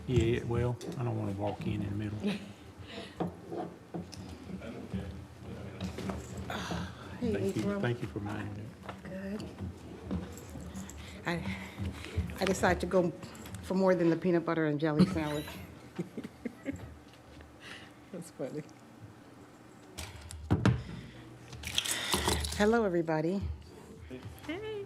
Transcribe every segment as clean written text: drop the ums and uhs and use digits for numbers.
Yeah, well, I don't want to walk in the middle. Thank you for reminding me. Good. I decided to go for more than the peanut butter and jelly sandwich. That's funny. Hello, everybody. Hey.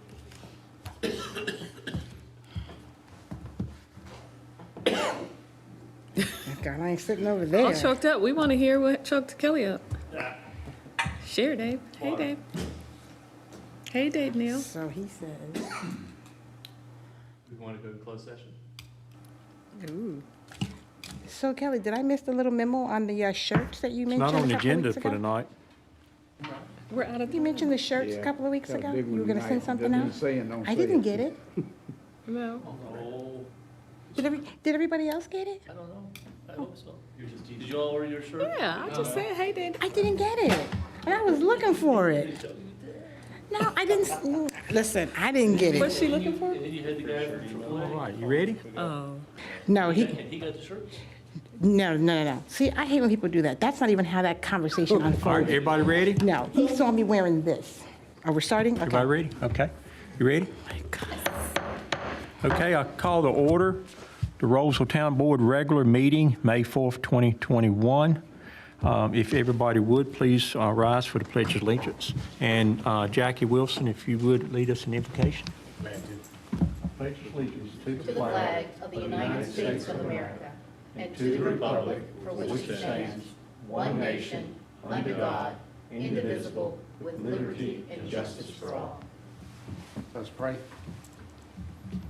God, I ain't sitting over there. All choked up. We want to hear what choked Kelly up. Share, Dave. Hey, Dave. Hey, Dave Neal. So he says, We want to go to closed session? ooh. So Kelly, did I miss the little memo on the shirts that you It's mentioned not on the a couple agenda weeks for ago? tonight. We're out of You mentioned the shirts a couple of weeks ago? You were gonna send something out? I didn't get it. No. Oh, Did everybody else get it? I don't know. I hope so. Did you all order your shirt? Yeah, I just said, hey, Dave. I didn't get it. And I was looking for it. No, I didn't. Listen, I didn't get What's it. she looking for? And then you had the guy from All AAA. right, you ready? Oh. No, He got the shirts? no. See, I hate when people do that. That's not even how that conversation All right, unfolded. everybody ready? No, he saw me wearing this. Are we starting? Okay. Everybody ready? Okay. You ready? Okay, I call to order the Rolesville Town Board regular meeting, May 4th, 2021. If everybody would, please rise for the Pledge of Allegiance. And Jackie Wilson, if you would, lead us in invocation. Pledge of allegiance to the flag of the United States of America and to the republic for which it stands, one nation, under God, indivisible, with liberty and justice for all. Let's pray.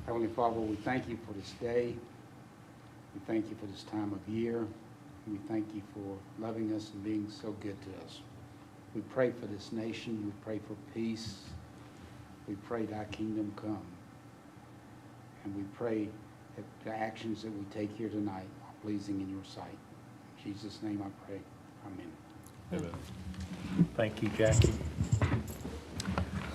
Heavenly Father, we thank you for this day. We thank you for this time of year. We thank you for loving us and being so good to us. We pray for this nation. We pray for peace. We pray thy kingdom come. And we pray that the actions that we take here tonight are pleasing in your sight. In Jesus' name I pray. Amen. Thank you, Jackie.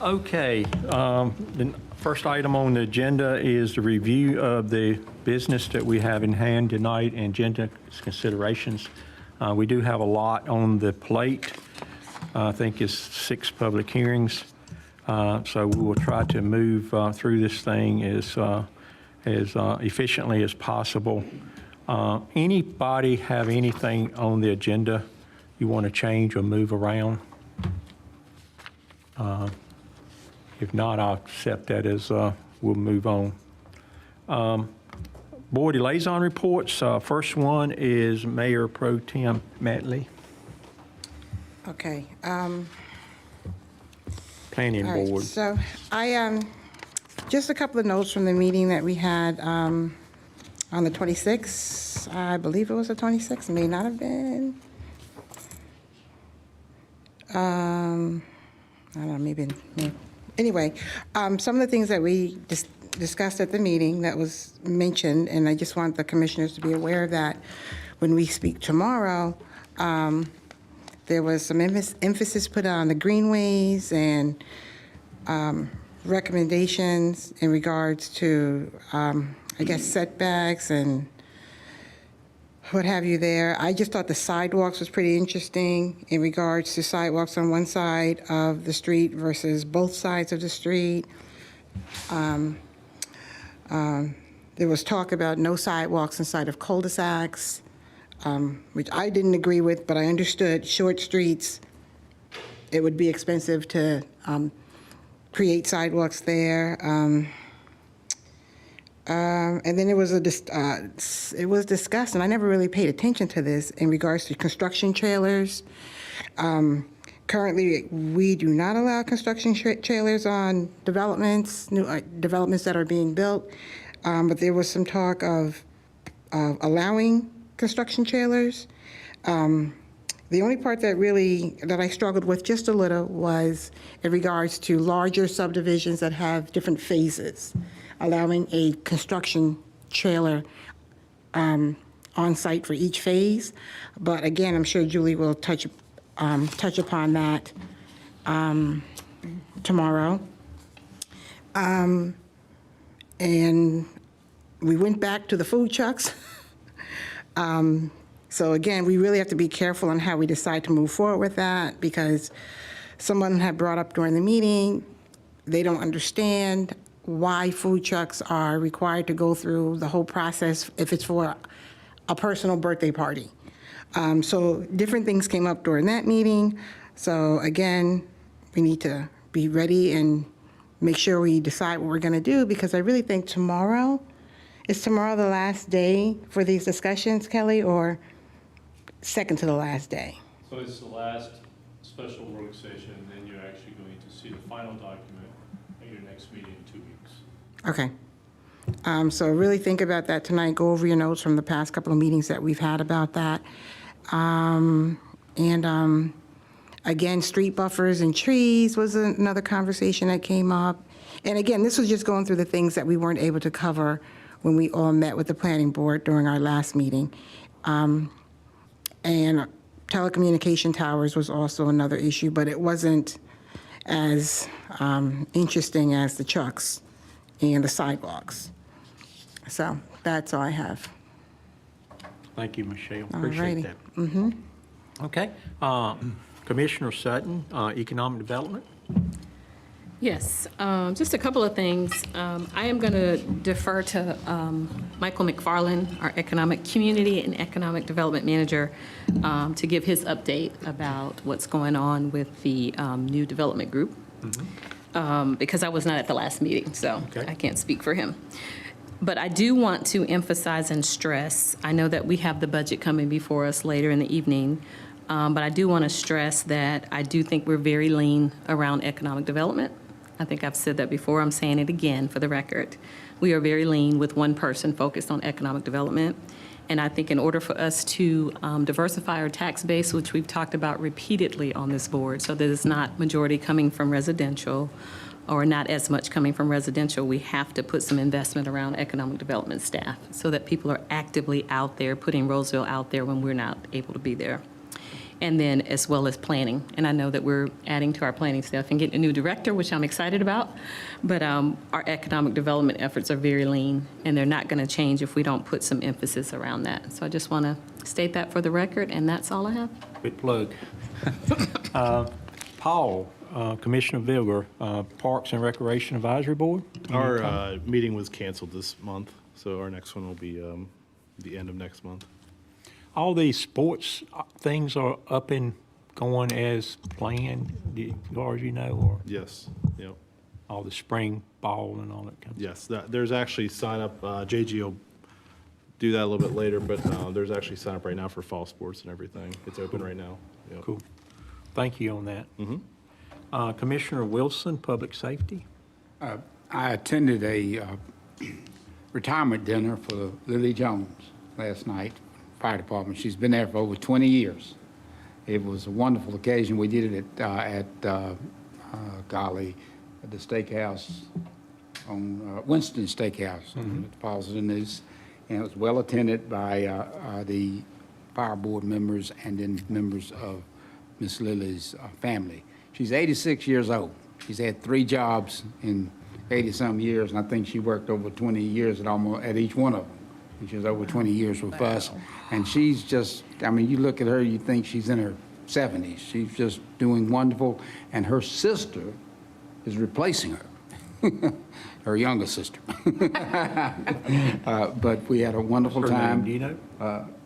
Okay, the first item on the agenda is the review of the business that we have in hand tonight and agenda considerations. We do have a lot on the plate. I think it's 6 public hearings. So we will try to move through this thing as efficiently as possible. Anybody have anything on the agenda you want to change or move around? If not, I'll accept that as we'll move on. Board Liaison reports. First one is Mayor Pro Tem Medley, Okay. Planning All right, Board. so I, just a couple of notes from the meeting that we had on the 26th. I believe it was the 26th, may not have been. I don't know, maybe. Anyway, some of the things that we discussed at the meeting that was mentioned, and I just want the commissioners to be aware of that when we speak tomorrow, there was some emphasis put on the greenways and recommendations in regards to, I guess, setbacks and what have you there. I just thought the sidewalks was pretty interesting in regards to sidewalks on one side of the street versus both sides of the street. There was talk about no sidewalks inside of cul-de-sacs, which I didn't agree with, but I understood short streets, it would be expensive to create sidewalks there. And then it was discussed, and I never really paid attention to this in regards to construction trailers. Currently, we do not allow construction trailers on developments, new developments that are being built. But there was some talk of allowing construction trailers. The only part that I struggled with just a little was in regards to larger subdivisions that have different phases, allowing a construction trailer on site for each phase. But again, I'm sure Julie will touch upon that tomorrow. And we went back to the food trucks. So again, we really have to be careful on how we decide to move forward with that, because someone had brought up during the meeting, they don't understand why food trucks are required to go through the whole process if it's for a personal birthday party. So different things came up during that meeting. So again, we need to be ready and make sure we decide what we're going to do, because I really think is tomorrow the last day for these discussions, Kelly, or second to the last day? So it's the last special work session, and then you're actually going to see the final document at your next meeting in 2 weeks. Okay. So really think about that tonight. Go over your notes from the past couple of meetings that we've had about that. Again, street buffers and trees was another conversation that came up. And again, this was just going through the things that we weren't able to cover when we all met with the planning board during our last meeting. And telecommunication towers was also another issue, but it wasn't as interesting as the trucks and the sidewalks. So that's all I have. Thank you, Michelle. All Appreciate righty. that. Okay. Commissioner Sutton, Economic Development. Yes, just a couple of things. I am going to defer to Michael McFarland, our Economic Community and Economic Development Manager, to give his update about what's going on with the new development group, because I was not at the last meeting, so Okay. I can't speak for him. But I do want to emphasize and stress, I know that we have the budget coming before us later in the evening, but I do want to stress that I do think we're very lean around economic development. I think I've said that before. I'm saying it again for the record. We are very lean with one person focused on economic development. And I think in order for us to diversify our tax base, which we've talked about repeatedly on this board, so that it's not majority coming from residential or not as much coming from residential, we have to put some investment around economic development staff so that people are actively out there, putting Rolesville out there when we're not able to be there. And then as well as planning. And I know that we're adding to our planning staff and getting a new director, which I'm excited about. But our economic development efforts are very lean, and they're not going to change if we don't put some emphasis around that. So I just want to state that for the record, and that's all I have. Good plug. Paul, Commissioner Vilga, Parks and Recreation Advisory Board. Our meeting was canceled this month, so our next one will be the end of next month. All these sports things are up and going as planned, as far as you know, or Yes, yep, all the spring ball and all that kind of yes. There's actually sign up, JG will do that a little bit later, but there's actually sign up right now for fall sports and everything. It's open right now. Yep. Cool. Thank you on that. Commissioner Wilson, Public Safety. I attended a retirement dinner for Lily Jones last night, Fire Department. She's been there for over 20 years. It was a wonderful occasion. We did it at the steakhouse on Winston Steakhouse, it follows the news. And it was well attended by the fire board members and then members of Miss Lily's family. She's 86 years old. She's had 3 jobs in 80-some years, and I think she worked over 20 years at each one of them. And she was over 20 years with us. And she's just, I mean, you look at her, you think she's in her 70s. She's just doing wonderful. And her sister is replacing her, her younger sister. But we had a wonderful What's her name? time. Do you know?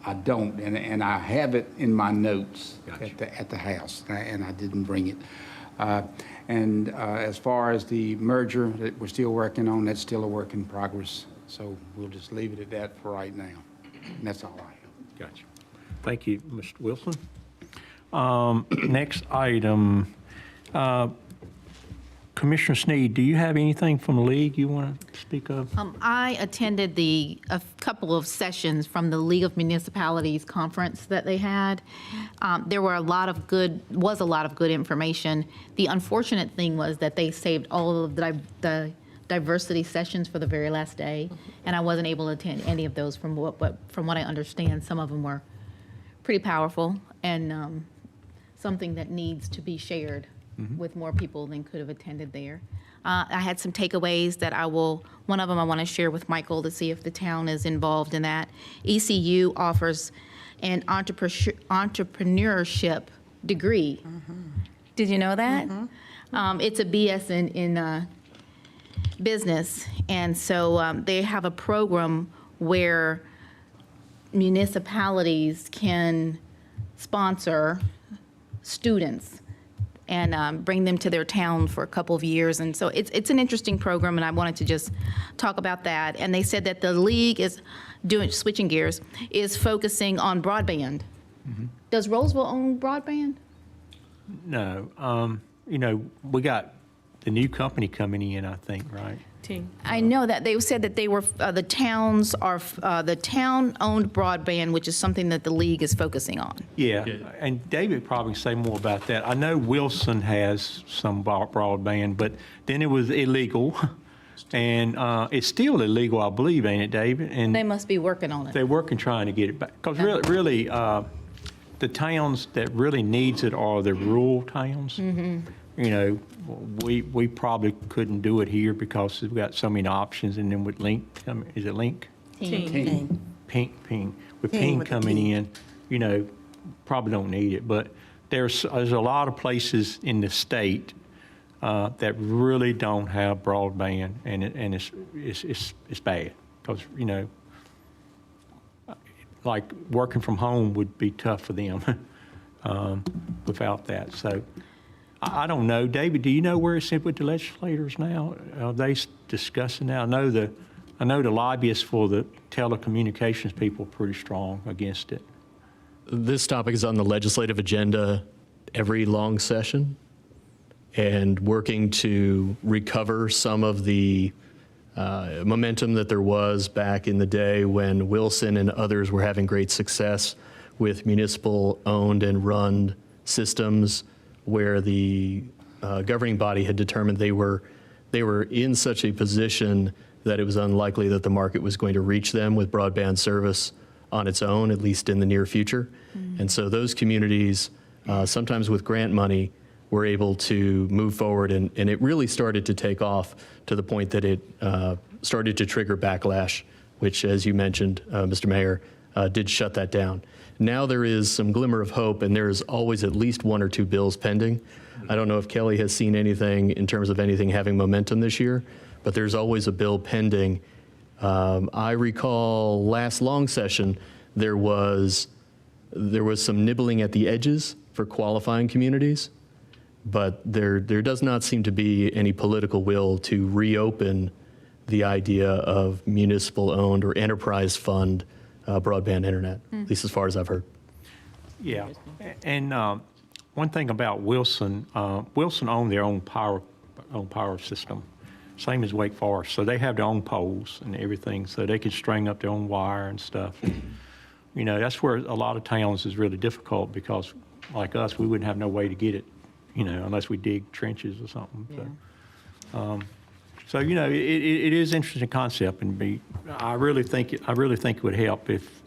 I don't, and I have it in my notes Gotcha. at the house, and I didn't bring it. As far as the merger that we're still working on, that's still a work in progress. So we'll just leave it at that for right now. And that's all I have. Gotcha. Thank you, Mr. Wilson. Next item, Commissioner Sneed, do you have anything from the league you want to speak of? I attended a couple of sessions from the League of Municipalities conference that they had. There were a lot of good information. The unfortunate thing was that they saved all of the diversity sessions for the very last day, and I wasn't able to attend any of those. From what I understand, some of them were pretty powerful and something that needs to be shared with more people than could have attended there. I had some takeaways that one of them I want to share with Michael to see if the town is involved in that. ECU offers an entrepreneurship degree. Did you know that? It's a BS in business, and so they have a program where municipalities can sponsor students and bring them to their town for a couple of years. And so it's an interesting program, and I wanted to just talk about that. And they said that the league is switching gears, is focusing on broadband. Does Rolesville own broadband? No, we got the new company coming in, I think, right? I know that they said that they were the town-owned broadband, which is something that the league is focusing on. Yeah, and David probably say more about that. I know Wilson has some broadband, but then it was illegal, and it's still illegal, I believe, ain't it, David? And They must be working on it. they're working trying to get it back. Because really, the towns that really needs it are the rural towns. We probably couldn't do it here because we've got so many options, and then with Link, is it Link? Ping. Ping. With Ping Ping with a coming P. in, probably don't need it. But there's a lot of places in the state that really don't have broadband, and it's bad because like working from home would be tough for them without that. So I don't know, David. Do you know where it's at with the legislators now? Are they discussing now? I know the lobbyists for the telecommunications people are pretty strong against it. This topic is on the legislative agenda every long session, and working to recover some of the momentum that there was back in the day when Wilson and others were having great success with municipal owned and run systems where the governing body had determined they were in such a position that it was unlikely that the market was going to reach them with broadband service on its own, at least in the near future. And so those communities, sometimes with grant money, were able to move forward, and it really started to take off to the point that it started to trigger backlash, which, as you mentioned, Mr. Mayor, did shut that down. Now there is some glimmer of hope, and there's always at least one or two bills pending. I don't know if Kelly has seen anything in terms of anything having momentum this year, but there's always a bill pending. I recall last long session, there was some nibbling at the edges for qualifying communities, but there does not seem to be any political will to reopen the idea of municipal-owned or enterprise fund broadband internet, at least as far as I've heard. Yeah, and one thing about Wilson, Wilson owned their own power system, same as Wake Forest. So they have their own poles and everything, so they can string up their own wire and stuff. That's where a lot of towns is really difficult because, like us, we wouldn't have no way to get it, unless we dig trenches or something. Yeah. So, it is an interesting concept, and I really think it would help if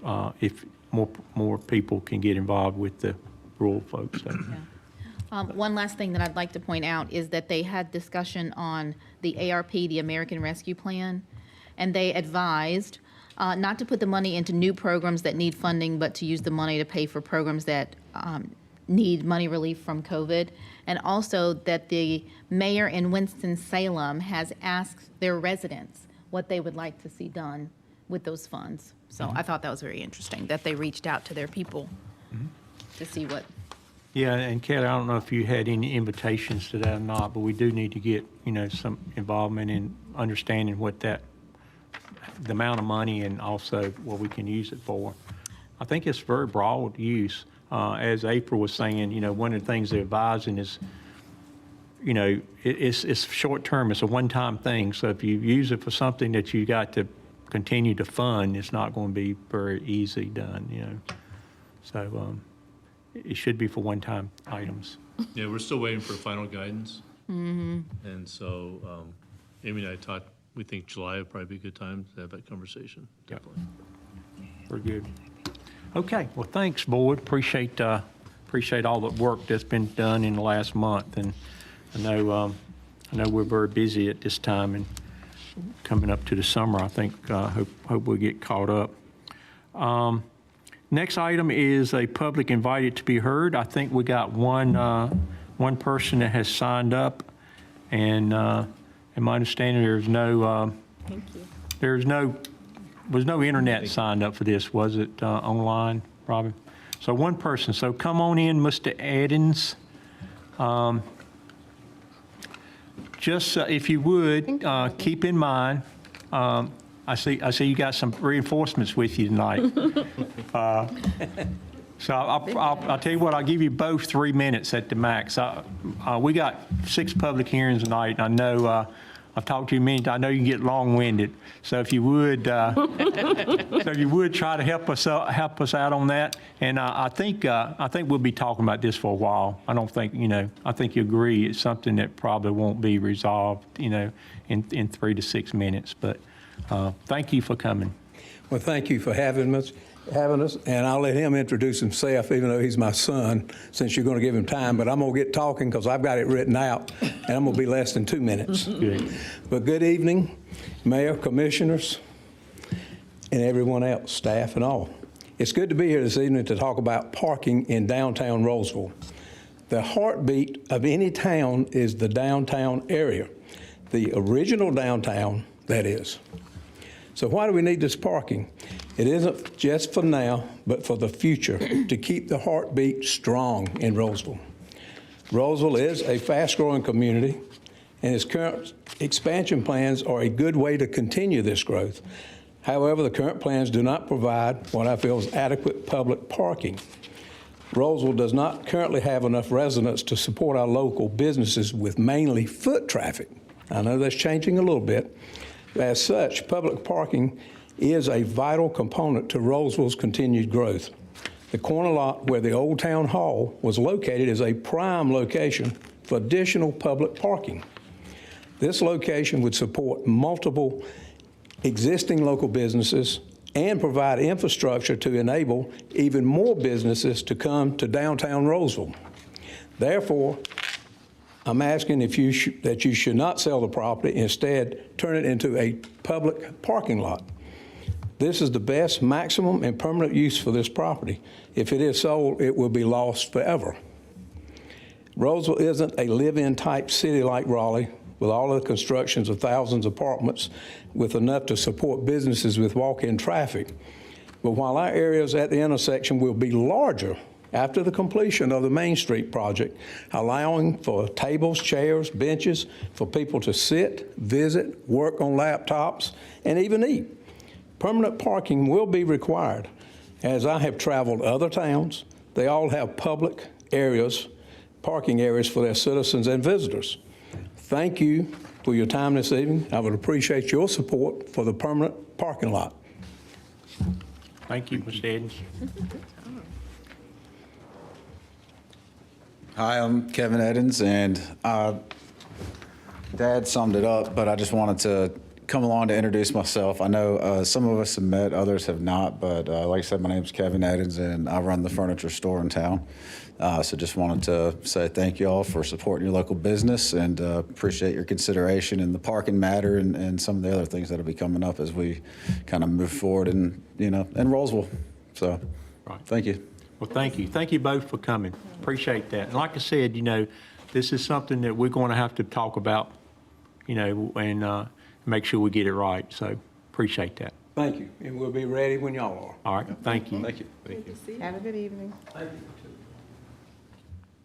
more people can get involved with the rural folks. So. Yeah. One last thing that I'd like to point out is that they had discussion on the ARP, the American Rescue Plan, and they advised not to put the money into new programs that need funding, but to use the money to pay for programs that need money relief from COVID, and also that the mayor in Winston-Salem has asked their residents what they would like to see done with those funds. So I thought that was very interesting, that they reached out to their people to see what. Yeah, and Kelly, I don't know if you had any invitations to that or not, but we do need to get, some involvement in understanding what the amount of money and also what we can use it for. I think it's very broad use. As April was saying, one of the things they're advising is, it's short term. It's a one-time thing. So if you use it for something that you got to continue to fund, it's not going to be very easy done, So it should be for one-time items. Yeah, we're still waiting for final guidance. And so Amy and I we think July would probably be a good time to have that conversation, definitely. Very good. Okay, well, thanks, board. Appreciate all the work that's been done in the last month. And I know I know we're very busy at this time and coming up to the summer. I think, hope we get caught up. Next item is a public invited to be heard. I think we got one person that has signed up, and in my understanding, there's no, was no internet signed up for this, was it, online, Robin? So one person, so come on in, Mr. Addins. Just if you would, keep in mind, I see you got some reinforcements with you tonight. So I'll tell you what, I'll give you both 3 minutes at the max. We got 6 public hearings tonight, and I know I've talked to you many times. I know you can get long-winded. So if you would, try to help us out on that. And I think we'll be talking about this for a while. I don't think, I think you agree it's something that probably won't be resolved, in 3 to 6 minutes. But thank you for coming. Well, thank you for having us, and I'll let him introduce himself, even though he's my son, since you're going to give him time. But I'm going to get talking because I've got it written out, and I'm going to be less than 2 minutes. Good. But good evening, Mayor, Commissioners, and everyone else, staff and all. It's good to be here this evening to talk about parking in downtown Rolesville. The heartbeat of any town is the downtown area, the original downtown, that is. So why do we need this parking? It isn't just for now, but for the future, to keep the heartbeat strong in Rolesville. Rolesville is a fast-growing community, and its current expansion plans are a good way to continue this growth. However, the current plans do not provide what I feel is adequate public parking. Rolesville does not currently have enough residents to support our local businesses with mainly foot traffic. I know that's changing a little bit. As such, public parking is a vital component to Rolesville's continued growth. The corner lot where the old town hall was located is a prime location for additional public parking. This location would support multiple existing local businesses and provide infrastructure to enable even more businesses to come to downtown Rolesville. Therefore, I'm asking that you should not sell the property, instead turn it into a public parking lot. This is the best maximum and permanent use for this property. If it is sold, it will be lost forever. Rolesville isn't a live-in type city like Raleigh, with all of the constructions of thousands of apartments with enough to support businesses with walk-in traffic. But while our areas at the intersection will be larger after the completion of the Main Street project, allowing for tables, chairs, benches for people to sit, visit, work on laptops, and even eat, permanent parking will be required. As I have traveled other towns, they all have public areas, parking areas for their citizens and visitors. Thank you for your time this evening. I would appreciate your support for the permanent parking lot. Thank you, Mr. Addins. Hi, I'm Kevin Eddins, and Dad summed it up, but I just wanted to come along to introduce myself. I know some of us have met, others have not, but like I said, my name's Kevin Eddins, and I run the furniture store in town. So just wanted to say thank you all for supporting your local business, and appreciate your consideration in the parking matter and some of the other things that'll be coming up as we kind of move forward in Rolesville. So, Right. Thank you. Well, thank you. Thank you both for coming. Appreciate that. And like I said, this is something that we're going to have to talk about, and make sure we get it right. So appreciate that. Thank you, and we'll be ready when y'all are. All right. Thank you. Thank you. Have a good evening.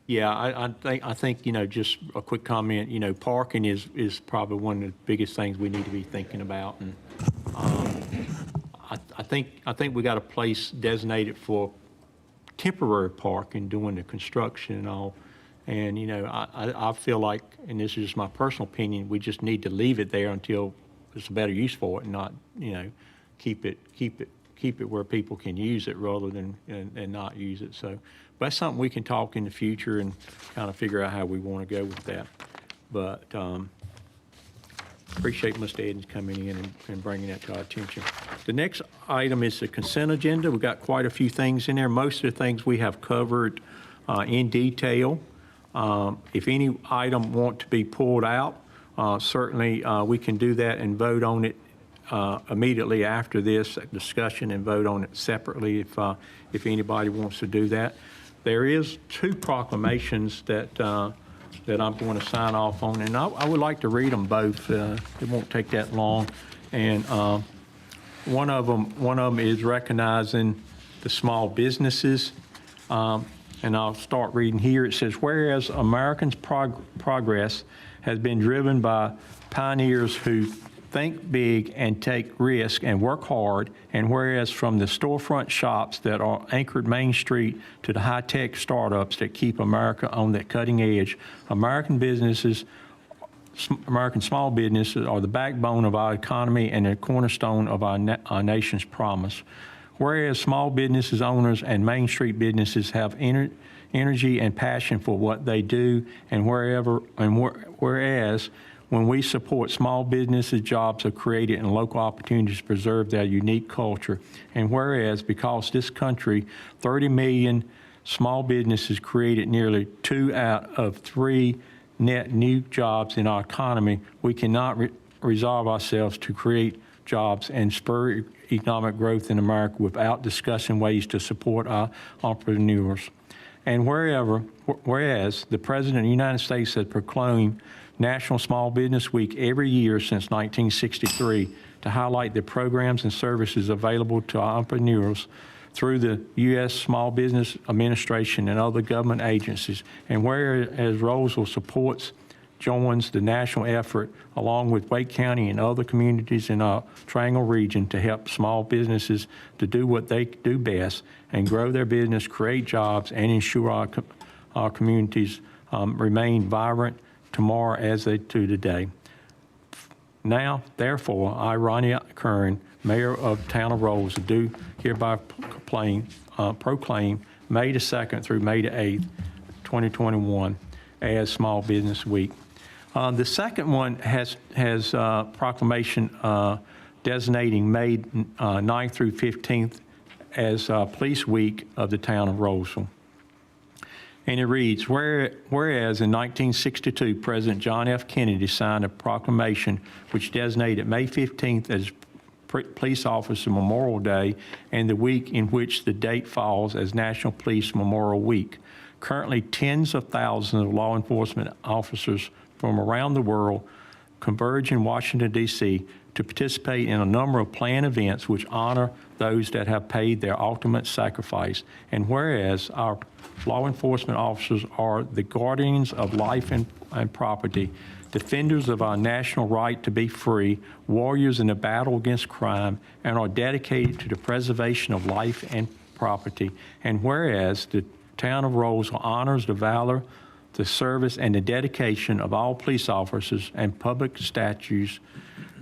Yeah, I think, just a quick comment, parking is probably one of the biggest things we need to be thinking about. And I think we got a place designated for temporary parking during the construction and all. And, I feel like, and this is just my personal opinion, we just need to leave it there until there's a better use for it, and not, keep it where people can use it rather than and not use it. So, but that's something we can talk in the future and kind of figure out how we want to go with that. But appreciate Mr. Addins coming in and bringing that to our attention. The next item is the consent agenda. We've got quite a few things in there. Most of the things we have covered in detail. If any item want to be pulled out, certainly we can do that and vote on it immediately after this discussion and vote on it separately if anybody wants to do that. There is 2 proclamations that that I'm going to sign off on, and I would like to read them both. It won't take that long. And one of them is recognizing the small businesses. And I'll start reading here. It says, whereas Americans' progress has been driven by pioneers who think big and take risk and work hard, and whereas from the storefront shops that are anchored Main Street to the high-tech startups that keep America on that cutting edge, American small businesses are the backbone of our economy and the cornerstone of our nation's promise. Whereas small businesses owners and Main Street businesses have energy and passion for what they do, and whereas when we support small businesses, jobs are created and local opportunities preserve their unique culture. And whereas because this country, 30 million small businesses created nearly 2 out of 3 net new jobs in our economy, we cannot resolve ourselves to create jobs and spur economic growth in America without discussing ways to support our entrepreneurs. And whereas the President of the United States has proclaimed National Small Business Week every year since 1963 to highlight the programs and services available to our entrepreneurs through the U.S. Small Business Administration and other government agencies, and whereas Rolesville joins the national effort along with Wake County and other communities in our Triangle region to help small businesses to do what they do best and grow their business, create jobs, and ensure our communities remain vibrant tomorrow as they do today. Now, therefore, I, Ronnie Kern, Mayor of Town of Rolesville, do hereby proclaim May the 2nd through May the 8th, 2021 as Small Business Week. The second one has proclamation designating May 9th through 15th as Police Week of the Town of Rolesville. And it reads, whereas in 1962, President John F. Kennedy signed a proclamation which designated May 15th as Police Officer Memorial Day and the week in which the date falls as National Police Memorial Week. Currently, tens of thousands of law enforcement officers from around the world converge in Washington, D.C. to participate in a number of planned events which honor those that have paid their ultimate sacrifice. And whereas our law enforcement officers are the guardians of life and property, defenders of our national right to be free, warriors in the battle against crime, and are dedicated to the preservation of life and property. And whereas the Town of Rolesville honors the valor, the service, and the dedication of all police officers and public statues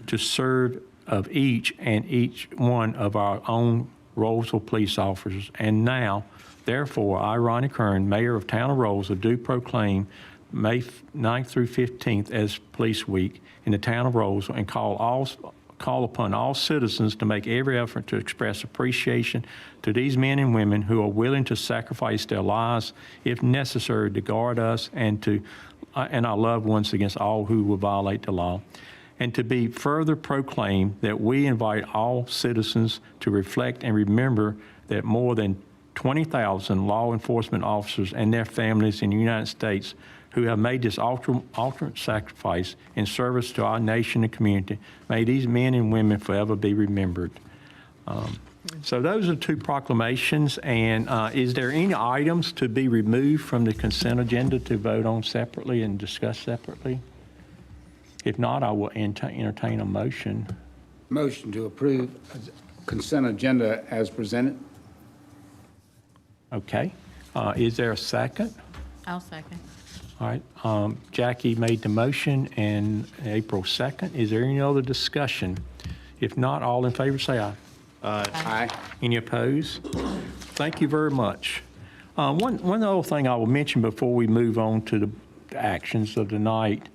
to serve of each one of our own Rolesville police officers. And now, therefore, I, Ronnie Kern, Mayor of Town of Rolesville, do proclaim May 9th through 15th as Police Week in the Town of Rolesville and call upon all citizens to make every effort to express appreciation to these men and women who are willing to sacrifice their lives, if necessary, to guard us and our loved ones against all who will violate the law. And to be further proclaimed that we invite all citizens to reflect and remember that more than 20,000 law enforcement officers and their families in the United States who have made this ultimate sacrifice in service to our nation and community. May these men and women forever be remembered. So those are 2 proclamations. And is there any items to be removed from the consent agenda to vote on separately and discuss separately? If not, I will entertain a motion. Motion to approve consent agenda as presented. Okay. Is there a second? I'll second. All right. Jackie made the motion and April 2nd. Is there any other discussion? If not, all in favor say aye. Aye. Any opposed? Thank you very much. One other thing I will mention before we move on to the actions of the night.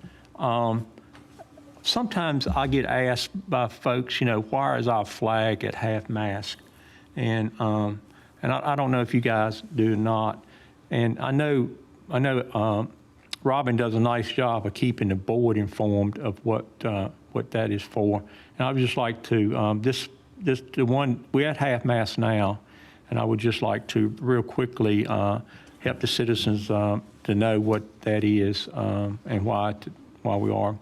Sometimes I get asked by folks, why is our flag at half-mast? And I don't know if you guys do or not. And I know Robin does a nice job of keeping the board informed of what that is for. And I would just like to, the one, we're at half-mast now, and I would just like to real quickly help the citizens to know what that is and why we are.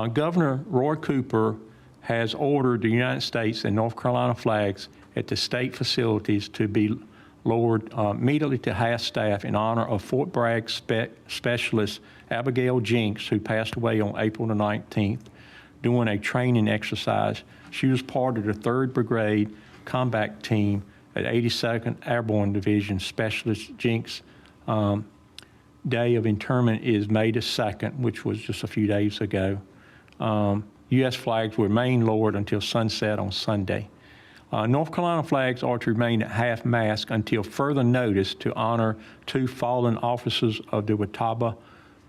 Governor Roy Cooper has ordered the United States and North Carolina flags at the state facilities to be lowered immediately to half-staff in honor of Fort Bragg specialist Abigail Jinks, who passed away on April the 19th during a training exercise. She was part of the 3rd Brigade combat team at 82nd Airborne Division. Specialist Jinks' day of interment is May the 2nd, which was just a few days ago. U.S. flags will remain lowered until sunset on Sunday. North Carolina flags are to remain at half-mast until further notice to honor 2 fallen officers of the Watauga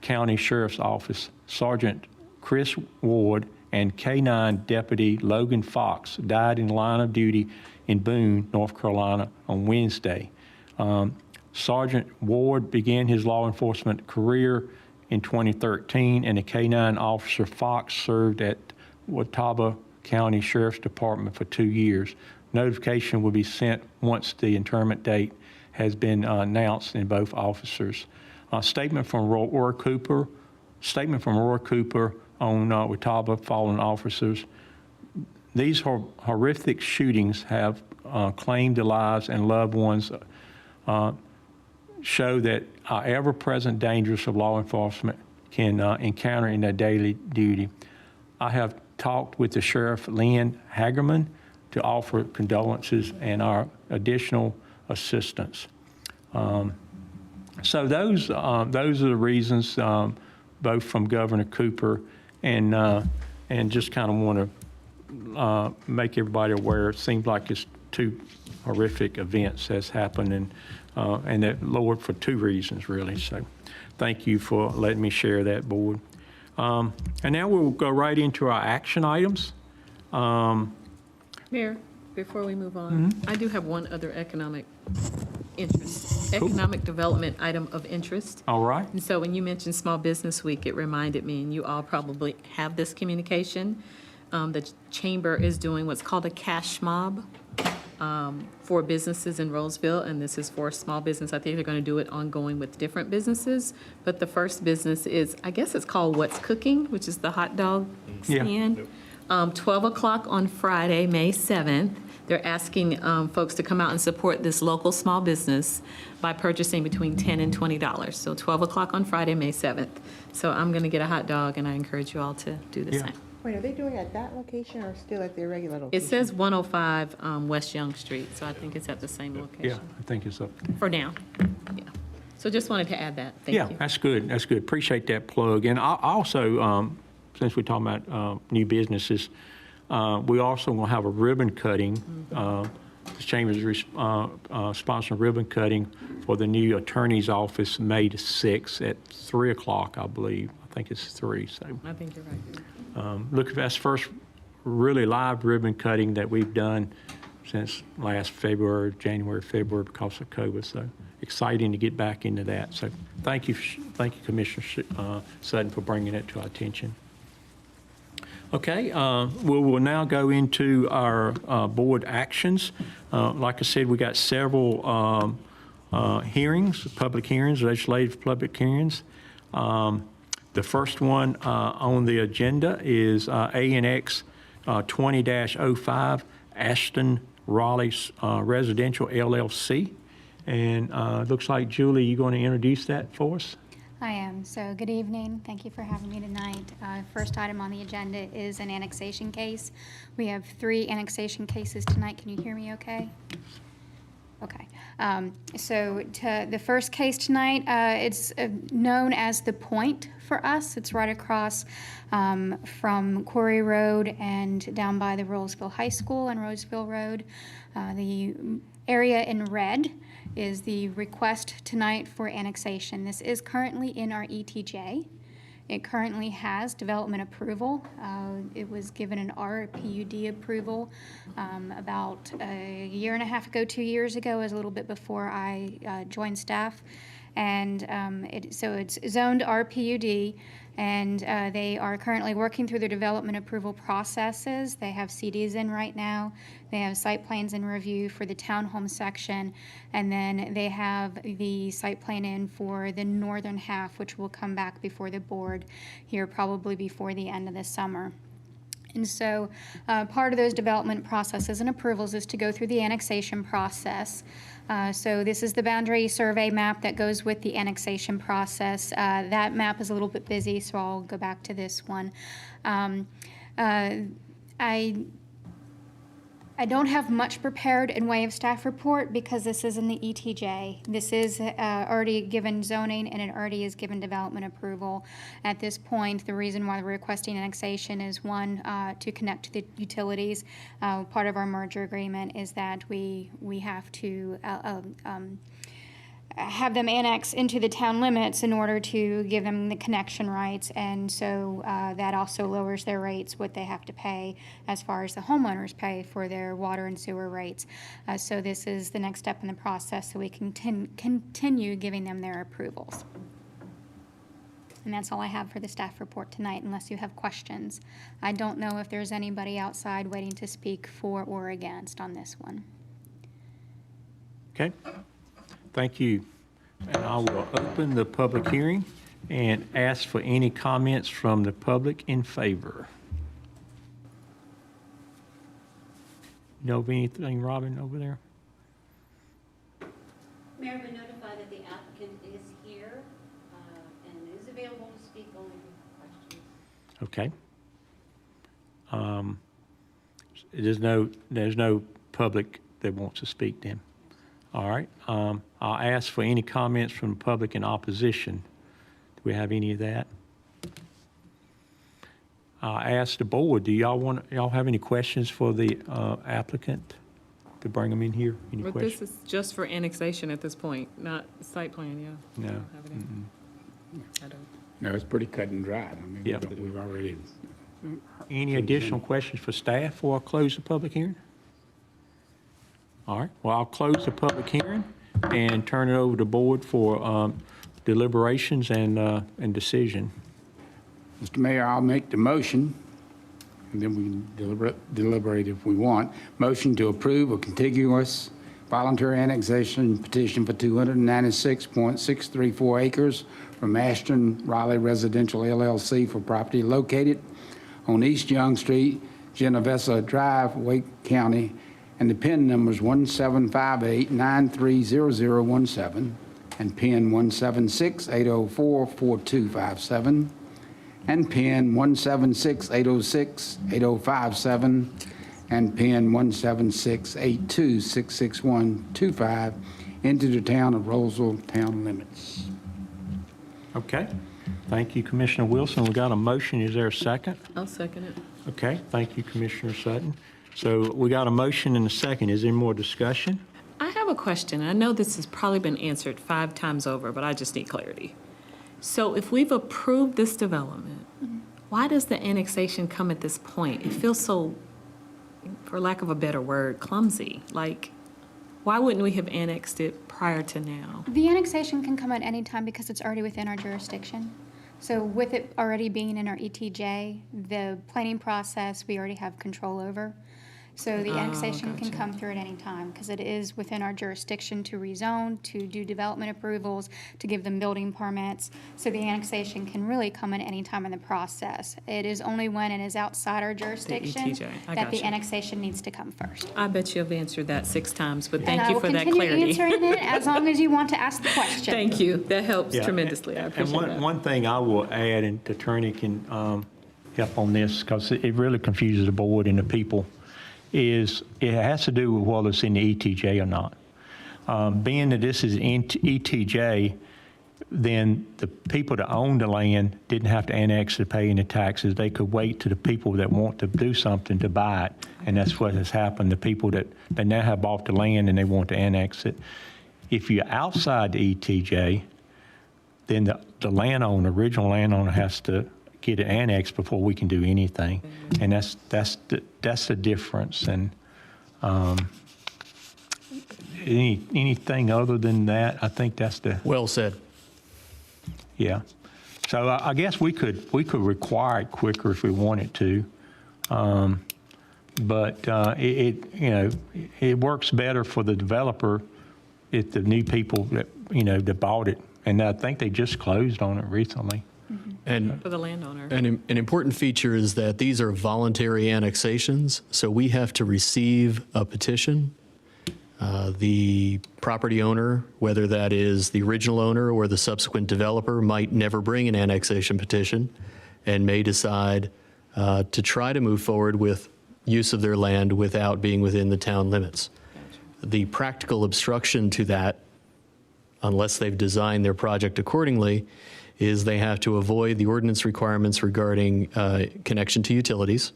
County Sheriff's Office. Sergeant Chris Ward and K-9 Deputy Logan Fox died in line of duty in Boone, North Carolina on Wednesday. Sergeant Ward began his law enforcement career in 2013, and the K-9 officer Fox served at Watauga County Sheriff's Department for 2 years. Notification will be sent once the interment date has been announced in both officers. Statement from Roy Cooper on Watauga fallen officers. These horrific shootings have claimed the lives and loved ones, show that our ever-present dangers of law enforcement can encounter in their daily duty. I have talked with the Sheriff Lynn Hagerman to offer condolences and our additional assistance. So those are the reasons, both from Governor Cooper and just kind of want to make everybody aware. It seems like it's 2 horrific events that's happened, and that lowered for 2 reasons really. So thank you for letting me share that, board. And now we'll go right into our action items. Mayor, before we move on, I do have one other economic development item of interest. All right. And so when you mentioned Small Business Week, it reminded me, and you all probably have this communication, the Chamber is doing what's called a cash mob for businesses in Rolesville, and this is for small business. I think they're going to do it ongoing with different businesses, but the first business is, I guess it's called What's Cooking, which is the hot dog stand. 12 o'clock on Friday, May 7th. They're asking folks to come out and support this local small business by purchasing between $10 and $20. So 12 o'clock on Friday, May 7th. So I'm going to get a hot dog, and I encourage you all to do the same. Wait, are they doing it at that location or still at their regular location? It says 105 West Young Street, so I think it's at the same location. Yeah, I think it's up there. For now, yeah. So just wanted to add that. Thank you. Yeah, that's good. That's good. Appreciate that plug. And I also, since we're talking about new businesses, we also going to have a ribbon cutting. The Chamber is sponsoring ribbon cutting for the new attorney's office May the 6th at 3 o'clock, I believe. I think it's 3. So I think you're right. look, that's first really live ribbon cutting that we've done since last February, January, February, because of COVID. So exciting to get back into that. So thank you, Commissioner Sutton, for bringing it to our attention. Okay, we will now go into our board actions. Like I said, we got several hearings, public hearings, legislative public hearings. The first one on the agenda is ANX 20-05, Ashton Raleigh Residential LLC. And looks like, Julie, you're going to introduce that for us? I am. So good evening. Thank you for having me tonight. First item on the agenda is an annexation case. We have 3 annexation cases tonight. Can you hear me okay? Okay. So the first case tonight, it's known as The Point for us. It's right across from Quarry Road and down by the Rolesville High School and Roseville Road. The area in red is the request tonight for annexation. This is currently in our ETJ. It currently has development approval. It was given an RPUD approval about a year and a half ago, 2 years ago, as a little bit before I joined staff. And so it's zoned RPUD, and they are currently working through their development approval processes. They have CDs in right now. They have site plans in review for the townhome section, and then they have the site plan in for the northern half, which will come back before the board here probably before the end of the summer. And so part of those development processes and approvals is to go through the annexation process. So this is the boundary survey map that goes with the annexation process. That map is a little bit busy, so I'll go back to this one. I don't have much prepared in way of staff report because this is in the ETJ. This is already given zoning and it already is given development approval. At this point, the reason why we're requesting annexation is one, to connect to the utilities. Part of our merger agreement is that we have to have them annex into the town limits in order to give them the connection rights, and so that also lowers their rates, what they have to pay as far as the homeowners pay for their water and sewer rates. So this is the next step in the process so we can continue giving them their approvals. And that's all I have for the staff report tonight, unless you have questions. I don't know if there's anybody outside waiting to speak for or against on this one. Okay. Thank you. And I will open the public hearing and ask for any comments from the public in favor. You know of anything, Robin, over there? Mayor, we notify that the applicant is here and is available to speak only with questions. Okay. There's no public that wants to speak then. All right. I'll ask for any comments from the public in opposition. Do we have any of that? I'll ask the board, do y'all have any questions for the applicant to bring them in here? Any But questions? this is just for annexation at this point, not site plan, yeah? No. Have it in. I don't. No, it's pretty cut and dried. I mean, Yep. we've already, Any additional questions for staff before I close the public hearing? All right, well, I'll close the public hearing and turn it over to the board for deliberations and decision. Mr. Mayor, I'll make the motion, and then we can deliberate if we want. Motion to approve a contiguous voluntary annexation petition for 296.634 acres from Ashton Riley Residential LLC for property located on East Young Street, Genovesa Drive, Wake County, and the PIN numbers 1758930017 and PIN 176-804-4257 and PIN 176-806-8057 and PIN 176-8266125 into the town of Rolesville town limits. Okay, thank you, Commissioner Wilson. We got a motion, is there a second? I'll second it. Okay, thank you, Commissioner Sutton. So we got a motion and a second. Is there more discussion? I have a question. I know this has probably been answered 5 times over, but I just need clarity. So if we've approved this development, why does the annexation come at this point? It feels so, for lack of a better word, clumsy. Like, why wouldn't we have annexed it prior to now? The annexation can come at any time because it's already within our jurisdiction. So with it already being in our ETJ, the planning process, we already have control over. So the annexation can come through at any time because it is within our jurisdiction to rezone, to do development approvals, to give them building permits. So the annexation can really come at any time in the process. It is only when it is outside our jurisdiction ETJ, I that the gotcha. annexation needs to come first. I bet you have answered that 6 times, but thank And you for that I will clarity. continue answering it as long as you want to ask the question. Thank you. That helps Yeah, tremendously. I appreciate and that. one thing I will add, and the attorney can help on this, because it really confuses the board and the people, is it has to do with whether it's in the ETJ or not. Being that this is in ETJ, then the people that own the land didn't have to annex to pay any taxes. They could wait to the people that want to do something to buy it, and that's what has happened. The people that now have bought the land and they want to annex it. If you're outside the ETJ, then the landowner, original landowner, has to get it annexed before we can do anything, and that's the difference. And anything other than that, I think that's the, Well said. yeah. So I guess we could require it quicker if we wanted to. But it works better for the developer if the new people that bought it. And I think they just closed on it recently. And For the landowner. an important feature is that these are voluntary annexations, so we have to receive a petition. The property owner, whether that is the original owner or the subsequent developer, might never bring an annexation petition and may decide to try to move forward with use of their land without being within the town limits. The practical obstruction to that, unless they've designed their project accordingly, is they have to avoid the ordinance requirements regarding connection to utilities,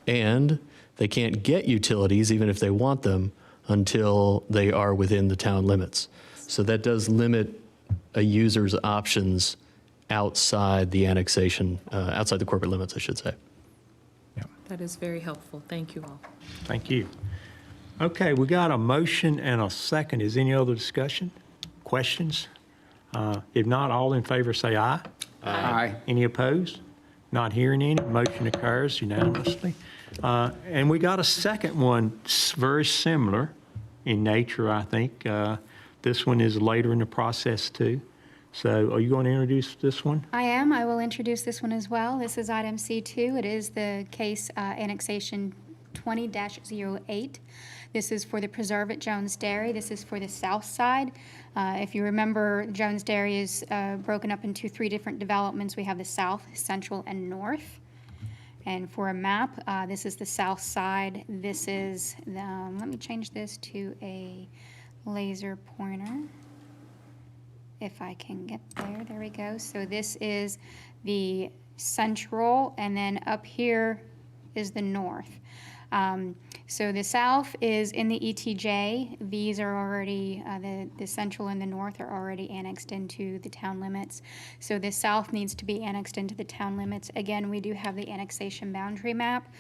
and they can't get utilities, even if they want them, until they are within the town limits. So that does limit a user's options outside the annexation, outside the corporate limits, I should say. That is very helpful. Thank you all. Thank you. Okay, we got a motion and a second. Is any other discussion? Questions? If not, all in favor say aye. Aye. Any opposed? Not hearing any. Motion occurs unanimously. And we got a second one, very similar in nature, I think. This one is later in the process too. So are you going to introduce this one? I am. I will introduce this one as well. This is item C2. It is the case annexation 20-08. This is for the Preserve at Jones Dairy. This is for the south side. If you remember, Jones Dairy is broken up into 3 different developments. We have the south, central, and north. And for a map, this is the south side. This is, let me change this to a laser pointer. If I can get there, there we go. So this is the central, and then up here is the north. So the south is in the ETJ. These are already, the central and the north are already annexed into the town limits. So the south needs to be annexed into the town limits. Again, we do have the annexation boundary map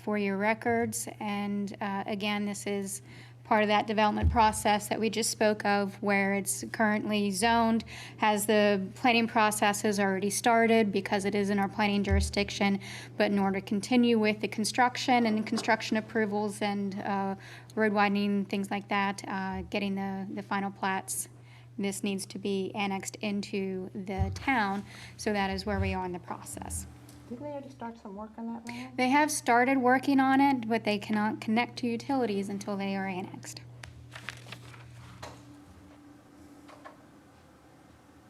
for your records. And again, this is part of that development process that we just spoke of, where it's currently zoned, has the planning processes already started because it is in our planning jurisdiction, but in order to continue with the construction and construction approvals and road widening, things like that, getting the final plats, this needs to be annexed into the town, so that is where we are in the process. Didn't they already start some work on that land? They have started working on it, but they cannot connect to utilities until they are annexed.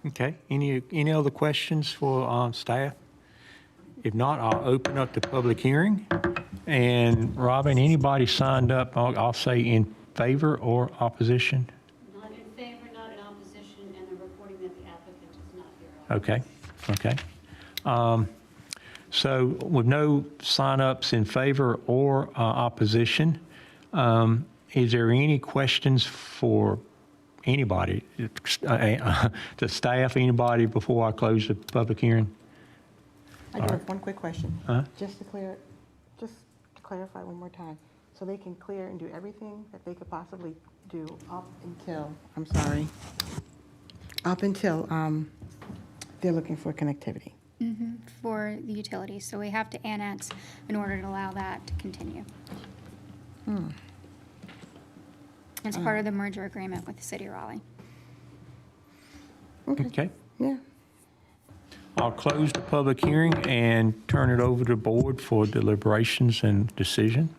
Okay, any other questions for staff? If not, I'll open up the public hearing. And Robin, anybody signed up, I'll say in favor or opposition? Not in favor, not in opposition, and they're reporting that the applicant is not here. Okay. So with no sign-ups in favor or opposition, is there any questions for anybody, the staff, anybody, before I close the public hearing? I do have one quick question. Huh? Just to clarify one more time. So they can clear and do everything that they could possibly do up until they're looking for connectivity. For the utilities, so we have to annex in order to allow that to continue. It's part of the merger agreement with the city of Raleigh. Okay. Yeah. I'll close the public hearing and turn it over to the board for deliberations and decision.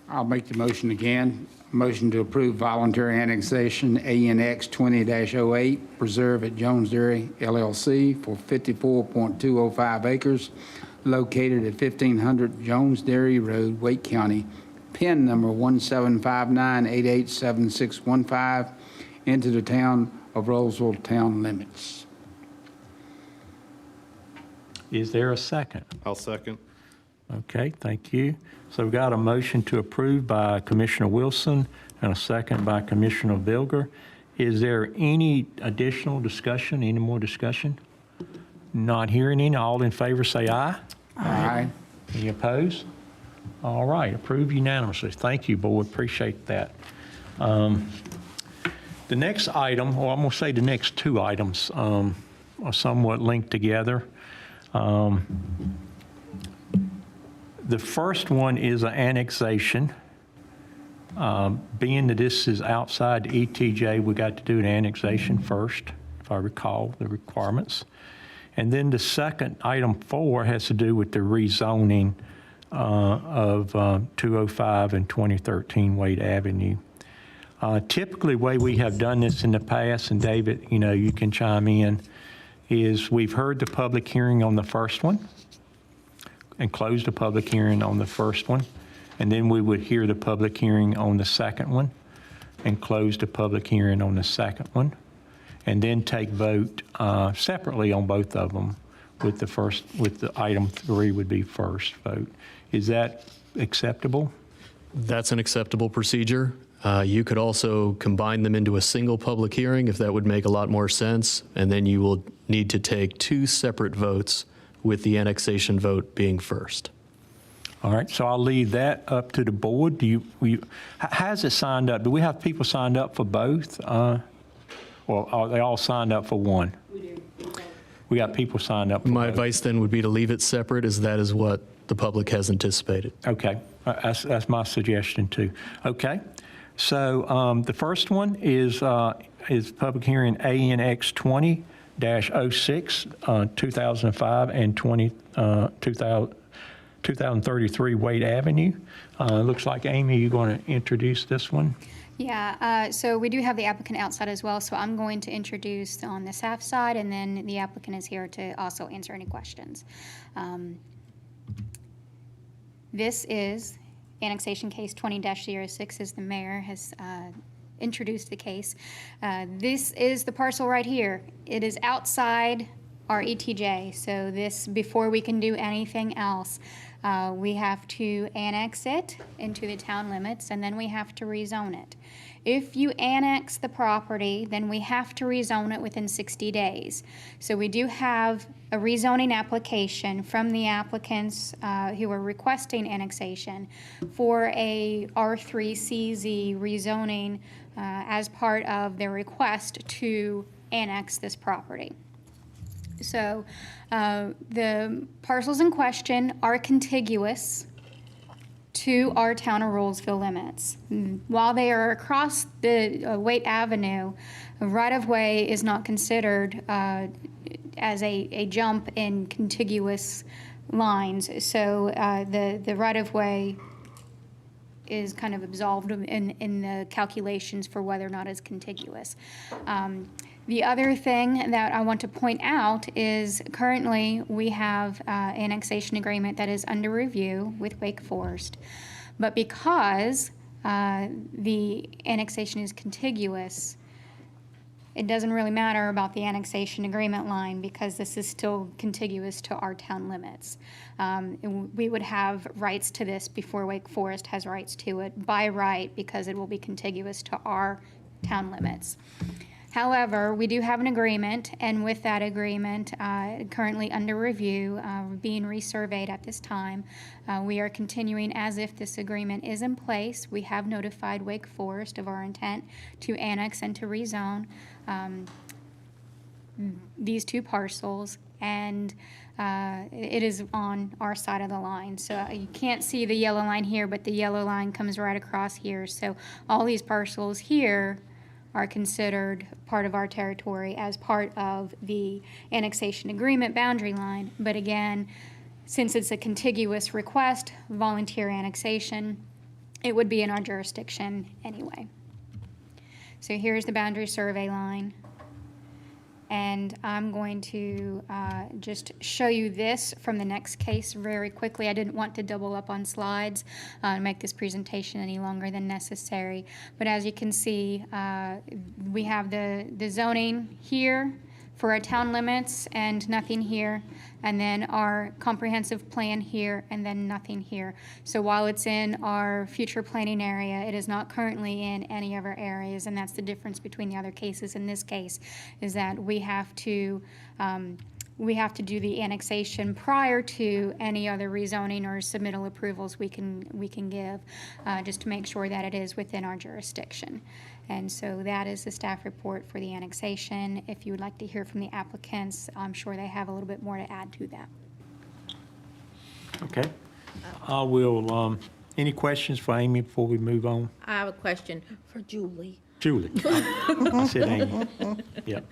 I'll make the motion again. Motion to approve voluntary annexation ANX 20-08, Preserve at Jones Dairy LLC for 54.205 acres located at 1500 Jones Dairy Road, Wake County, PIN number 1759887615, into the town of Rolesville town limits. Is there a second? I'll second. Okay, thank you. So we've got a motion to approve by Commissioner Wilson and a second by Commissioner Vilga. Is there any additional discussion, any more discussion? Not hearing any. All in favor say aye. Aye. Any opposed? All right, approved unanimously. Thank you, board. Appreciate that. The next item, or I'm going to say the next two items, are somewhat linked together. The first one is an annexation. Being that this is outside the ETJ, we got to do an annexation first, if I recall the requirements. And then the second, item 4, has to do with the rezoning of 205 and 2013 Wade Avenue. Typically, the way we have done this in the past, and David, you can chime in, is we've heard the public hearing on the first one and closed the public hearing on the first one, and then we would hear the public hearing on the second one and close the public hearing on the second one, and then take vote separately on both of them with the item 3 would be first vote. Is that acceptable? That's an acceptable procedure. You could also combine them into a single public hearing if that would make a lot more sense, and then you will need to take 2 separate votes with the annexation vote being first. All right, so I'll leave that up to the board. How's it signed up? Do we have people signed up for both? Or are they all signed up for one? We do. We got people signed up for My both. advice then would be to leave it separate, as that is what the public has anticipated. Okay, that's my suggestion too. Okay, so the first one is public hearing ANX 20-06, 2005 and 2033 Wade Avenue. Looks like, Amy, you're going to introduce this one? Yeah, so we do have the applicant outside as well, so I'm going to introduce on the staff side, and then the applicant is here to also answer any questions. This is annexation case 20-06, as the mayor has introduced the case. This is the parcel right here. It is outside our ETJ, so this, before we can do anything else, we have to annex it into the town limits, and then we have to rezone it. If you annex the property, then we have to rezone it within 60 days. So we do have a rezoning application from the applicants who are requesting annexation for a R3CZ rezoning as part of their request to annex this property. So the parcels in question are contiguous to our town of Rolesville limits. While they are across the Waite Avenue, right-of-way is not considered as a jump in contiguous lines. So the right-of-way is kind of absolved in the calculations for whether or not it's contiguous. The other thing that I want to point out is currently we have annexation agreement that is under review with Wake Forest. But because the annexation is contiguous, it doesn't really matter about the annexation agreement line because this is still contiguous to our town limits. We would have rights to this before Wake Forest has rights to it by right because it will be contiguous to our town limits. However, we do have an agreement, and with that agreement currently under review, being resurveyed at this time, we are continuing as if this agreement is in place. We have notified Wake Forest of our intent to annex and to rezone these 2 parcels, and it is on our side of the line. So you can't see the yellow line here, but the yellow line comes right across here. So all these parcels here are considered part of our territory as part of the annexation agreement boundary line. But again, since it's a contiguous request, voluntary annexation, it would be in our jurisdiction anyway. So here's the boundary survey line. And I'm going to just show you this from the next case very quickly. I didn't want to double up on slides and make this presentation any longer than necessary. But as you can see, we have the zoning here for our town limits and nothing here, and then our comprehensive plan here and then nothing here. So while it's in our future planning area, it is not currently in any of our areas, and that's the difference between the other cases. In this case is that we have to we have to do the annexation prior to any other rezoning or submittal approvals we can give, just to make sure that it is within our jurisdiction. And so that is the staff report for the annexation. If you would like to hear from the applicants, I'm sure they have a little bit more to add to that. Okay. I will, any questions for Amy before we move on? I have a question for Julie. Julie. I said Amy. Yep.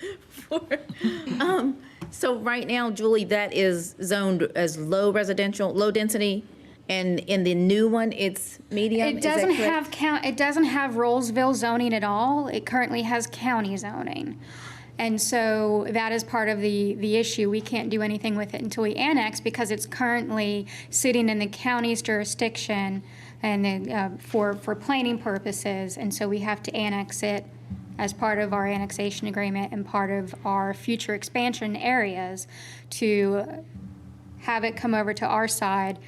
So right now, Julie, that is zoned as low residential, low density, and in the new one, it's medium? It doesn't have Rolesville zoning at all. It currently has county zoning. And so that is part of the issue. We can't do anything with it until we annex because it's currently sitting in the county's jurisdiction and then, for planning purposes. And so we have to annex it as part of our annexation agreement and part of our future expansion areas to have it come over to our side,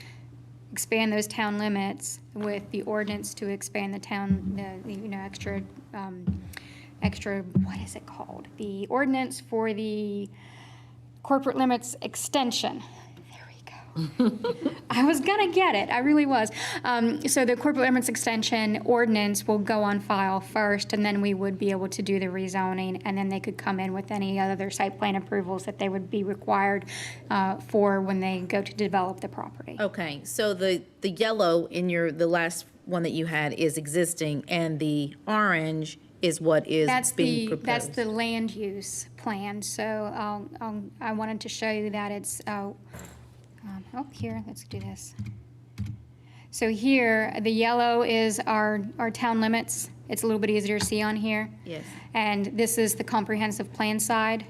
expand those town limits with the ordinance to expand the town, extra, what is it called? The ordinance for the corporate limits extension. There we go. I was gonna get it, I really was. So the corporate limits extension ordinance will go on file first, and then we would be able to do the rezoning, and then they could come in with any other site plan approvals that they would be required for when they go to develop the property. Okay, so the yellow in the last one that you had is existing, and the orange is what is being proposed. That's the land use plan. So I wanted to show you that it's, here, let's do this. So here, the yellow is our town limits. It's a little bit easier to see on here. Yes. And this is the comprehensive plan side.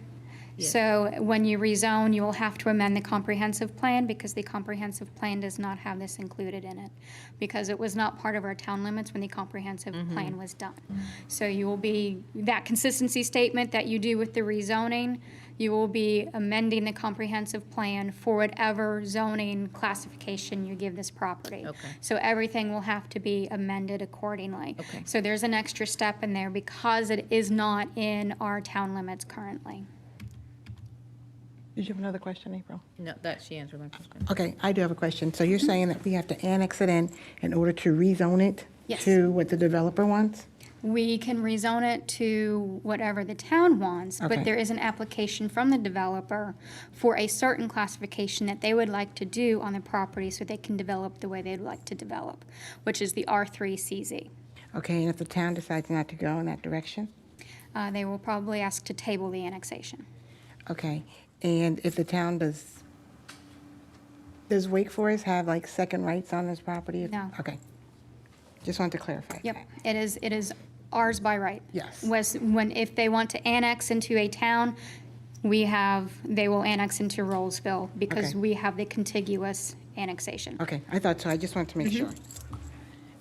Yes. So when you rezone, you will have to amend the comprehensive plan because the comprehensive plan does not have this included in it because it was not part of our town limits when the comprehensive plan was done. So you will be, that consistency statement that you do with the rezoning, you will be amending the comprehensive plan for whatever zoning classification you give this property. Okay. So everything will have to be amended accordingly. Okay. So there's an extra step in there because it is not in our town limits currently. Did you have another question, April? No, she answered my question. Okay, I do have a question. So you're saying that we have to annex it in order to rezone it Yes. to what the developer wants? We can rezone it to whatever the town wants, Okay. but there is an application from the developer for a certain classification that they would like to do on the property so they can develop the way they'd like to develop, which is the R3 CZ. Okay, and if the town decides not to go in that direction? They will probably ask to table the annexation. Okay, and if the town does Wake Forest have like second rights on this property? No. Okay. Just wanted to clarify. Yep, it is ours by right. Yes. If they want to annex into a town, they will annex into Rolesville because Okay. we have the contiguous annexation. Okay, I thought so. I just wanted to make sure.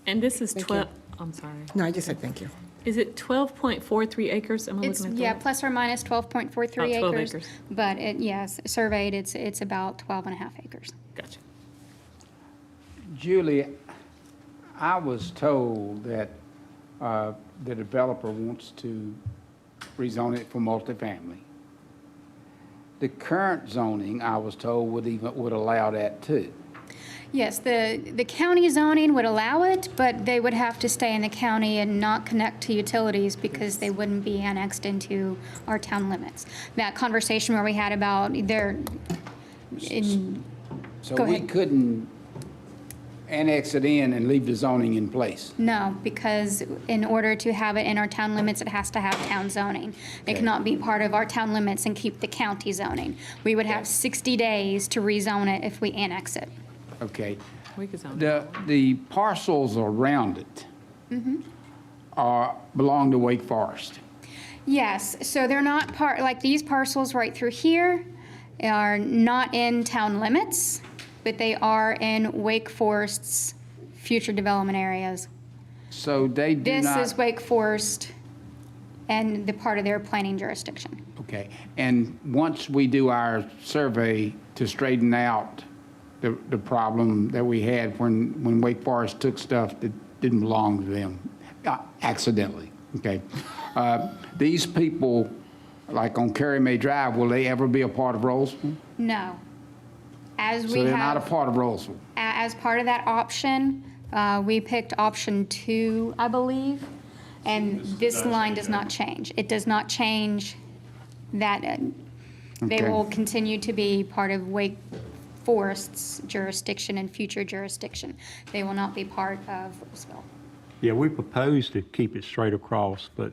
And this is Thank 12, you. I'm sorry. No, I just said thank you. Is it 12.43 acres? Am I It's, looking at the yeah, right? plus or minus 12.43 About 12 acres. acres. But yes, surveyed, it's about 12 and a half acres. Gotcha. Julie, I was told that the developer wants to rezone it for multifamily. The current zoning, I was told, would allow that too. Yes, the county zoning would allow it, but they would have to stay in the county and not connect to utilities because they wouldn't be annexed into our town limits. That conversation where we had about So Go we ahead. couldn't annex it in and leave the zoning in place. No, because in order to have it in our town limits, it has to have town zoning. It cannot be part of our town limits and keep the county zoning. We would have 60 days to rezone it if we annex it. Okay. We could zone. The parcels around it belong to Wake Forest. Yes, so they're not like these parcels right through here are not in town limits, but they are in Wake Forest's future development areas. So they do This not. is Wake Forest and the part of their planning jurisdiction. Okay. And once we do our survey to straighten out the problem that we had when Wake Forest took stuff that didn't belong to them accidentally, okay? These people like on Carrie May Drive, will they ever be a part of Rolesville? No. As we So they're not a have, part of Rolesville? as part of that option, we picked option 2, I believe, and this line does not change. It does not change that. They Okay. will continue to be part of Wake Forest's jurisdiction and future jurisdiction. They will not be part of Rolesville. Yeah, we propose to keep it straight across, but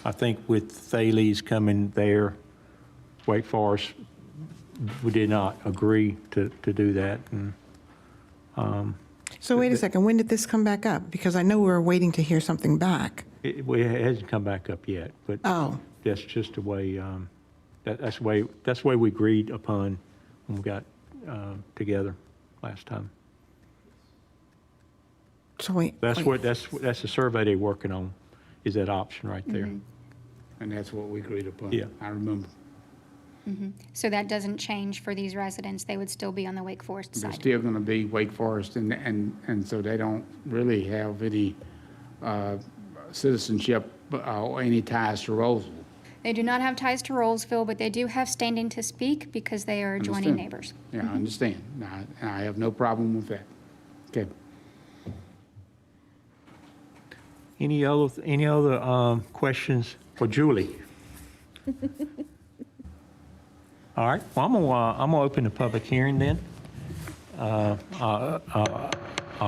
I think with Thales coming there, Wake Forest, we did not agree to do that. And So wait a second, when did this come back up? Because I know we were waiting to hear something back. it hasn't come back up yet, but Oh, that's just the way, that's the way we agreed upon when we got together last time. so wait. That's wait. what, that's the survey they're working on, is that option right there. And that's what we agreed upon? Yeah. I remember. So that doesn't change for these residents. They would still be on the Wake Forest They're side. still going to be Wake Forest, and so they don't really have any citizenship or any ties to Rolesville. They do not have ties to Rolesville, but they do have standing to speak because they are adjoining Understand. neighbors. Yeah, I understand. And I have no problem with that. Okay. Any other questions for Julie? All right, well, I'm gonna open the public hearing then. I'll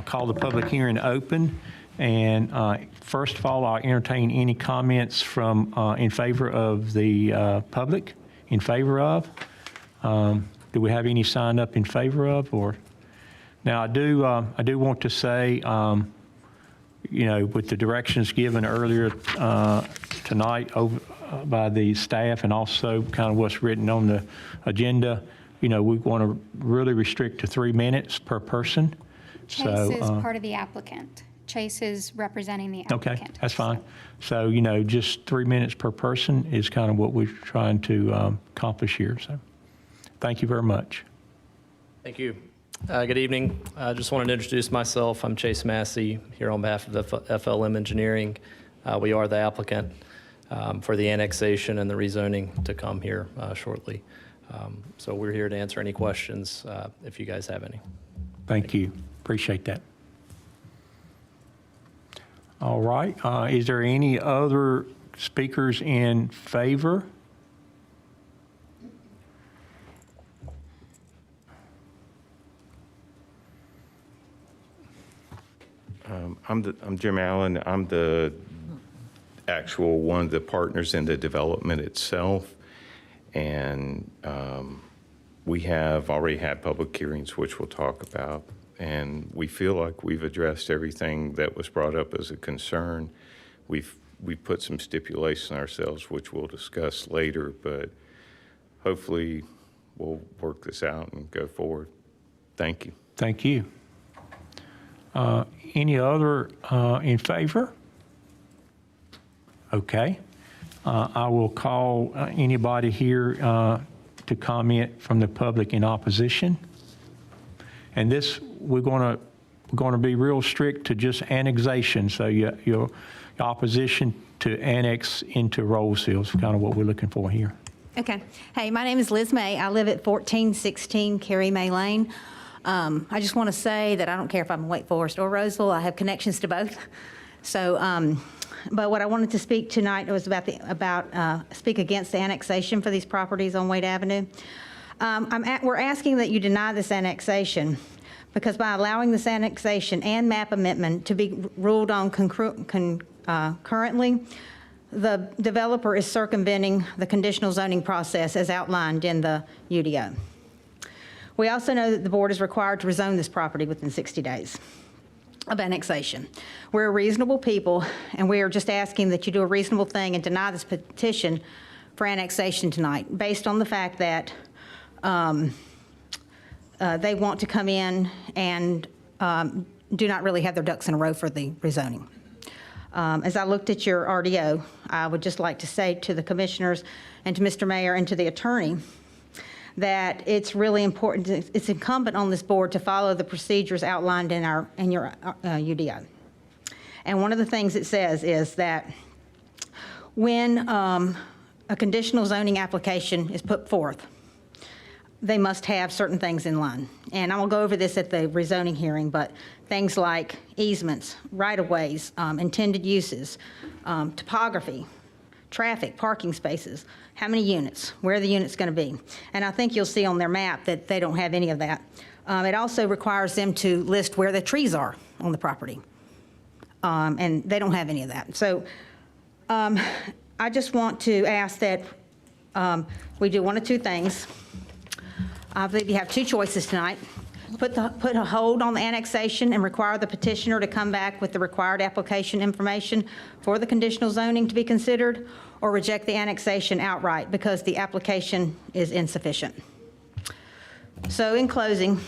call the public hearing open, and first of all, I'll entertain any comments from, in favor of the public, in favor of. Do we have any signed up in favor of, or? Now, I do want to say, with the directions given earlier tonight by the staff, and also kind of what's written on the agenda, we want to really restrict to 3 minutes per person. Chase is part of the applicant. Chase is representing the applicant. Okay, that's fine. So, just 3 minutes per person is kind of what we're trying to accomplish here. So, thank you very much. Thank you. Good evening. I just wanted to introduce myself. I'm Chase Massey here on behalf of FLM Engineering. We are the applicant for the annexation and the rezoning to come here shortly. So we're here to answer any questions if you guys have any. Thank you. Appreciate that. All right. Is there any other speakers in favor? I'm Jim Allen. I'm the actual one of the partners in the development itself. And we have already had public hearings, which we'll talk about. And we feel like we've addressed everything that was brought up as a concern. We put some stipulations ourselves, which we'll discuss later, but hopefully we'll work this out and go forward. Thank you. Thank you. Any other in favor? Okay. I will call anybody here to comment from the public in opposition. And this, we're going to be real strict to just annexation. So your opposition to annex into Rolesville is kind of what we're looking for here. Okay. Hey, my name is Liz May. I live at 1416 Carrie May Lane. I just want to say that I don't care if I'm in Wake Forest or Roseville. I have connections to both. So, but what I wanted to speak tonight was speak against the annexation for these properties on Wade Avenue. We're asking that you deny this annexation because by allowing this annexation and map amendment to be ruled on concurrently, the developer is circumventing the conditional zoning process as outlined in the UDO. We also know that the board is required to rezone this property within 60 days of annexation. We're reasonable people, and we are just asking that you do a reasonable thing and deny this petition for annexation tonight, based on the fact that they want to come in and do not really have their ducks in a row for the rezoning. As I looked at your RDO, I would just like to say to the commissioners and to Mr. Mayor and to the attorney that it's really important, it's incumbent on this board to follow the procedures outlined in your UDO. And one of the things it says is that when a conditional zoning application is put forth, they must have certain things in line. And I will go over this at the rezoning hearing, but things like easements, right-of-ways, intended uses, topography, traffic, parking spaces, how many units, where are the units going to be? And I think you'll see on their map that they don't have any of that. It also requires them to list where the trees are on the property. And they don't have any of that. So I just want to ask that we do one of two things. I believe you have two choices tonight. Put a hold on the annexation and require the petitioner to come back with the required application information for the conditional zoning to be considered, or reject the annexation outright because the application is insufficient. So in closing,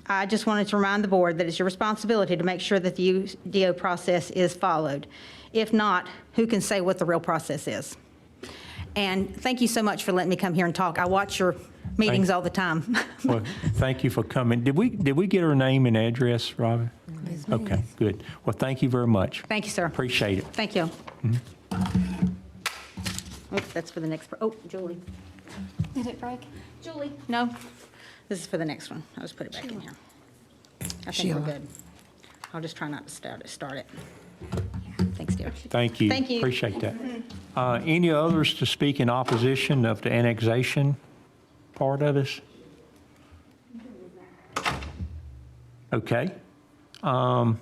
I just wanted to remind the board that it's your responsibility to make sure that the UDO process is followed. If not, who can say what the real process is? And thank you so much for letting me come here and talk. I watch your meetings all the time. Well, thank you for coming. Did we get her name and address, Robin? Okay, good. Well, thank you very much. Thank you, sir. Appreciate it. Thank you. Oops, that's for the next, oh, Julie. Did it break? Julie? No, this is for the next one. I'll just put it back in here. I think we're good. I'll just try not to start it. Yeah, thanks, dear. Thank you. Thank you. Appreciate that. Any others to speak in opposition of the annexation part of this? Okay. Not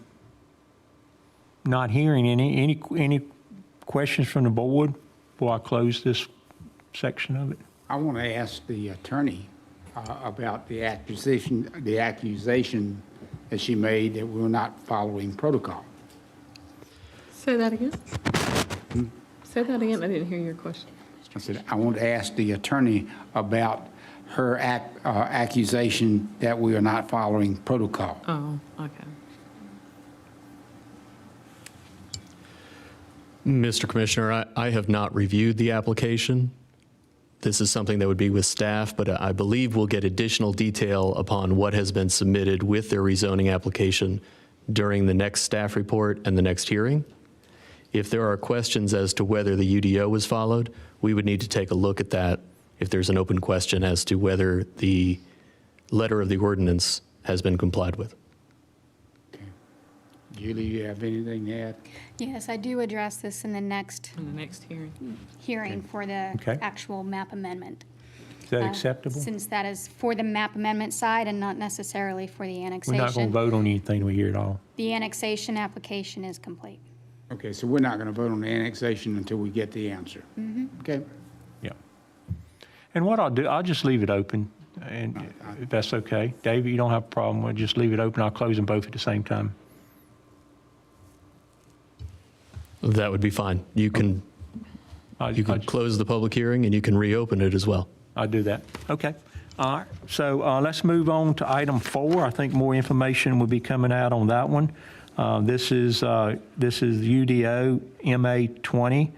hearing any questions from the board before I close this section of it? I want to ask the attorney about the accusation that she made that we're not following protocol. Say that again? Say that again. I didn't hear your question. I said, I want to ask the attorney about her accusation that we are not following protocol. Oh, okay. Mr. Commissioner, I have not reviewed the application. This is something that would be with staff, but I believe we'll get additional detail upon what has been submitted with their rezoning application during the next staff report and the next hearing. If there are questions as to whether the UDO was followed, we would need to take a look at that if there's an open question as to whether the letter of the ordinance has been complied with. Julie, you have anything to add? Yes, I do address this in the next hearing. for the Okay. actual map amendment. Is that acceptable? Since that is for the map amendment side and not necessarily for the We're annexation. not going to vote on anything we hear at all. The annexation application is complete. Okay, so we're not going to vote on the annexation until we get the answer. Okay? Yeah. And what I'll do, I'll just leave it open, and if that's okay. David, you don't have a problem. We'll just leave it open. I'll close them both at the same time. That would be fine. You can close the public hearing and you can reopen it as well. I'll do that. Okay. All right. So let's move on to item 4. I think more information will be coming out on that one. This is UDO MA 20-04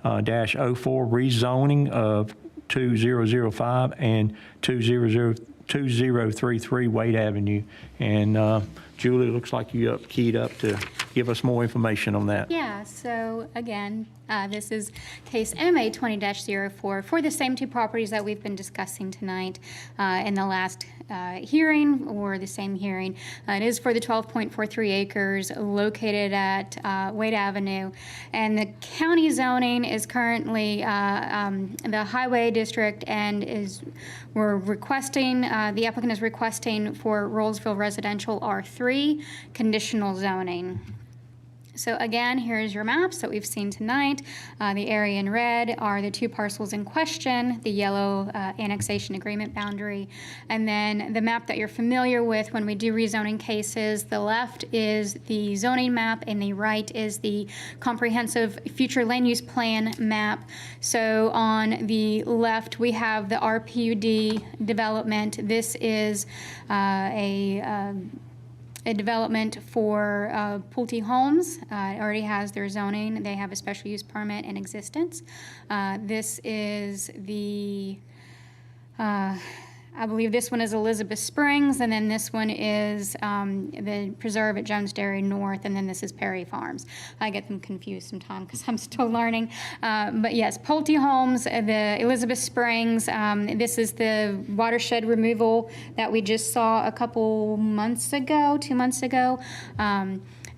rezoning of 2005 and 2033 Wade Avenue. And Julie, it looks like you keyed up to give us more information on that. Yeah, so again, this is case MMA 20-04 for the same two properties that we've been discussing tonight in the last hearing, or the same hearing. It is for the 12.43 acres located at Wade Avenue. And the county zoning is currently the highway district, and we're requesting, the applicant is requesting for Rolesville residential R3 conditional zoning. So again, here's your maps that we've seen tonight. The area in red are the two parcels in question, the yellow annexation agreement boundary. And then the map that you're familiar with when we do rezoning cases, the left is the zoning map and the right is the comprehensive future land use plan map. So on the left, we have the RPUD development. This is a development for Pulte Homes. It already has their zoning. They have a special use permit in existence. This is the I believe this one is Elizabeth Springs, and then this one is the preserve at Jones Dairy North, and then this is Perry Farms. I get them confused sometimes because I'm still learning. But yes, Pulte Homes, the Elizabeth Springs, this is the watershed removal that we just saw a couple months ago, 2 months ago.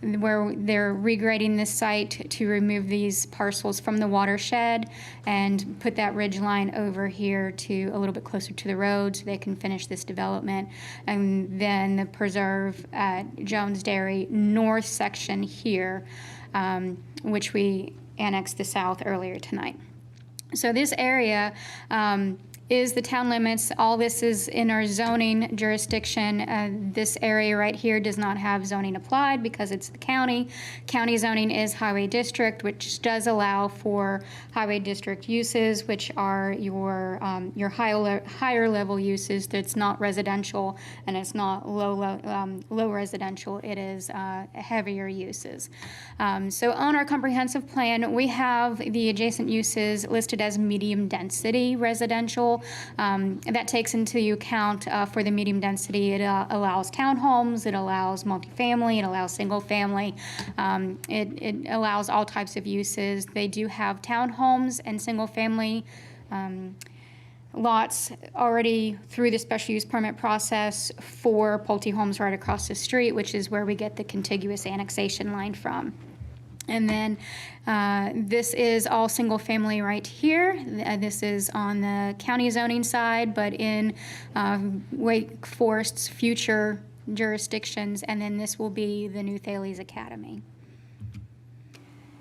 Where they're regrading this site to remove these parcels from the watershed and put that ridge line over here to a little bit closer to the road so they can finish this development. And then the preserve at Jones Dairy North section here, which we annexed the south earlier tonight. So this area is the town limits. All this is in our zoning jurisdiction. This area right here does not have zoning applied because it's the county. County zoning is highway district, which does allow for highway district uses, which are your higher level uses. That's not residential and it's not low residential. It is heavier uses. So on our comprehensive plan, we have the adjacent uses listed as medium density residential. That takes into account for the medium density. It allows townhomes, it allows multifamily, it allows single family, it allows all types of uses. They do have townhomes and single family lots already through the special use permit process for Pulte Homes right across the street, which is where we get the contiguous annexation line from. And then this is all single family right here. This is on the county zoning side, but in Wake Forest's future jurisdictions. And then this will be the new Thales Academy.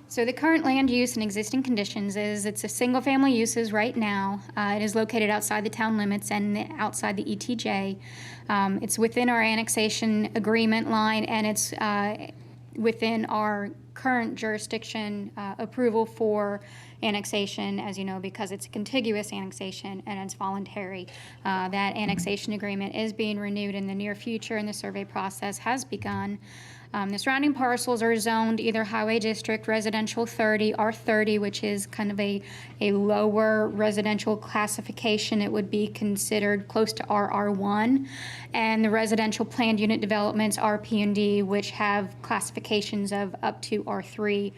So the current land use and existing conditions is it's a single family uses right now. It is located outside the town limits and outside the ETJ. It's within our annexation agreement line, and it's within our current jurisdiction approval for annexation, as you know, because it's a contiguous annexation and it's voluntary. That annexation agreement is being renewed in the near future, and the survey process has begun. The surrounding parcels are zoned either Highway District, Residential 30, R30, which is kind of a lower residential classification. It would be considered close to RR1. And the residential planned unit developments, RP&D, which have classifications of up to R3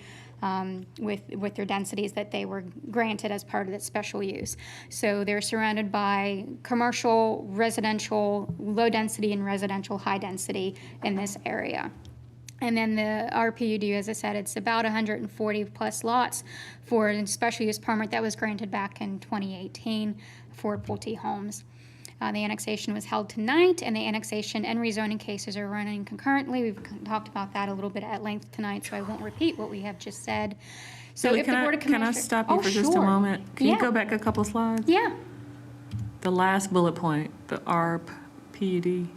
with their densities that they were granted as part of that special use. So they're surrounded by commercial, residential, low density, and residential high density in this area. And then the RPUD, as I said, it's about 140 plus lots for a special use permit that was granted back in 2018 for Pulte Homes. The annexation was held tonight, and the annexation and rezoning cases are running concurrently. We've talked about that a little bit at length tonight, so I won't repeat what we have just said. So Billy, if the Board of can I Commissioners... stop you for just a sure. moment? Can you go back a couple slides? Yeah. The last bullet point, the RPUD.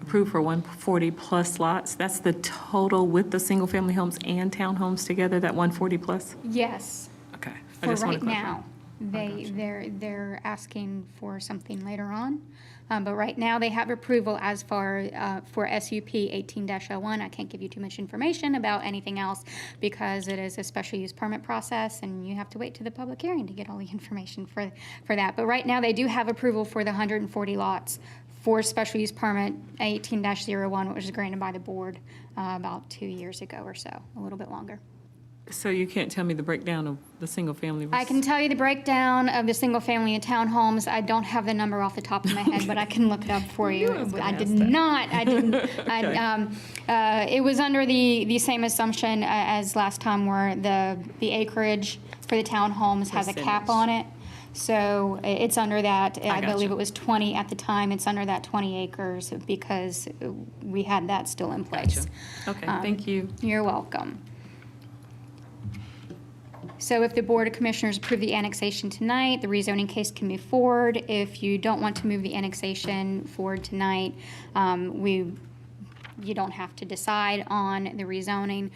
Approved for 140 plus lots. That's the total with the single family homes and townhomes together, that 140 plus? Yes. Okay. For right now. They're asking for something later on. But right now, they have approval as far for SUP 18-01. I can't give you too much information about anything else because it is a special use permit process, and you have to wait to the public hearing to get all the information for that. But right now, they do have approval for the 140 lots for special use permit 18-01, which was granted by the board about 2 years ago or so, a little bit longer. So you can't tell me the breakdown of the single family? I can tell you the breakdown of the single family and townhomes. I don't have the number off the top of my head, but I can look it up for you. I didn't. It was under the same assumption as last time, where the acreage for the townhomes has a cap on it. So it's under that. I believe it was 20 at the time. It's under that 20 acres because we had that still in place. Okay, thank you. You're welcome. So if the Board of Commissioners approve the annexation tonight, the rezoning case can move forward. If you don't want to move the annexation forward tonight, you don't have to decide on the rezoning.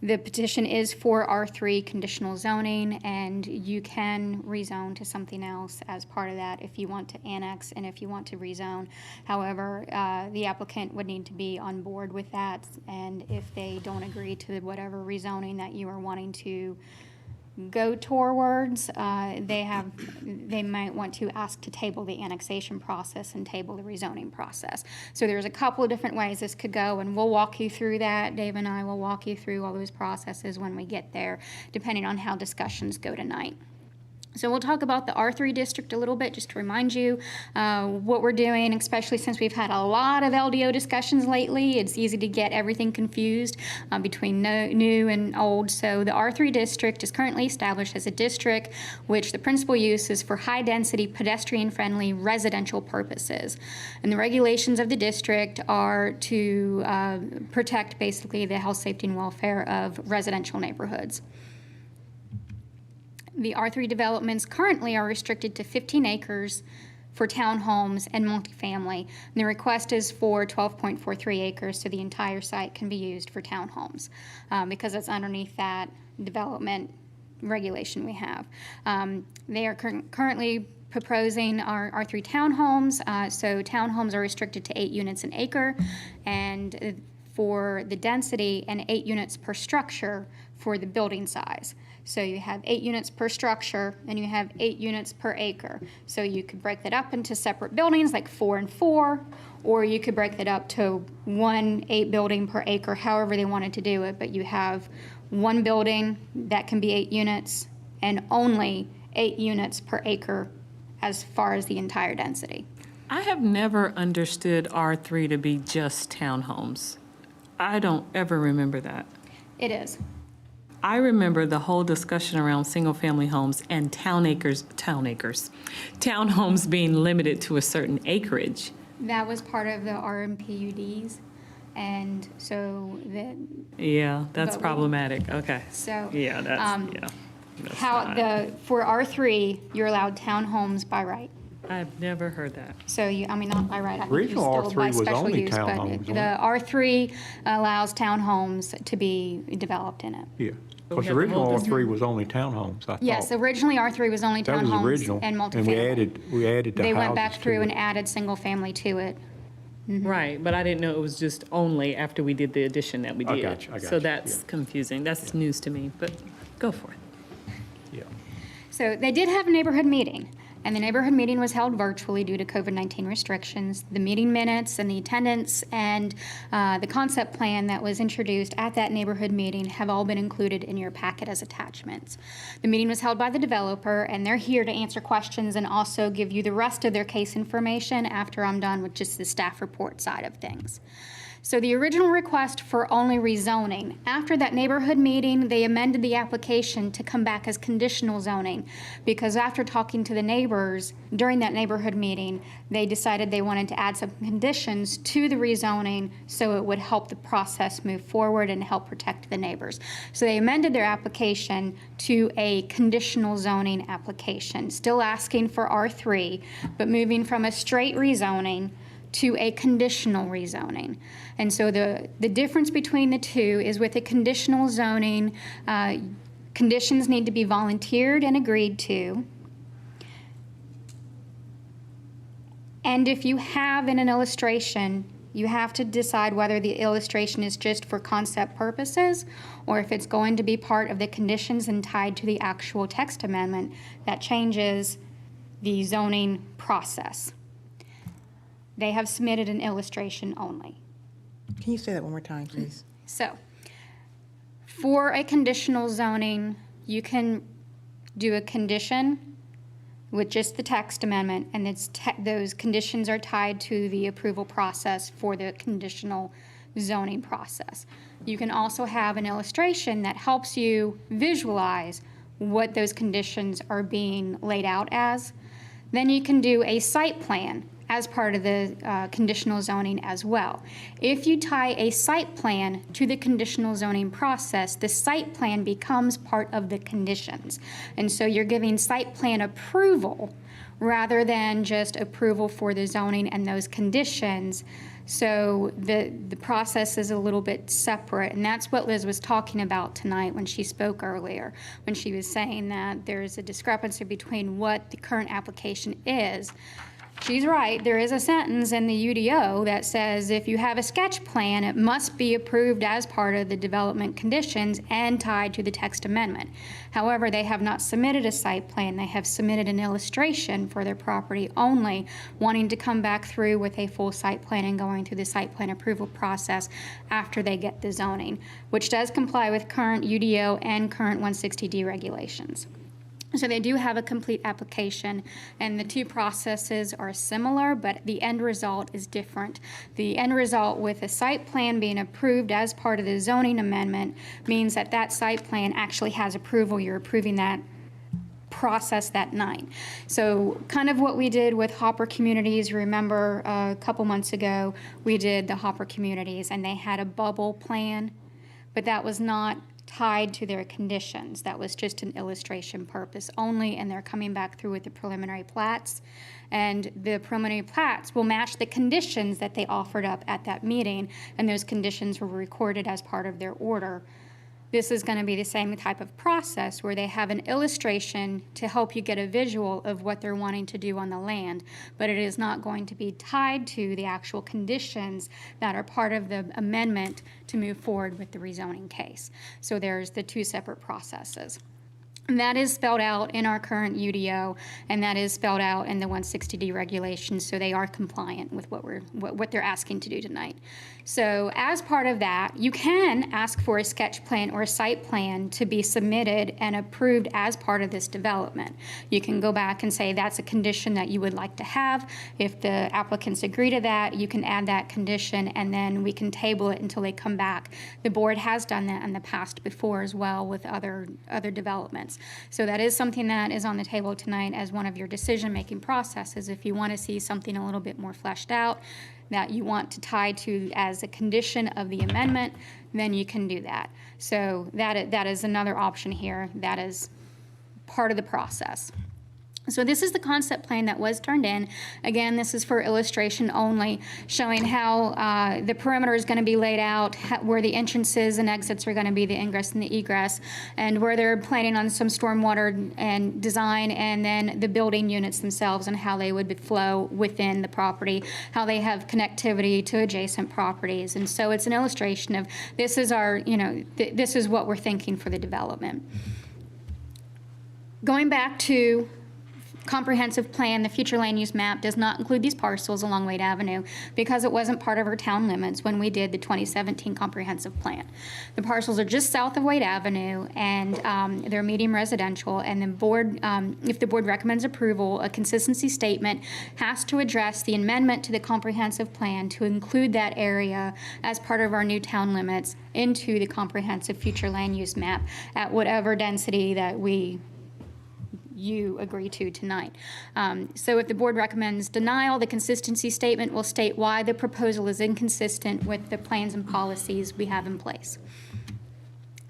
The petition is for R3 conditional zoning, and you can rezone to something else as part of that if you want to annex and if you want to rezone. However, the applicant would need to be on board with that, and if they don't agree to whatever rezoning that you are wanting to go towards, they might want to ask to table the annexation process and table the rezoning process. So there's a couple of different ways this could go, and we'll walk you through that. Dave and I will walk you through all those processes when we get there, depending on how discussions go tonight. So we'll talk about the R3 district a little bit, just to remind you what we're doing, especially since we've had a lot of LDO discussions lately. It's easy to get everything confused between new and old. So the R3 district is currently established as a district which the principal use is for high-density, pedestrian-friendly residential purposes. And the regulations of the district are to protect basically the health, safety, and welfare of residential neighborhoods. The R3 developments currently are restricted to 15 acres for townhomes and multifamily. And the request is for 12.43 acres, so the entire site can be used for townhomes because it's underneath that development regulation we have. They are currently proposing our R3 townhomes. So townhomes are restricted to 8 units an acre, and for the density, and 8 units per structure for the building size. So you have 8 units per structure, and you have 8 units per acre. So you could break that up into separate buildings, like 4 and 4, or you could break that up to 1 8 building per acre, however they wanted to do it. But you have one building that can be 8 units, and only 8 units per acre as far as the entire density. I have never understood R3 to be just townhomes. I don't ever remember that. It is. I remember the whole discussion around single-family homes and townhomes being limited to a certain acreage. That was part of the RMPUDs, and so the. Yeah, that's but we- problematic. Okay. So. Yeah, that's, yeah. That's not- For R3, you're allowed townhomes by right. I've never heard that. So not by right, I think Original you still by R3 was special only use, townhomes, but wasn't the it? R3 allows townhomes to be developed in it. Yeah, But we because have the original whole R3 was only townhomes, I thought. Yes, originally R3 was only That was townhomes original. and multifamily. And we added the They went houses back to through it. and added single family to it. Right, but I didn't know it was just only after we did the addition that we I did. got you, So yeah. that's confusing. That's news to me, but go for it. Yeah. So they did have a neighborhood meeting, and the neighborhood meeting was held virtually due to COVID-19 restrictions. The meeting minutes and the attendance and the concept plan that was introduced at that neighborhood meeting have all been included in your packet as attachments. The meeting was held by the developer, and they're here to answer questions and also give you the rest of their case information after I'm done with just the staff report side of things. So the original request for only rezoning, after that neighborhood meeting, they amended the application to come back as conditional zoning, because after talking to the neighbors during that neighborhood meeting, they decided they wanted to add some conditions to the rezoning so it would help the process move forward and help protect the neighbors. So they amended their application to a conditional zoning application, still asking for R3, but moving from a straight rezoning to a conditional rezoning. And so the difference between the two is with a conditional zoning, conditions need to be volunteered and agreed to. And if you have in an illustration, you have to decide whether the illustration is just for concept purposes or if it's going to be part of the conditions and tied to the actual text amendment that changes the zoning process. They have submitted an illustration only. Can you say that one more time, please? So, for a conditional zoning, you can do a condition with just the text amendment, and those conditions are tied to the approval process for the conditional zoning process. You can also have an illustration that helps you visualize what those conditions are being laid out as. Then you can do a site plan as part of the conditional zoning as well. If you tie a site plan to the conditional zoning process, the site plan becomes part of the conditions. And so you're giving site plan approval rather than just approval for the zoning and those conditions. So the process is a little bit separate, and that's what Liz was talking about tonight when she spoke earlier, when she was saying that there's a discrepancy between what the current application is. she's right. There is a sentence in the UDO that says if you have a sketch plan, it must be approved as part of the development conditions and tied to the text amendment. However, they have not submitted a site plan. They have submitted an illustration for their property only, wanting to come back through with a full site plan and going through the site plan approval process after they get the zoning, which does comply with current UDO and current 160D regulations. So they do have a complete application, and the two processes are similar, but the end result is different. The end result with a site plan being approved as part of the zoning amendment means that that site plan actually has approval. You're approving that process that night. So kind of what we did with Hopper Communities, remember a couple months ago, we did the Hopper Communities, and they had a bubble plan, but that was not tied to their conditions. That was just an illustration purpose only, and they're coming back through with the preliminary plats. And the preliminary plats will match the conditions that they offered up at that meeting, and those conditions were recorded as part of their order. This is going to be the same type of process where they have an illustration to help you get a visual of what they're wanting to do on the land, but it is not going to be tied to the actual conditions that are part of the amendment to move forward with the rezoning case. So there's the two separate processes. And that is spelled out in our current UDO, and that is spelled out in the 160D regulations, so they are compliant with what they're asking to do tonight. So as part of that, you can ask for a sketch plan or a site plan to be submitted and approved as part of this development. You can go back and say that's a condition that you would like to have. If the applicants agree to that, you can add that condition, and then we can table it until they come back. The board has done that in the past before as well with other developments. So that is something that is on the table tonight as one of your decision-making processes. If you want to see something a little bit more fleshed out that you want to tie to as a condition of the amendment, then you can do that. So that is another option here. That is part of the process. So this is the concept plan that was turned in. Again, this is for illustration only, showing how the perimeter is going to be laid out, where the entrances and exits are going to be, the ingress and the egress, and where they're planning on some stormwater and design, and then the building units themselves and how they would flow within the property, how they have connectivity to adjacent properties. And so it's an illustration of this is our, this is what we're thinking for the development. Going back to comprehensive plan, the future land use map does not include these parcels along Wade Avenue because it wasn't part of our town limits when we did the 2017 comprehensive plan. The parcels are just south of Wade Avenue, and they're medium residential, and the board, if the board recommends approval, a consistency statement has to address the amendment to the comprehensive plan to include that area as part of our new town limits into the comprehensive future land use map at whatever density that you agree to tonight. So if the board recommends denial, the consistency statement will state why the proposal is inconsistent with the plans and policies we have in place.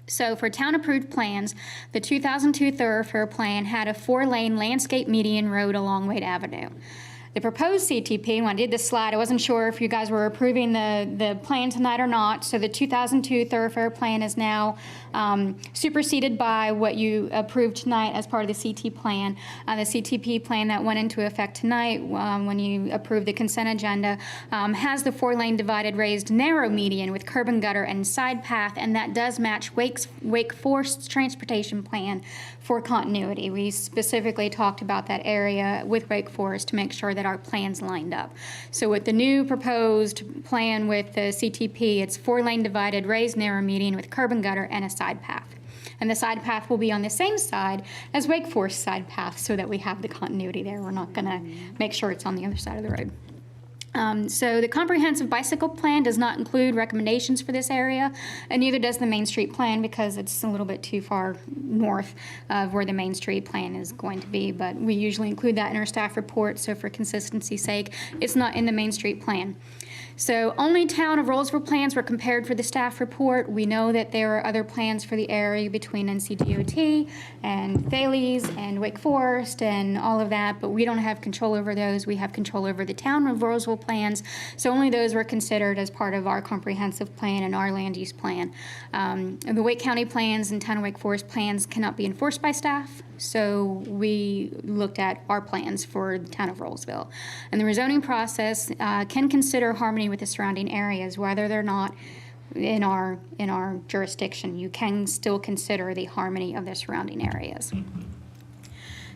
So for town-approved plans, the 2002 thoroughfare plan had a 4-lane landscape median road along Wade Avenue. The proposed CTP, when I did this slide, I wasn't sure if you guys were approving the plan tonight or not. So the 2002 thoroughfare plan is now superseded by what you approved tonight as part of the CT plan. The CTP plan that went into effect tonight when you approved the consent agenda has the 4-lane divided raised narrow median with curb and gutter and side path, and that does match Wake Forest's transportation plan for continuity. We specifically talked about that area with Wake Forest to make sure that our plans lined up. So with the new proposed plan with the CTP, it's 4-lane divided raised narrow median with curb and gutter and a side path. And the side path will be on the same side as Wake Forest side path so that we have the continuity there. We're not going to make sure it's on the other side of the road. So the comprehensive bicycle plan does not include recommendations for this area, and neither does the Main Street plan because it's a little bit too far north of where the Main Street plan is going to be, but we usually include that in our staff report, so for consistency's sake, it's not in the Main Street plan. So only Town of Rolesville plans were compared for the staff report. We know that there are other plans for the area between NCDOT and Thales and Wake Forest and all of that, but we don't have control over those. We have control over the Town of Rolesville plans, so only those were considered as part of our comprehensive plan and our land use plan. The Wake County plans and Town of Wake Forest plans cannot be enforced by staff, so we looked at our plans for the Town of Rolesville. And the rezoning process can consider harmony with the surrounding areas, whether they're not in our jurisdiction. You can still consider the harmony of the surrounding areas.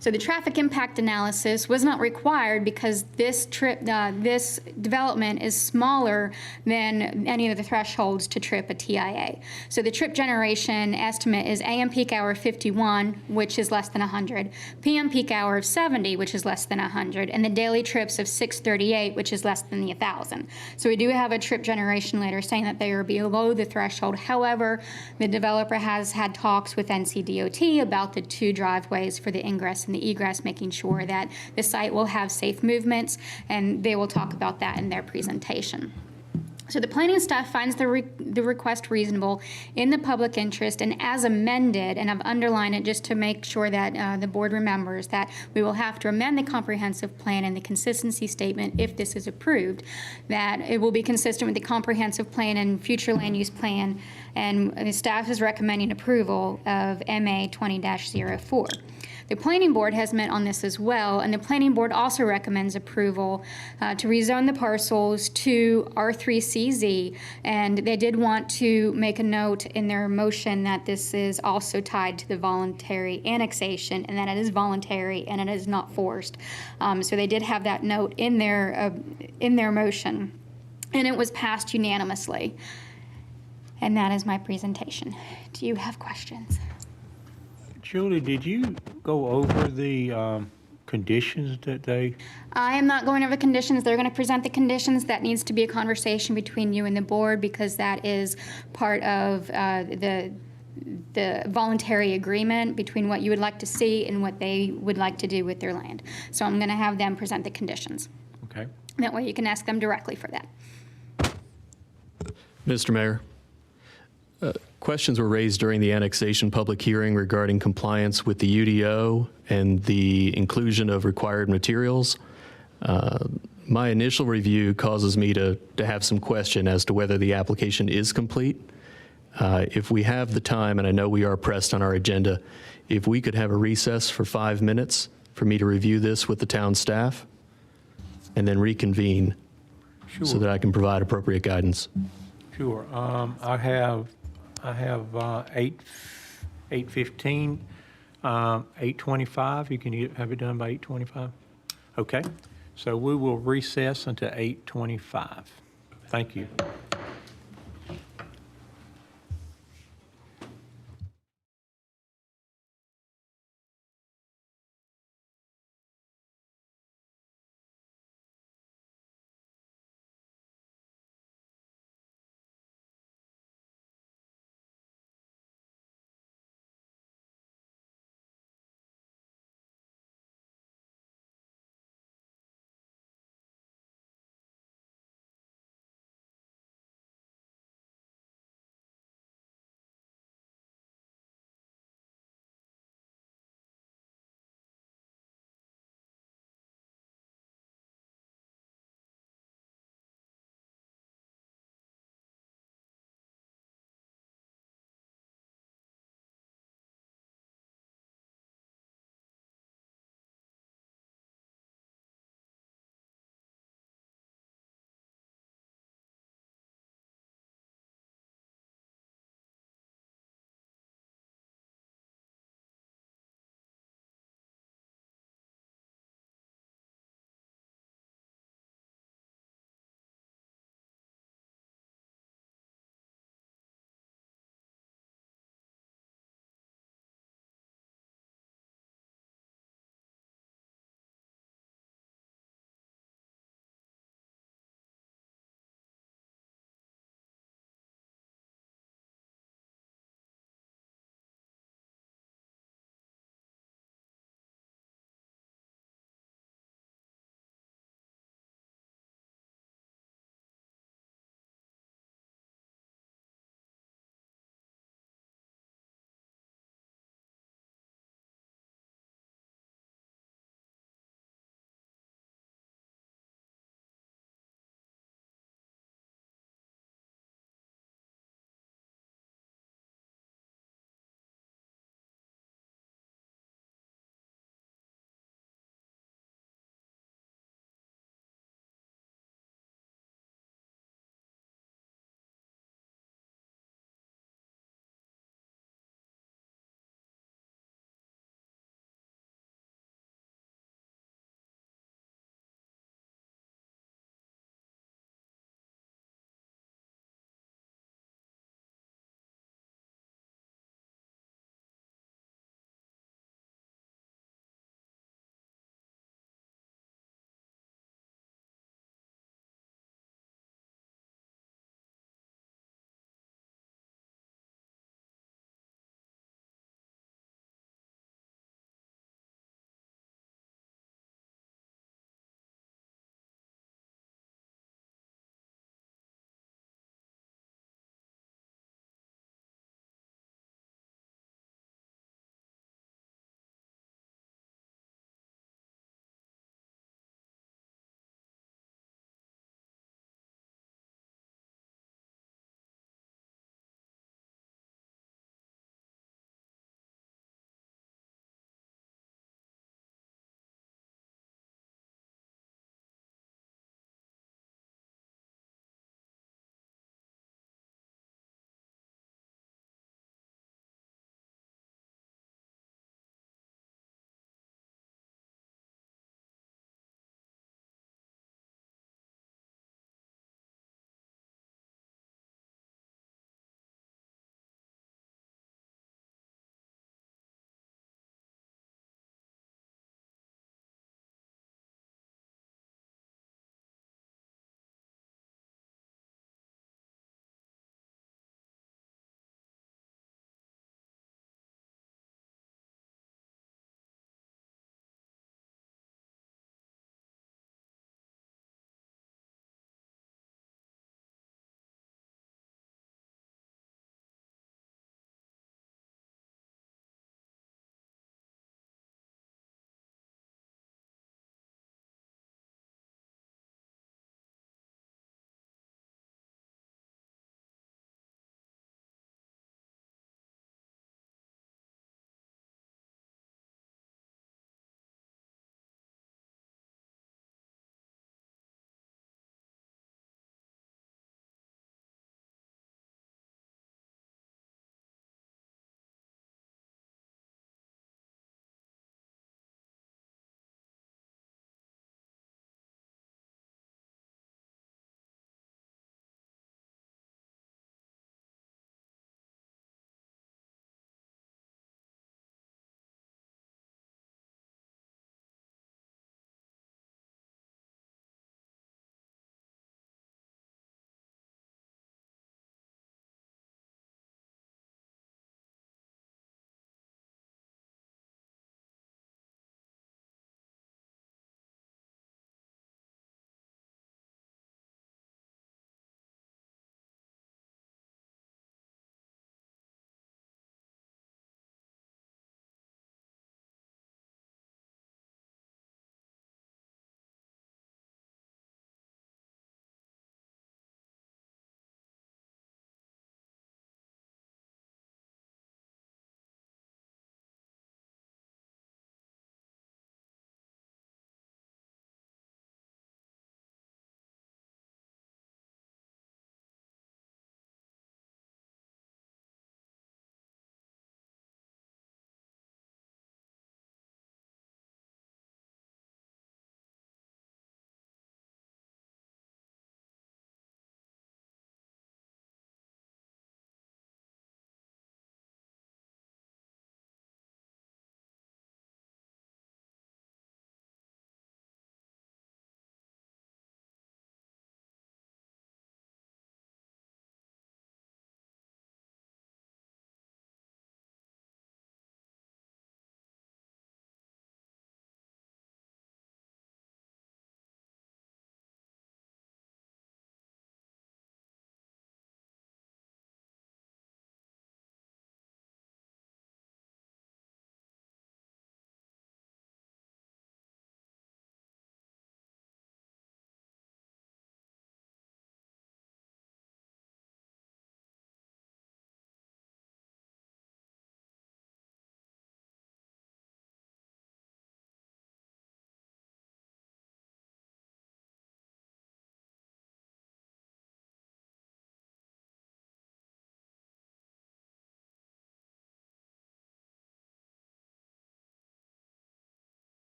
So the traffic impact analysis was not required because this development is smaller than any of the thresholds to trip a TIA. So the trip generation estimate is AM peak hour of 51, which is less than 100, PM peak hour of 70, which is less than 100, and the daily trips of 638, which is less than the 1,000. So we do have a trip generation letter saying that they are below the threshold. However, the developer has had talks with NCDOT about the 2 driveways for the ingress and the egress, making sure that the site will have safe movements, and they will talk about that in their presentation. So the planning staff finds the request reasonable in the public interest and as amended, and I've underlined it just to make sure that the board remembers that we will have to amend the comprehensive plan and the consistency statement if this is approved, that it will be consistent with the comprehensive plan and future land use plan, and the staff is recommending approval of MA 20-04. The planning board has met on this as well, and the planning board also recommends approval to rezone the parcels to R3CZ, and they did want to make a note in their motion that this is also tied to the voluntary annexation, and that it is voluntary and it is not forced. So they did have that note in their motion, and it was passed unanimously. And that is my presentation. Do you have questions? Julie, did you go over the conditions that they? I am not going over conditions. They're going to present the conditions. That needs to be a conversation between you and the board because that is part of the voluntary agreement between what you would like to see and what they would like to do with their land. So I'm going to have them present the conditions. Okay. That way you can ask them directly for that. Mr. Mayor, questions were raised during the annexation public hearing regarding compliance with the UDO and the inclusion of required materials. My initial review causes me to have some question as to whether the application is complete. If we have the time, and I know we are pressed on our agenda, if we could have a recess for 5 minutes for me to review this with the town staff and then reconvene so that I can provide appropriate guidance. Sure. I have 8:15, 8:25. You can have it done by 8:25? Okay. So we will recess until 8:25. Thank you.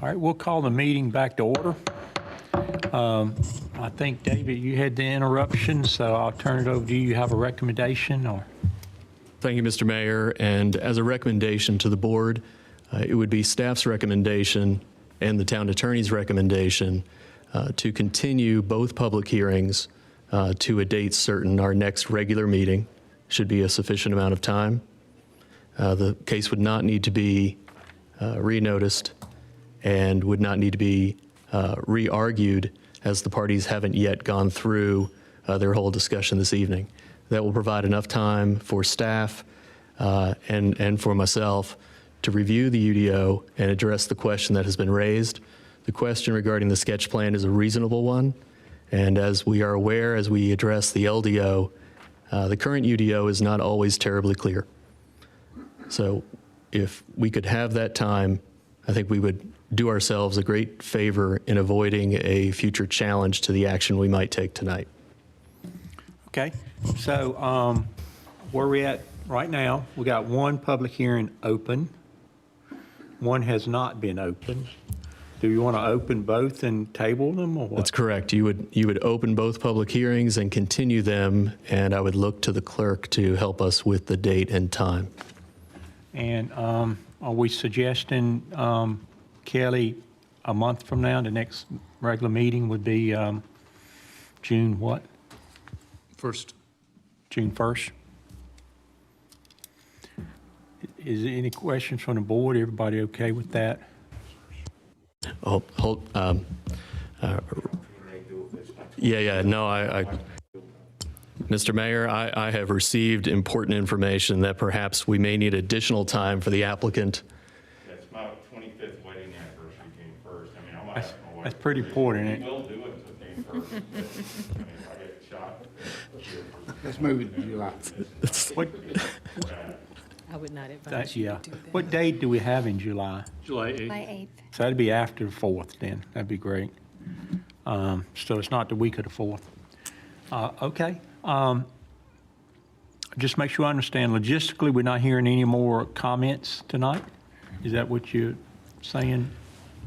All right, we'll call the meeting back to order. I think, David, you had the interruption, so I'll turn it over to you. You have a recommendation, or? Thank you, Mr. Mayor. And as a recommendation to the board, it would be staff's recommendation and the town attorney's recommendation to continue both public hearings to a date certain. Our next regular meeting should be a sufficient amount of time. The case would not need to be re-noticed and would not need to be re-argued, as the parties haven't yet gone through their whole discussion this evening. That will provide enough time for staff and for myself to review the UDO and address the question that has been raised. The question regarding the sketch plan is a reasonable one, and as we are aware, as we address the LDO, the current UDO is not always terribly clear. So if we could have that time, I think we would do ourselves a great favor in avoiding a future challenge to the action we might take tonight. Okay, so where we at right now, we got one public hearing open. One has not been opened. Do you want to open both and table them, or what? That's correct. You would open both public hearings and continue them, and I would look to the clerk to help us with the date and time. And are we suggesting, Kelly, a month from now, the next regular meeting would be June what? First. June 1st? Is there any questions from the board? Everybody okay with that? Oh, hold, yeah, no, Mr. Mayor, I have received important information that perhaps we may need additional time for the applicant. That's my 25th wedding anniversary, June 1st. I mean, I might have my That's pretty important, isn't it? We'll do it until June 1st. I mean, if I get shot. Let's move it to July. What, I would not advise you yeah. to do that. What date do we have in July? July 8th. July 8th. So that'd be after the 4th then. That'd be great. So it's not the week of the 4th. Okay. Just make sure I understand. Logistically, we're not hearing any more comments tonight? Is that what you're saying?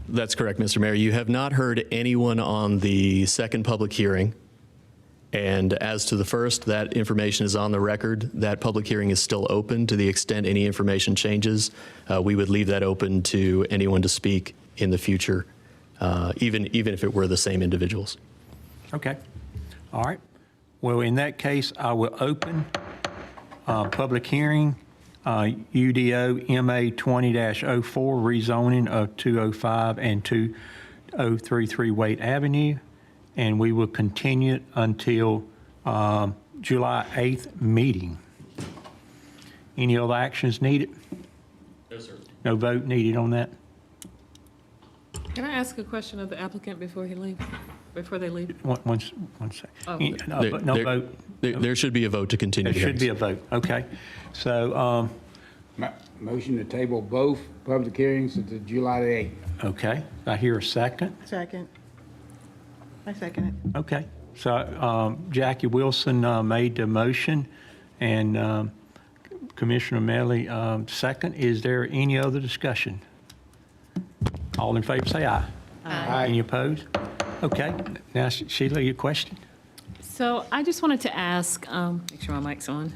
That's correct, Mr. Mayor. You have not heard anyone on the second public hearing. And as to the first, that information is on the record. That public hearing is still open. To the extent any information changes, we would leave that open to anyone to speak in the future, even if it were the same individuals. Okay. All right. Well, in that case, I will open public hearing, UDO MA 20-04, rezoning of 205 and 2033 Waite Avenue. And we will continue it until July 8th meeting. Any other actions needed? Yes, sir. No vote needed on that? Can I ask a question of the applicant before they leave? One second. Oh. No vote? There should be a vote to continue There the should be a vote. Okay. So, Motion to table both public hearings to July the 8th. okay. I hear a second. Second. I second it. Okay. So Jackie Wilson made the motion, and Commissioner Medley second. Is there any other discussion? All in favor, say aye. Aye. Any opposed? Okay. Now, Sheila, your question? So I just wanted to ask, make sure my mic's on.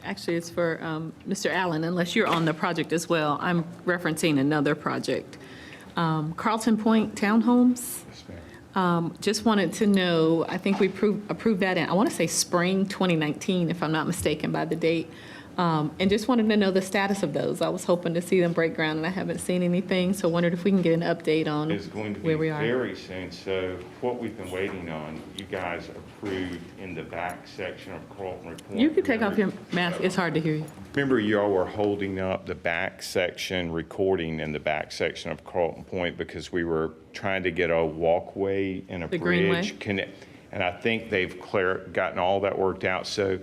Actually, it's for Mr. Allen, unless you're on the project as well. I'm referencing another project. Carlton Point Townhomes. Just wanted to know, I think we approved that in, I want to say spring 2019, if I'm not mistaken by the date. And just wanted to know the status of those. I was hoping to see them break ground, and I haven't seen anything, so wondered if we can get an update on It's going to be where we are. very soon. So what we've been waiting on, you guys approved in the back section of Carlton Point. You can take off your mask. It's hard to hear you. Remember, y'all were holding up the back section, recording in the back section of Carlton Point because we were trying to get a walkway and a The greenway? bridge connect. And I think they've gotten all that worked out. So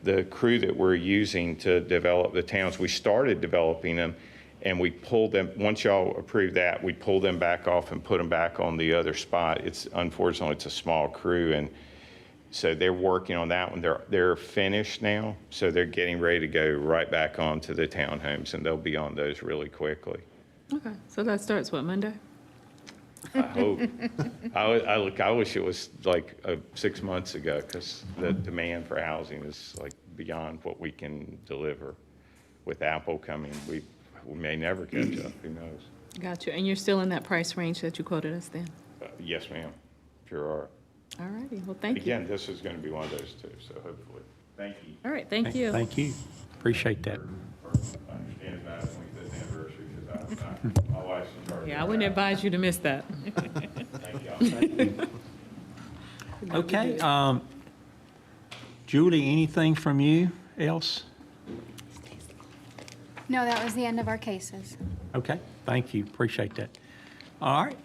the crew that we're using to develop the towns, we started developing them, and we pulled them, once y'all approved that, we pulled them back off and put them back on the other spot. Unfortunately, it's a small crew, and so they're working on that one. They're finished now, so they're getting ready to go right back onto the townhomes, and they'll be on those really quickly. Okay, so that starts what, Monday? I hope. I wish it was like 6 months ago, because the demand for housing is like beyond what we can deliver. With Apple coming, we may never catch up, who knows? Gotcha, and you're still in that price range that you quoted us then? Yes, ma'am, sure are. All righty, well, thank you. Again, this is going to be one of those two, so hopefully. Thank you. All right, thank you. Thank you. Appreciate that. I understand about 25th anniversary, because my wife's in charge. Yeah, I wouldn't advise you to miss that. Thank y'all. Okay, Julie, anything from you else? No, that was the end of our cases. Okay, thank you, appreciate that. All right,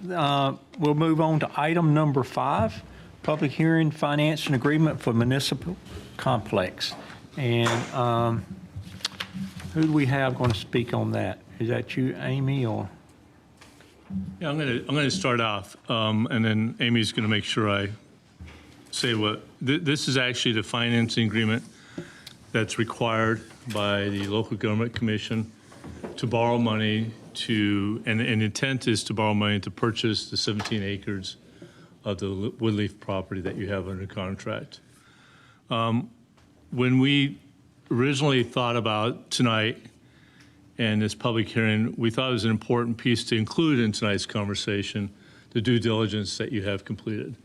we'll move on to item number 5, public hearing, finance and agreement for municipal complex. And who do we have going to speak on that? Is that you, Amy, or? Yeah, I'm gonna start off, and then Amy's gonna make sure I say what, this is actually the financing agreement that's required by the local government commission to borrow money and intent is to borrow money to purchase the 17 acres of the Woodleaf property that you have under contract. When we originally thought about tonight and this public hearing, we thought it was an important piece to include in tonight's conversation, the due diligence that you have completed.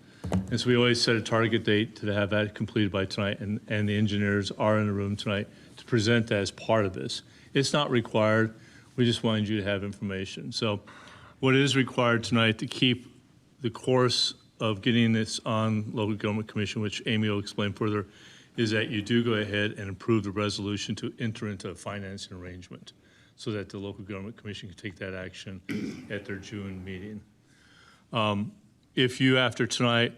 And so we always set a target date to have that completed by tonight, and the engineers are in the room tonight to present that as part of this. It's not required. We just wanted you to have information. So what is required tonight to keep the course of getting this on local government commission, which Amy will explain further, is that you do go ahead and approve the resolution to enter into a financing arrangement so that the local government commission can take that action at their June meeting. If you, after tonight,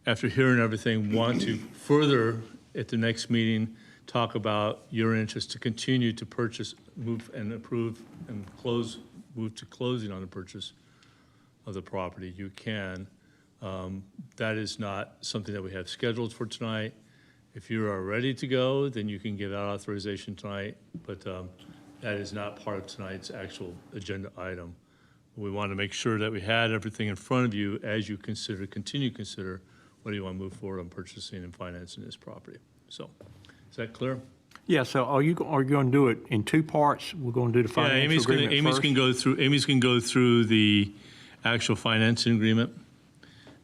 after hearing everything, want to further at the next meeting talk about your interest to continue to purchase, move and approve and close, move to closing on the purchase of the property, you can. That is not something that we have scheduled for tonight. If you are ready to go, then you can give that authorization tonight, but that is not part of tonight's actual agenda item. We want to make sure that we had everything in front of you as you continue to consider whether you want to move forward on purchasing and financing this property. So, is that clear? Yeah, so are you going to do it in 2 parts? We're going to do the financial agreement first? Amy's going to go through the actual financing agreement,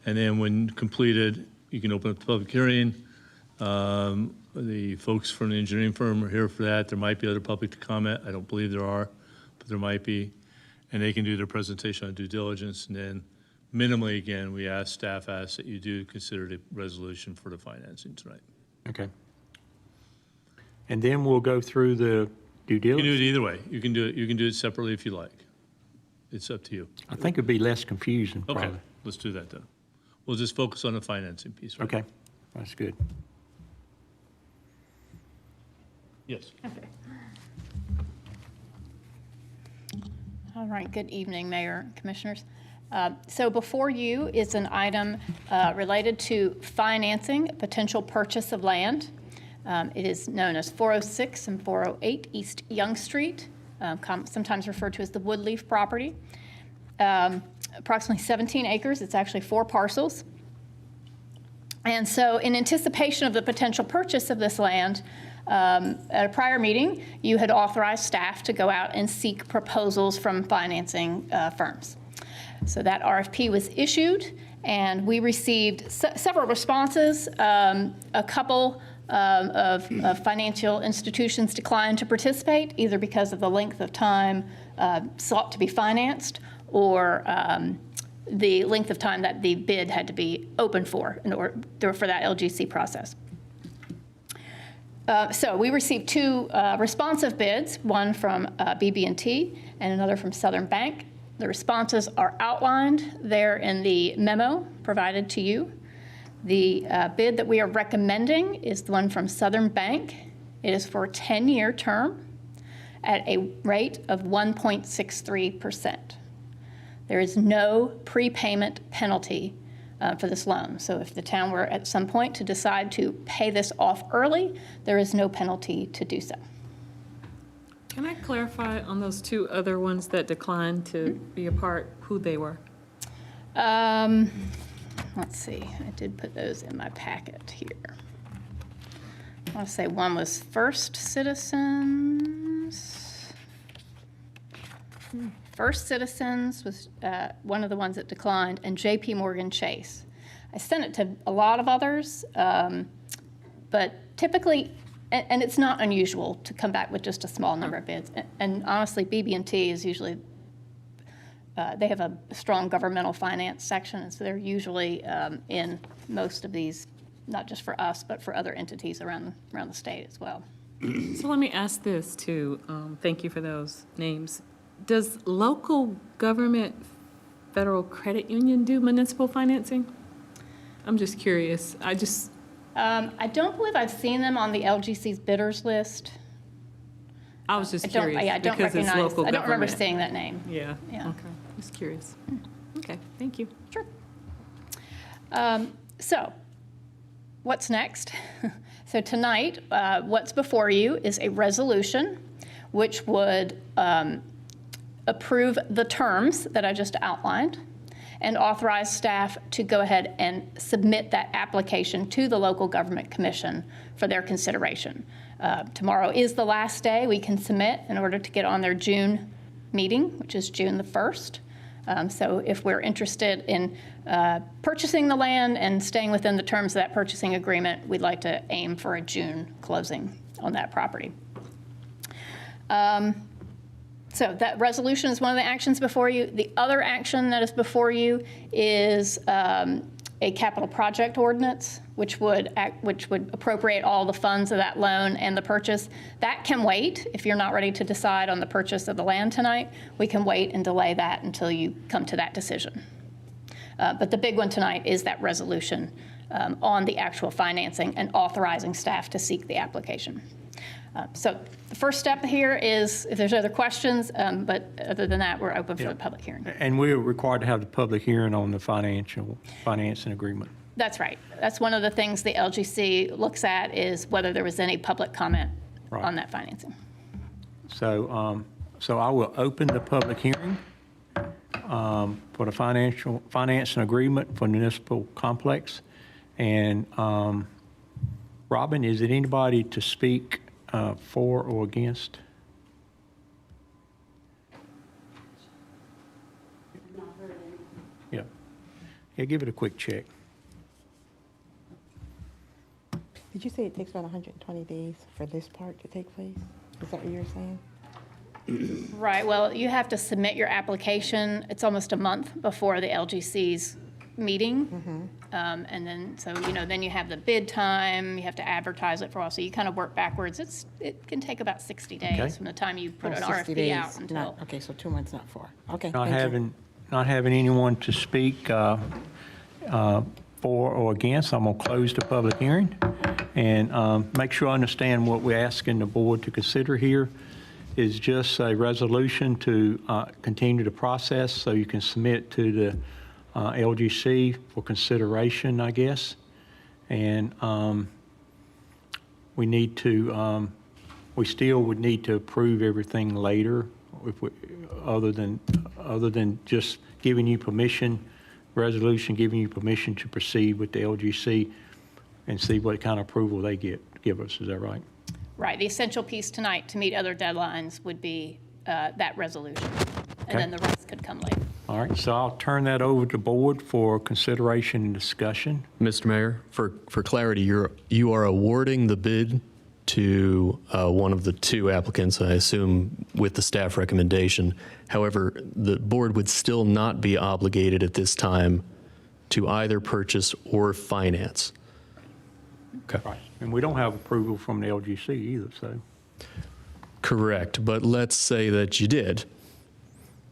and then when completed, you can open up the public hearing. The folks from the engineering firm are here for that. There might be other public to comment. I don't believe there are, but there might be. And they can do their presentation on due diligence. And then minimally, again, staff asks that you do consider the resolution for the financing tonight. Okay. And then we'll go through the due You diligence? can do it either way. You can do it separately if you like. It's up to you. I think it'd be less confusing, Okay, probably. let's do that then. We'll just focus on the financing piece, right? Okay, that's good. Yes. Okay. All right, good evening, Mayor, Commissioners. So before you is an item related to financing potential purchase of land. It is known as 406 and 408 East Young Street, sometimes referred to as the Woodleaf property. Approximately 17 acres. It's actually 4 parcels. And so in anticipation of the potential purchase of this land, at a prior meeting, you had authorized staff to go out and seek proposals from financing firms. So that RFP was issued, and we received several responses. A couple of financial institutions declined to participate, either because of the length of time sought to be financed or the length of time that the bid had to be open for in order for that LGC process. So we received 2 responsive bids, one from BB&T and another from Southern Bank. The responses are outlined there in the memo provided to you. The bid that we are recommending is the one from Southern Bank. It is for a 10-year term at a rate of 1.63%. There is no prepayment penalty for this loan. So if the town were at some point to decide to pay this off early, there is no penalty to do so. Can I clarify on those two other ones that declined to be a part, who they were? Let's see, I did put those in my packet here. I want to say one was First Citizens. First Citizens was one of the ones that declined, and JP Morgan Chase. I sent it to a lot of others, but typically, and it's not unusual to come back with just a small number of bids. And honestly, BB&T is usually, they have a strong governmental finance section, so they're usually in most of these, not just for us, but for other entities around the state as well. So let me ask this too. Thank you for those names. Does local government federal credit union do municipal financing? I'm just curious. I don't believe I've seen them on the LGC's bidders list. I was just curious. I don't because it's recognize, local I don't remember government. seeing that name. Yeah, Yeah. okay. Just curious. Okay, thank you. Sure. So, what's next? So tonight, what's before you is a resolution which would approve the terms that I just outlined and authorize staff to go ahead and submit that application to the local government commission for their consideration. Tomorrow is the last day we can submit in order to get on their June meeting, which is June the 1st. So if we're interested in purchasing the land and staying within the terms of that purchasing agreement, we'd like to aim for a June closing on that property. So that resolution is one of the actions before you. The other action that is before you is a capital project ordinance, which would appropriate all the funds of that loan and the purchase. That can wait. If you're not ready to decide on the purchase of the land tonight, we can wait and delay that until you come to that decision. But the big one tonight is that resolution on the actual financing and authorizing staff to seek the application. So the first step here is, if there's other questions, but other than that, we're open for the public hearing. And we're required to have the public hearing on the financing agreement. That's right. That's one of the things the LGC looks at, is whether there was any public comment on that financing. So, so I will open the public hearing for the financing agreement for municipal complex. And Robin, is it anybody to speak for or against? Yeah. Yeah, give it a quick check. Did you say it takes about 120 days for this part to take place? Is that what you're saying? Right. Well, you have to submit your application. It's almost a month before the LGC's meeting. And then, so, then you have the bid time, you have to advertise it for all. So you kind of work backwards. It can take about 60 days from the time you put an 60 RFP days, out until. okay, so 2 months, not 4. Okay. Not thank you. having anyone to speak for or against, I'm going to close the public hearing and make sure I understand what we're asking the board to consider here is just a resolution to continue the process so you can submit to the LGC for consideration, I guess. And we need to, we still would need to approve everything later, if we, other than just giving you permission, resolution giving you permission to proceed with the LGC and see what kind of approval they give us. Is that right? Right. The essential piece tonight to meet other deadlines would be that resolution. And then the rest could come later. All right, so I'll turn that over to the board for consideration and discussion. Mr. Mayor, for clarity, you are awarding the bid to one of the two applicants, I assume, with the staff recommendation. However, the board would still not be obligated at this time to either purchase or finance. Okay. Right. And we don't have approval from the LGC either, so. Correct, but let's say that you did.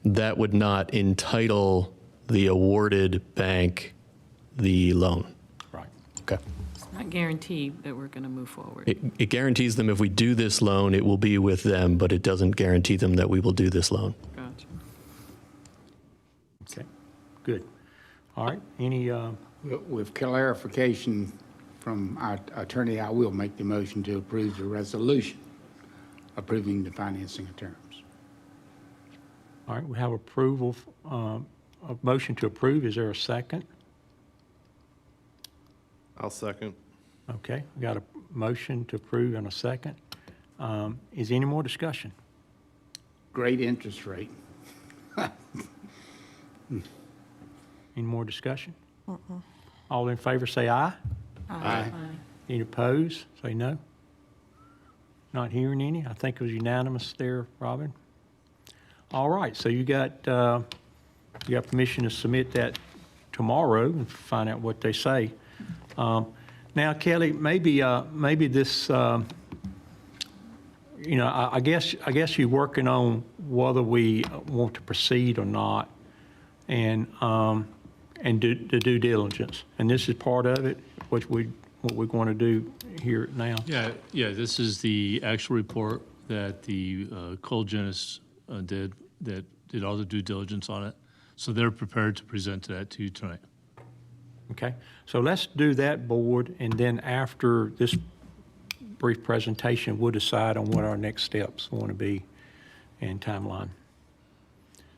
That would not entitle the awarded bank the loan. Right. Okay. It's not guaranteed that we're going to move forward. It guarantees them if we do this loan, it will be with them, but it doesn't guarantee them that we will do this loan. Gotcha. Okay, good. All right, any, With clarification from our attorney, I will make the motion to approve the resolution approving the financing terms. All right, we have approval, a motion to approve. Is there a second? I'll second. Okay, we got a motion to approve and a second. Is there any more discussion? Great interest rate. Any more discussion? All in favor say aye. Aye. Any opposed, say no. Not hearing any. I think it was unanimous there, Robin. All right, so you got permission to submit that tomorrow and find out what they say. Now, Kelly, maybe this, I guess you're working on whether we want to proceed or not, and do the due diligence. And this is part of it, what we're going to do here now. Yeah, this is the actual report that the Colgenist did, that did all the due diligence on it. So they're prepared to present that to you tonight. Okay, so let's do that, board, and then after this brief presentation, we'll decide on what our next steps want to be and timeline.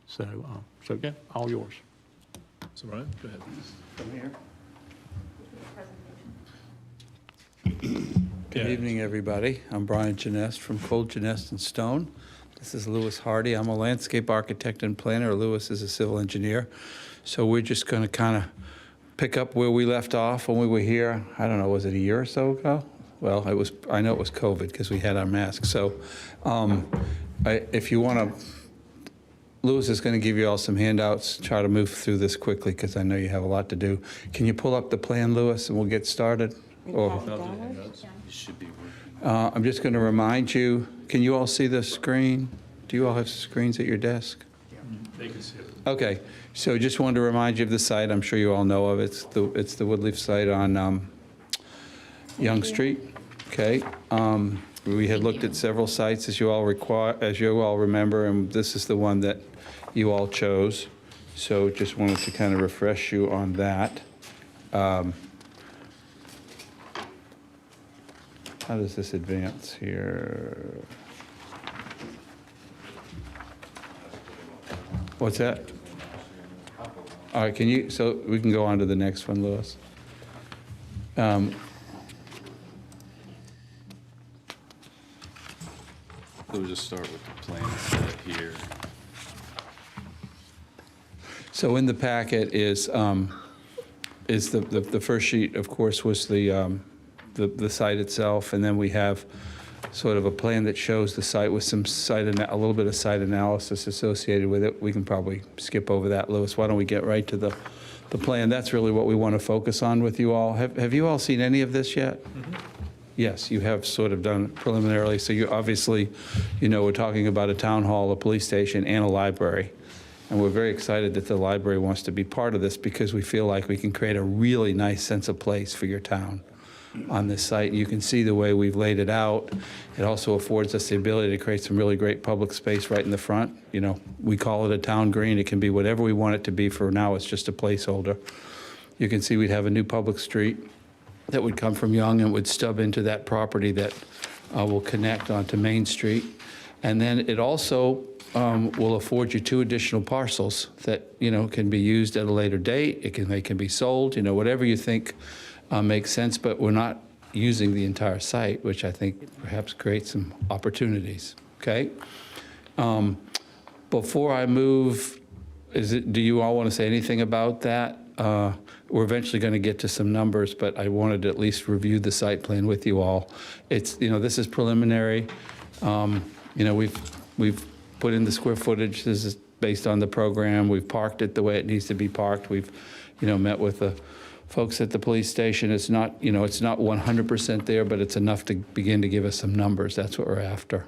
So, all yours. So Brian, go ahead. From here. Good evening, everybody. I'm Brian Genest from Cole Genest and Stone. This is Lewis Hardy. I'm a landscape architect and planner. Lewis is a civil engineer. So we're just going to kind of pick up where we left off when we were here. I don't know, was it a year or so ago? Well, I know it was COVID because we had our masks. So if you want to, Lewis is going to give you all some handouts, try to move through this quickly because I know you have a lot to do. Can you pull up the plan, Lewis, and we'll get started? I'm just going to remind you, can you all see the screen? Do you all have screens at your desk? They can see it. Okay, so just wanted to remind you of the site. I'm sure you all know of it. It's the Woodleaf site on Young Street. Okay, we had looked at several sites as you all remember, and this is the one that you all chose. So just wanted to kind of refresh you on that. How does this advance here? What's that? All right, so we can go on to the next one, Lewis. We'll just start with the plan set here. So in the packet is the first sheet, of course, was the site itself, and then we have sort of a plan that shows the site with some a little bit of site analysis associated with it. We can probably skip over that, Lewis. Why don't we get right to the plan? That's really what we want to focus on with you all. Have you all seen any of this yet? Mm-hmm. Yes, you have sort of done preliminarily. So you obviously, we're talking about a town hall, a police station, and a library. And we're very excited that the library wants to be part of this because we feel like we can create a really nice sense of place for your town on this site. You can see the way we've laid it out. It also affords us the ability to create some really great public space right in the front. We call it a town green. It can be whatever we want it to be. For now, it's just a placeholder. You can see we'd have a new public street that would come from Young and would stub into that property that will connect onto Main Street. And then it also will afford you 2 additional parcels that, can be used at a later date. They can be sold, whatever you think makes sense, but we're not using the entire site, which I think perhaps creates some opportunities, okay? Before I move, do you all want to say anything about that? We're eventually going to get to some numbers, but I wanted to at least review the site plan with you all. It's, this is preliminary. We've put in the square footage. This is based on the program. We've parked it the way it needs to be parked. We've, met with the folks at the police station. It's not, it's not 100% there, but it's enough to begin to give us some numbers. That's what we're after.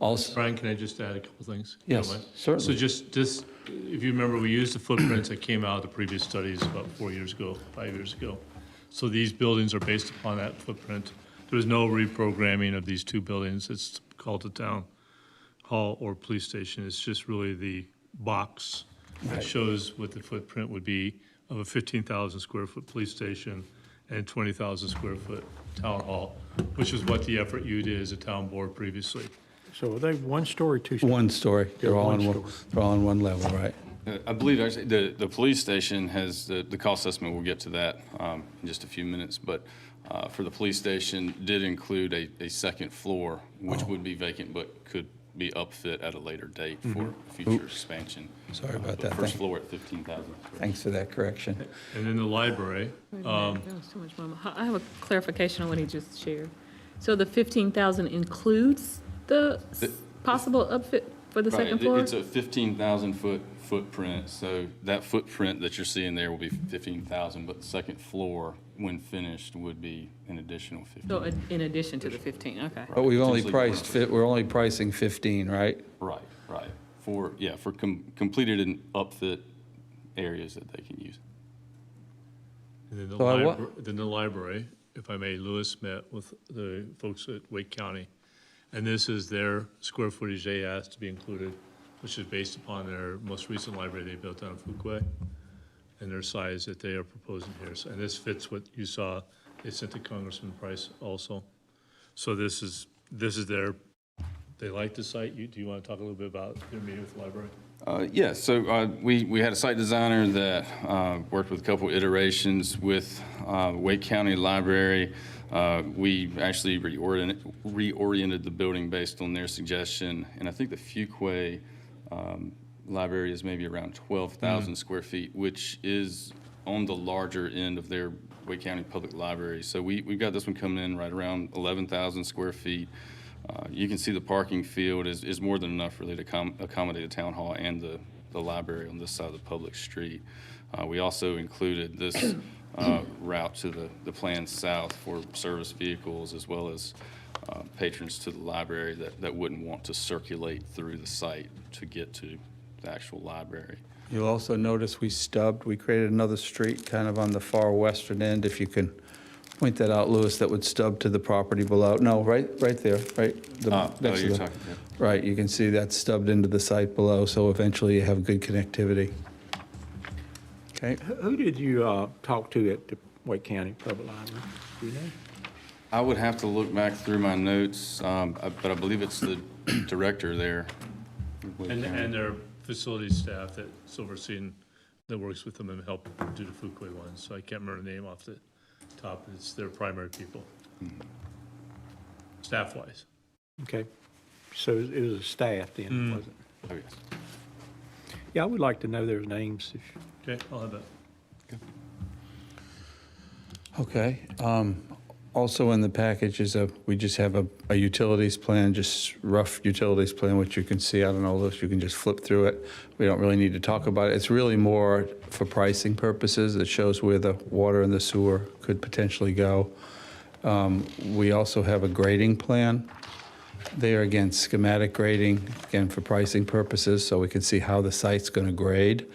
Also, Brian, can I just add a couple things? Yes, certainly. So just if you remember, we used the footprints that came out of the previous studies about 5 years ago. So these buildings are based upon that footprint. There was no reprogramming of these 2 buildings. It's called the town hall or police station. It's just really the box that shows what the footprint would be of a 15,000 square foot police station and 20,000 square foot town hall, which is what the effort you did as a town board previously. So are they one story, two story? One story. They're all one on story. they're all on one level, right? I believe actually the police station has, the cost estimate, we'll get to that in just a few minutes, but for the police station did include a second floor, which would be vacant but could be upfit at a later date for future expansion. Sorry about But that. First floor at 15,000. Thanks for that correction. And in the library, That was too much, Mama. I have a clarification on what he just shared. So the 15,000 includes the possible upfit for the second floor? It's a 15,000 foot footprint, so that footprint that you're seeing there will be 15,000, but the second floor, when finished, would be an additional 15. So in addition to the 15, okay. But we've only Potentially we're only pricing 15, right? Right. For completed and upfit areas that they can use. and then So the library, if I may, Lewis met with the folks at Wake County, and this is their square footage they asked to be included, which is based upon their most recent library they built down in Fuquay, and their size that they are proposing here. And this fits what you saw. They sent to Congressman Price also. So this is their, they like the site. Do you want to talk a little bit about their meeting with the library? Yeah, so we had a site designer that worked with a couple iterations with Wake County Library. We actually reoriented the building based on their suggestion, and I think the Fuquay Library is maybe around 12,000 square feet, which is on the larger end of their Wake County Public Library. So we've got this one coming in right around 11,000 square feet. You can see the parking field is more than enough really to accommodate the town hall and the library on this side of the public street. We also included this route to the planned south for service vehicles as well as patrons to the library that wouldn't want to circulate through the site to get to the actual library. You'll also notice we created another street kind of on the far western end, if you can point that out, Louis, that would stub to the property below. No, right there, right? Next to you're the- talking, yeah. Right, you can see that stubbed into the site below, so eventually you have good connectivity. Okay, Who did you talk to at the Wake County Public Library? Do you know? I would have to look back through my notes, but I believe it's the director there. And their facilities staff that's overseeing, that works with them and help do the Fuquay ones. So I can't remember the name off the top. It's their primary people, staff-wise. Okay, so it was a staff then, wasn't it? Oh, yes. Yeah, I would like to know their names. Okay, I'll have that. okay. Also in the package is we just have a utilities plan, just rough utilities plan, which you can see. I don't know if you can just flip through it. We don't really need to talk about it. It's really more for pricing purposes. It shows where the water and the sewer could potentially go. We also have a grading plan. There, again, schematic grading, again, for pricing purposes, so we can see how the site's going to grade.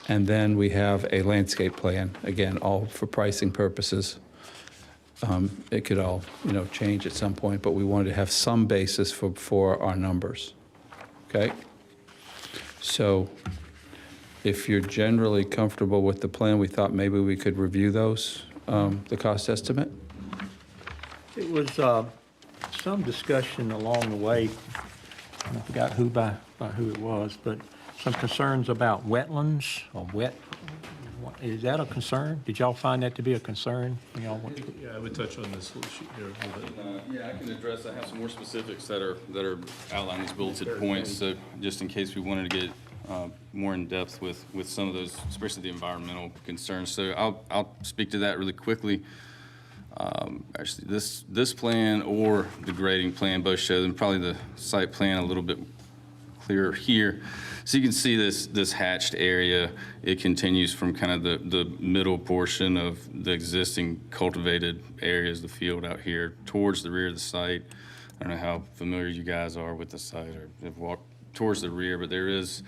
And then we have a landscape plan, again, all for pricing purposes. It could all, change at some point, but we wanted to have some basis for our numbers. Okay? So if you're generally comfortable with the plan, we thought maybe we could review those, the cost estimate. It was some discussion along the way, I forgot who by who it was, but some concerns about wetlands or is that a concern? Did y'all find that to be a concern? Yeah, I would touch on this little sheet here a little bit. Yeah, I can address, I have some more specifics that are outlined in these bulleted points, so just in case we wanted to get more in depth with some of those, especially the environmental concerns. So I'll speak to that really quickly. Actually, this plan or the grading plan both show them, probably the site plan a little bit clearer here. So you can see this hatched area. It continues from kind of the middle portion of the existing cultivated areas, the field out here, towards the rear of the site. I don't know how familiar you guys are with the site or have walked towards the rear, but there is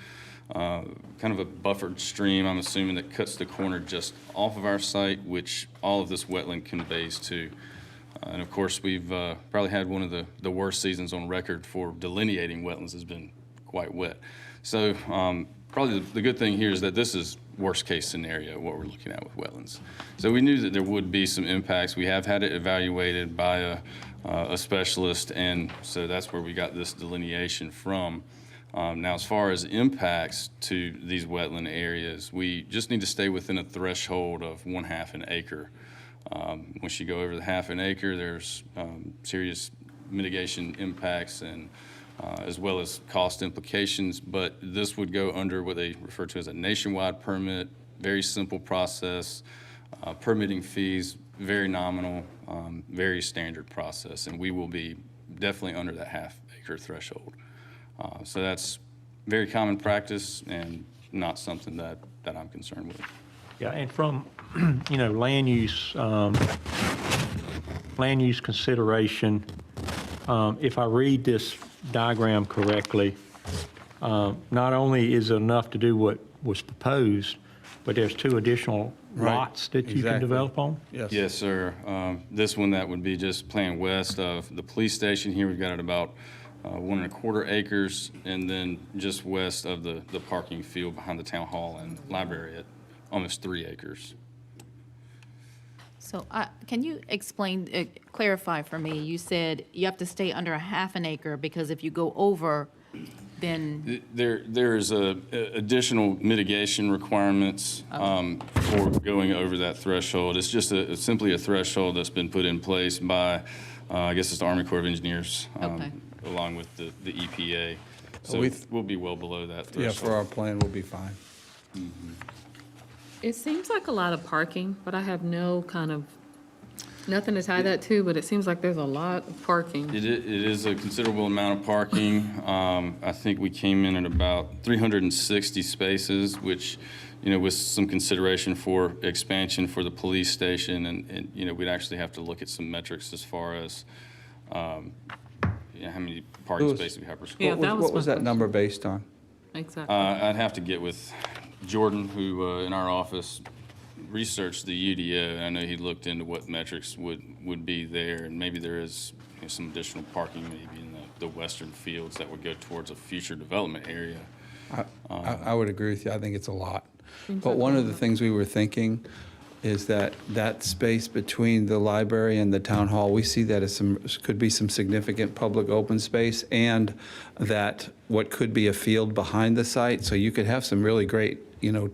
kind of a buffered stream, I'm assuming, that cuts the corner just off of our site, which all of this wetland conveys to. And of course, we've probably had one of the worst seasons on record for delineating wetlands. Has been quite wet. So probably the good thing here is that this is worst-case scenario, what we're looking at with wetlands. So we knew that there would be some impacts. We have had it evaluated by a specialist, and so that's where we got this delineation from. Now, as far as impacts to these wetland areas, we just need to stay within a threshold of 1/2 an acre. Once you go over the 1/2 an acre, there's serious mitigation impacts and as well as cost implications, but this would go under what they refer to as a nationwide permit, very simple process, permitting fees, very nominal, very standard process, and we will be definitely under that 1/2 acre threshold. So that's very common practice and not something that I'm concerned with. Yeah, and from, land use consideration, if I read this diagram correctly, not only is it enough to do what was proposed, but there's 2 additional lots that you can develop on? Yes, sir. This one, that would be just playing west of the police station here. We've got it about 1¼ acres, and then just west of the parking field behind the town hall and library at almost 3 acres. So can you explain, clarify for me? You said you have to stay under 1/2 an acre because if you go over, then... There is additional mitigation requirements for going over that threshold. It's just simply a threshold that's been put in place by, I guess it's the Army Corps of Engineers, along with the EPA. So we'll be well below that threshold. Yeah, for our plan, we'll be fine. It seems like a lot of parking, but I have nothing to tie that to, but it seems like there's a lot of parking. It is a considerable amount of parking. I think we came in at about 360 spaces, which, with some consideration for expansion for the police station, and we'd actually have to look at some metrics as far as how many parking spaces we have per square. Yeah, What was that number based on? Exactly. I'd have to get with Jordan, who in our office researched the UDO, and I know he looked into what metrics would be there, and maybe there is some additional parking maybe in the western fields that would go towards a future development area. I would agree with you. I think it's a lot. But one of the things we were thinking is that space between the library and the town hall, we see that as could be some significant public open space, and that what could be a field behind the site. So you could have some really great,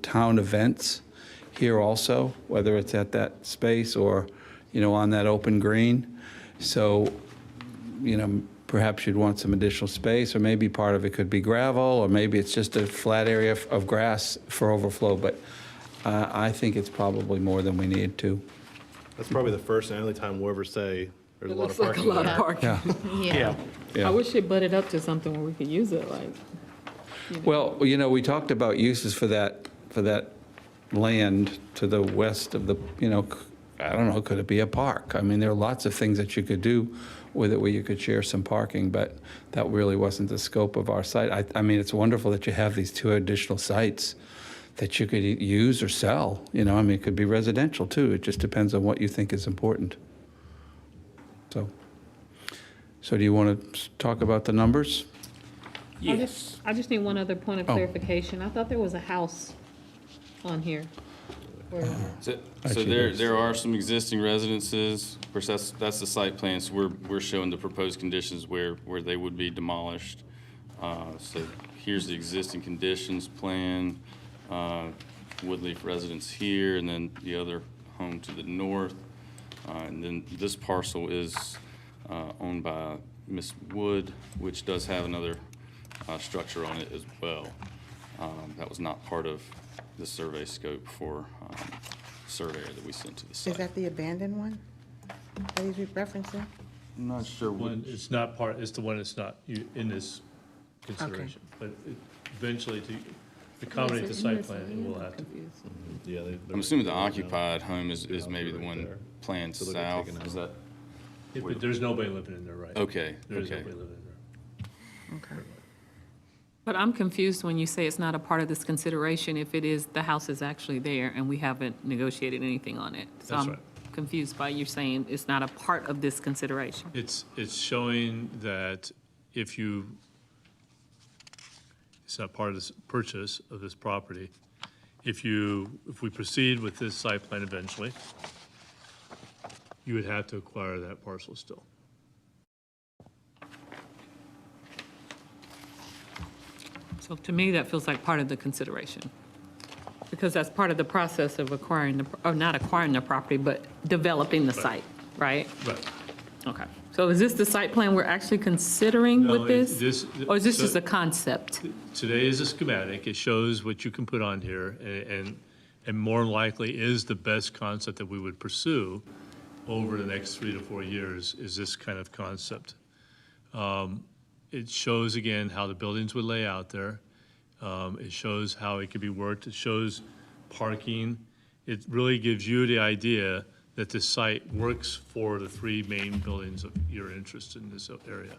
town events here also, whether it's at that space or, on that open green. So, perhaps you'd want some additional space, or maybe part of it could be gravel, or maybe it's just a flat area of grass for overflow. But I think it's probably more than we need to. That's probably the first and only time we'll ever say there's a lot of Looks like parking. a lot of parking. Yeah. I wish it butted up to something where we could use it, Well, we talked about uses for that land to the west of the, I don't know, could it be a park? I mean, there are lots of things that you could do with it where you could share some parking, but that really wasn't the scope of our site. I mean, it's wonderful that you have these 2 additional sites that you could use or sell. It could be residential too. It just depends on what you think is important. So do you want to talk about the numbers? Yes. I just need one other point of clarification. I thought there was a house on here. So there are some existing residences. Of course, that's the site plan. So we're showing the proposed conditions where they would be demolished. So here's the existing conditions plan. Woodleaf residence here, and then the other home to the north. And then this parcel is owned by Miss Wood, which does have another structure on it as well. That was not part of the survey scope for surveyor that we sent to the site. Is that the abandoned one that he's referencing? I'm not sure It's not part, it's the one that's not in this consideration. But eventually, to accommodate the site plan, it will have to. Yeah, I'm assuming the occupied home is maybe the one planned So they're south. taking out. Is that? But there's nobody living in there right now. Okay, There's okay. nobody living in there. But I'm confused when you say it's not a part of this consideration if it is, the house is actually there and we haven't negotiated anything on it. So That's I'm right. confused by you saying it's not a part of this consideration. It's showing that it's not part of this purchase of this property. if we proceed with this site plan eventually, you would have to acquire that parcel still. So to me, that feels like part of the consideration. Because that's part of the process of acquiring, or not acquiring the property, but developing the site, right? Right. Okay. So is this the site plan we're actually considering No, with this? Or is this so- just a concept? Today is a schematic. It shows what you can put on here, and more likely is the best concept that we would pursue over the next 3 to 4 years is this kind of concept. It shows, again, how the buildings would lay out there. It shows how it could be worked. It shows parking. It really gives you the idea that this site works for the 3 main buildings of your interest in this area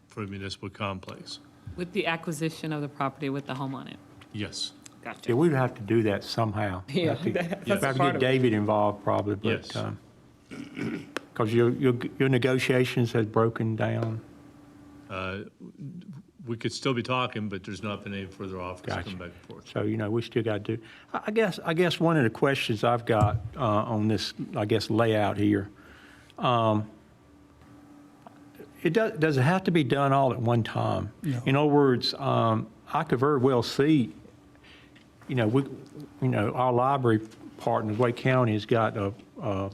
for a municipal complex. With the acquisition of the property with the home on it? Yes. Yeah, Gotcha. we would have to do that somehow. Yeah, We'd have that's to part get of it. David involved probably, but, Yes. because your negotiations has broken down. We could still be talking, but there's not been any further offers Gotcha. come back and forth. So, we still got to do, I guess one of the questions I've got on this, layout here, does it have to be done all at one time? No. In other words, I could very well see, our library partner, Wake County, has got a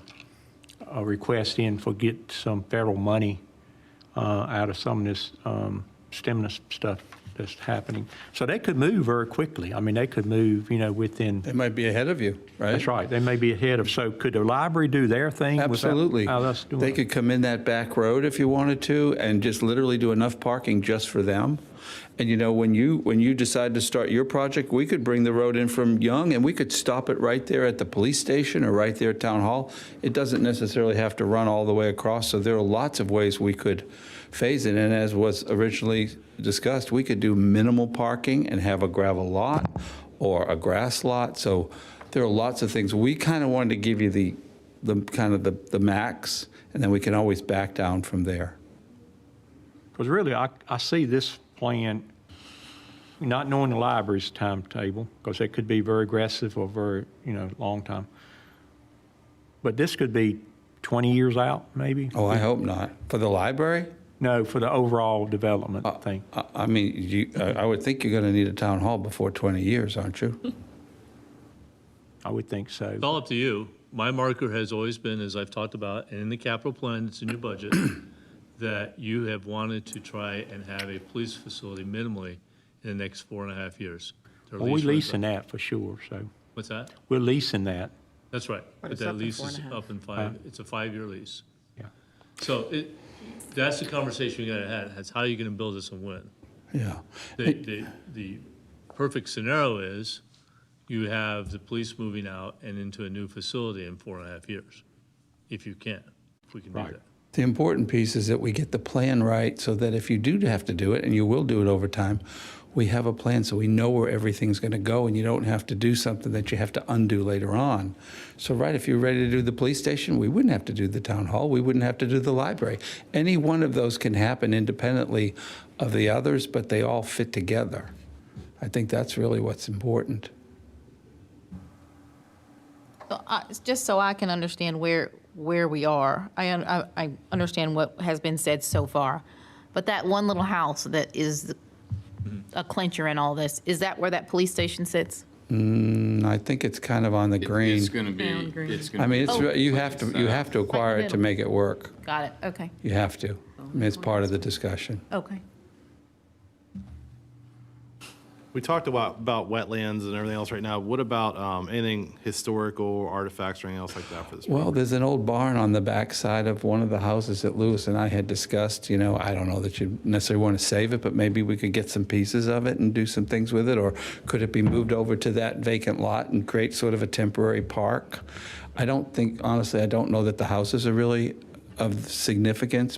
request in for get some federal money out of some of this stimulus stuff that's happening. So they could move very quickly. I mean, they could move, within. They might be ahead of you, right? That's right. They may be ahead of. So could the library do their thing? Absolutely. Without us doing They it? could come in that back road if you wanted to and just literally do enough parking just for them. And when you decide to start your project, we could bring the road in from Young and we could stop it right there at the police station or right there at Town Hall. It doesn't necessarily have to run all the way across. So there are lots of ways we could phase it. And as was originally discussed, we could do minimal parking and have a gravel lot or a grass lot. So there are lots of things. We kind of wanted to give you the max, and then we can always back down from there. Because really, I see this plan, not knowing the library's timetable, because it could be very aggressive or very, long time. But this could be 20 years out, maybe? Oh, I hope not. For the library? No, for the overall development thing. I mean, I would think you're going to need a town hall before 20 years, aren't you? I would think so. It's all up to you. My marker has always been, as I've talked about, and in the capital plan that's in your budget, that you have wanted to try and have a police facility minimally in the next 4.5 years. Well, we're leasing that for sure, so. What's that? We're leasing that. That's right. But it's that up in lease is 4.5. up in 5, it's a 5-year lease. Yeah. So that's the conversation we gotta have, is how are you gonna build this and when? Yeah. The perfect scenario is you have the police moving out and into a new facility in 4.5 years, if you can, if we can do that. The important piece is that we get the plan right so that if you do have to do it, and you will do it over time, we have a plan so we know where everything's going to go and you don't have to do something that you have to undo later on. So, right, if you're ready to do the police station, we wouldn't have to do the town hall. We wouldn't have to do the library. Any one of those can happen independently of the others, but they all fit together. I think that's really what's important. So just so I can understand where we are, I understand what has been said so far, but that one little house that is a clincher in all this, is that where that police station sits? I think it's kind of on the green. It's going to be, Down green. it's going I to be. mean, it's, you have to acquire it to make it work. Got it, okay, You have to. I mean, it's part of the discussion. okay. We talked about wetlands and everything else right now. What about anything historical, artifacts, or anything else like that for this? Well, there's an old barn on the backside of one of the houses that Lewis and I had discussed. I don't know that you necessarily want to save it, but maybe we could get some pieces of it and do some things with it, or could it be moved over to that vacant lot and create sort of a temporary park? Honestly, I don't know that the houses are really of significance,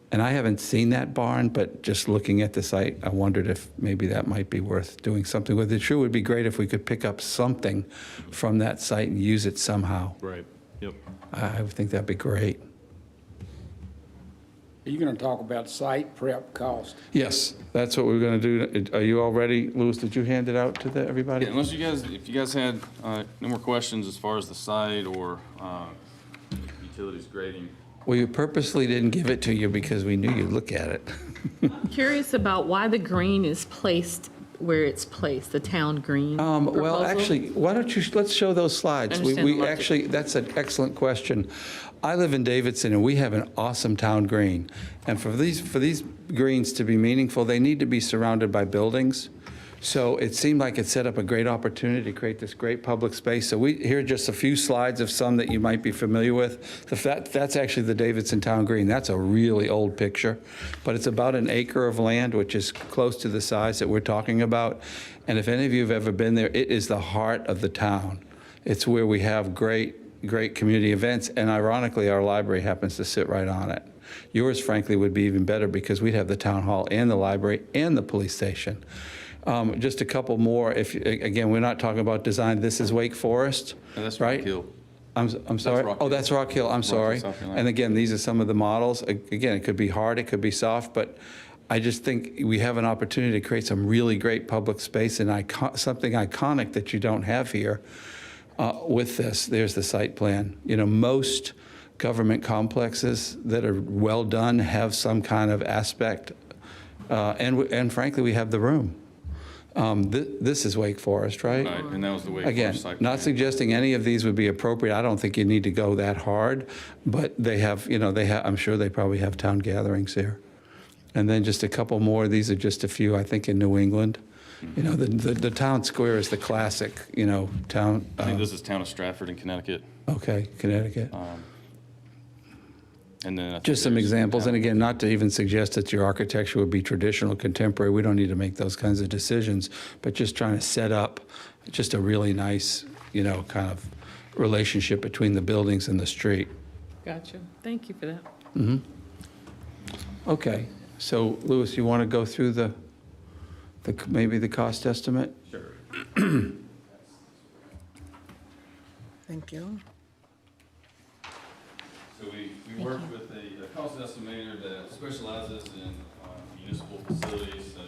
and I haven't seen that barn, but just looking at the site, I wondered if maybe that might be worth doing something with. It sure would be great if we could pick up something from that site and use it somehow. Right. Yep. I would think that'd be great. Are you going to talk about site prep cost? Yes, that's what we're going to do. Are you all ready? Louis, did you hand it out to everybody? Yeah, unless if you guys had no more questions as far as the site or utilities grading. We purposely didn't give it to you because we knew you'd look at it. Curious about why the green is placed where it's placed, the town green Well, proposal? actually, why don't you, let's show those slides. Understand the logic. Actually, that's an excellent question. I live in Davidson, and we have an awesome town green. And for these greens to be meaningful, they need to be surrounded by buildings. So it seemed like it set up a great opportunity to create this great public space. So here are just a few slides of some that you might be familiar with. That's actually the Davidson Town Green. That's a really old picture, but it's about an acre of land, which is close to the size that we're talking about. And if any of you have ever been there, it is the heart of the town. It's where we have great community events, and ironically, our library happens to sit right on it. Yours, frankly, would be even better because we'd have the town hall and the library and the police station. Just a couple more. Again, we're not talking about design. This is Wake Forest, No, that's right? Rock Hill. I'm sorry. Rock Oh, Hill. that's Rock Hill. I'm sorry. South Carolina. And again, these are some of the models. Again, it could be hard, it could be soft, but I just think we have an opportunity to create some really great public space and something iconic that you don't have here with this. There's the site plan. You know, most government complexes that are well done have some kind of aspect, and frankly, we have the room. This is Wake Forest, right? Right, and that was the Wake Again, Forest site not plan. suggesting any of these would be appropriate. I don't think you need to go that hard, but they have, I'm sure they probably have town gatherings here. And then just a couple more. These are just a few, I think, in New England. You know, the town square is the classic, town. I think this is town of Stratford in Connecticut. Okay, Connecticut. And then I think Just some there's examples, town- and again, not to even suggest that your architecture would be traditional, contemporary, we don't need to make those kinds of decisions, but just trying to set up just a really nice, kind of relationship between the buildings and the street. Gotcha. Thank you for that. Okay, so Louis, you want to go through maybe the cost estimate? Sure. Thank you. So we worked with a cost estimator that specializes in municipal facilities. So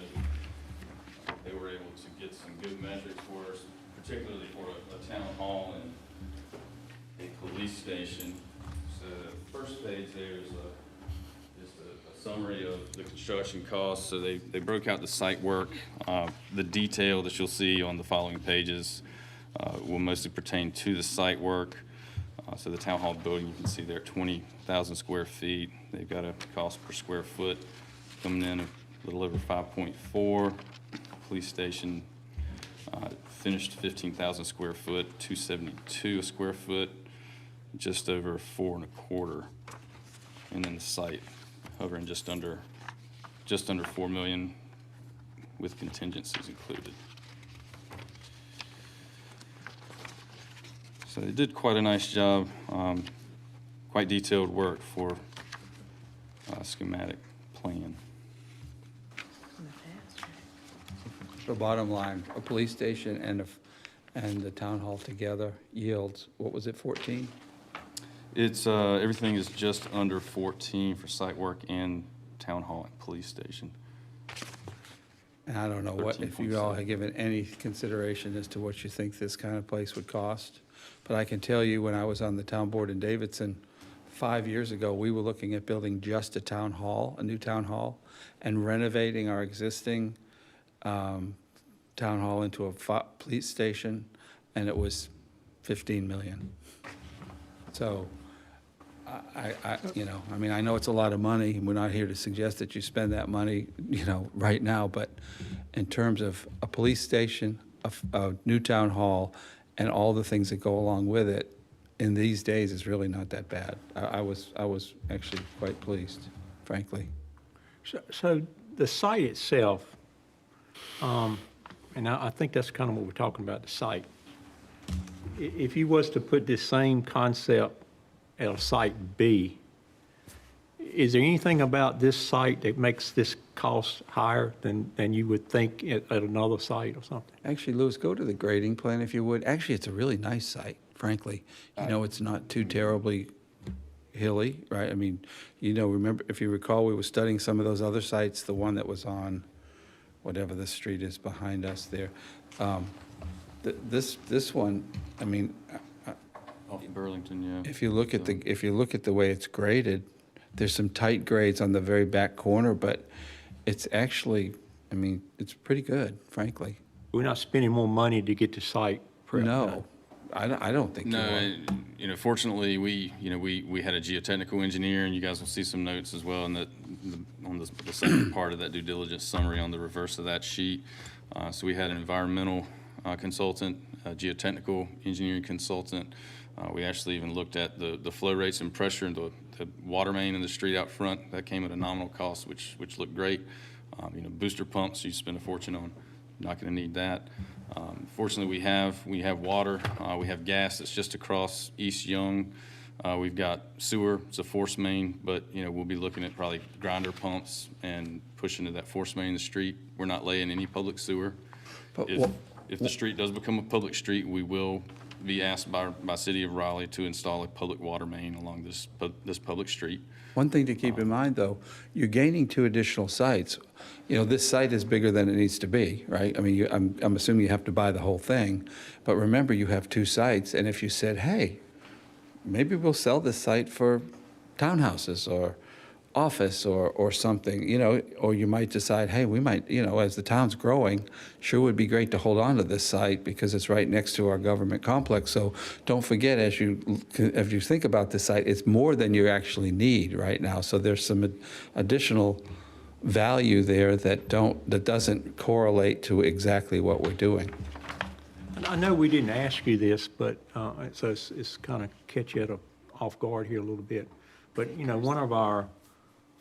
they were able to get some good metrics for us, particularly for a town hall and a police station. So the first page there is just a summary of the construction costs. So they broke out the site work. The detail that you'll see on the following pages will mostly pertain to the site work. So the town hall building, you can see there, 20,000 square feet. They've got a cost per square foot coming in a little over 5.4. Police station finished 15,000 square foot, 272 a square foot, just over 4.25. And then the site hovering just under 4 million with contingencies included. So they did quite a nice job, quite detailed work for a schematic plan. The bottom line, a police station and the town hall together yields, what was it, 14? It's, everything is just under 14 for site work and town hall and police station. And I don't know if you all have given any consideration as to what you think this kind of place would cost. But I can tell you, when I was on the town board in Davidson 5 years ago, we were looking at building just a town hall, a new town hall, and renovating our existing town hall into a police station, and it was 15 million. So I know it's a lot of money, and we're not here to suggest that you spend that money, right now, but in terms of a police station, a new town hall, and all the things that go along with it, in these days, is really not that bad. I was actually quite pleased, frankly. So the site itself, and I think that's kind of what we're talking about, the site. If you was to put this same concept at a site B, is there anything about this site that makes this cost higher than you would think at another site or something? Actually, Louis, go to the grading plan if you would. Actually, it's a really nice site, frankly. It's not too terribly hilly, right? I mean, remember, if you recall, we were studying some of those other sites, the one that was on whatever the street is behind us there. This one, I mean, Off Burlington, yeah. if you look at the way it's graded, there's some tight grades on the very back corner, but it's actually, I mean, it's pretty good, frankly. We're not spending more money to get the site prepped. No, I don't think you No, are. fortunately, we had a geotechnical engineer, and you guys will see some notes as well on the second part of that due diligence summary on the reverse of that sheet. So we had an environmental consultant, a geotechnical engineering consultant. We actually even looked at the flow rates and pressure in the water main in the street out front. That came at a nominal cost, which looked great. Booster pumps you spend a fortune on. Not going to need that. Fortunately, we have water. We have gas that's just across East Young. We've got sewer. It's a force main, but we'll be looking at probably grinder pumps and pushing to that force main in the street. We're not laying any public sewer. But If the street does become a public street, we will be asked by City of Raleigh to install a public water main along this public street. One thing to keep in mind, though, you're gaining 2 additional sites. This site is bigger than it needs to be, right? I mean, I'm assuming you have to buy the whole thing. But remember, you have 2 sites, and if you said, hey, maybe we'll sell this site for townhouses or office or something, or you might decide, hey, we might, as the town's growing, sure would be great to hold on to this site because it's right next to our government complex. So don't forget, as you think about this site, it's more than you actually need right now. So there's some additional value there that doesn't correlate to exactly what we're doing. I know we didn't ask you this, but so it's kind of catch you off guard here a little bit. But, one of our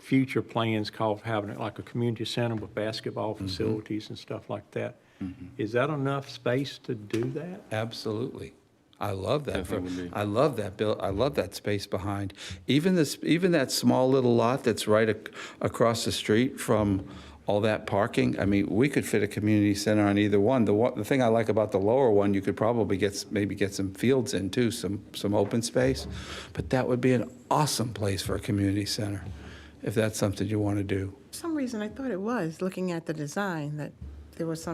future plans call for having it like a community center with basketball facilities and stuff like that. Is that enough space to do that? Absolutely. I love that. Definitely would be. I love that I love that space behind. Even that small little lot that's right across the street from all that parking. I mean, we could fit a community center on either one. The thing I like about the lower one, you could probably get some fields in too, some open space. But that would be an awesome place for a community center, if that's something you want to do. For some reason, I thought it was, looking at the design, that there was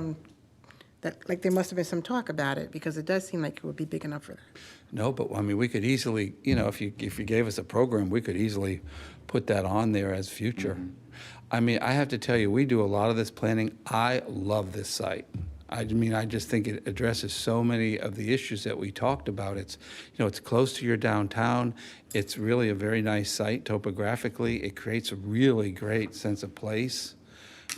there must have been some talk about it, because it does seem like it would be big enough for that. No, but I mean, we could easily, if you gave us a program, we could easily put that on there as future. I mean, I have to tell you, we do a lot of this planning. I love this site. I mean, I just think it addresses so many of the issues that we talked about. It's, it's close to your downtown. It's really a very nice site topographically. It creates a really great sense of place.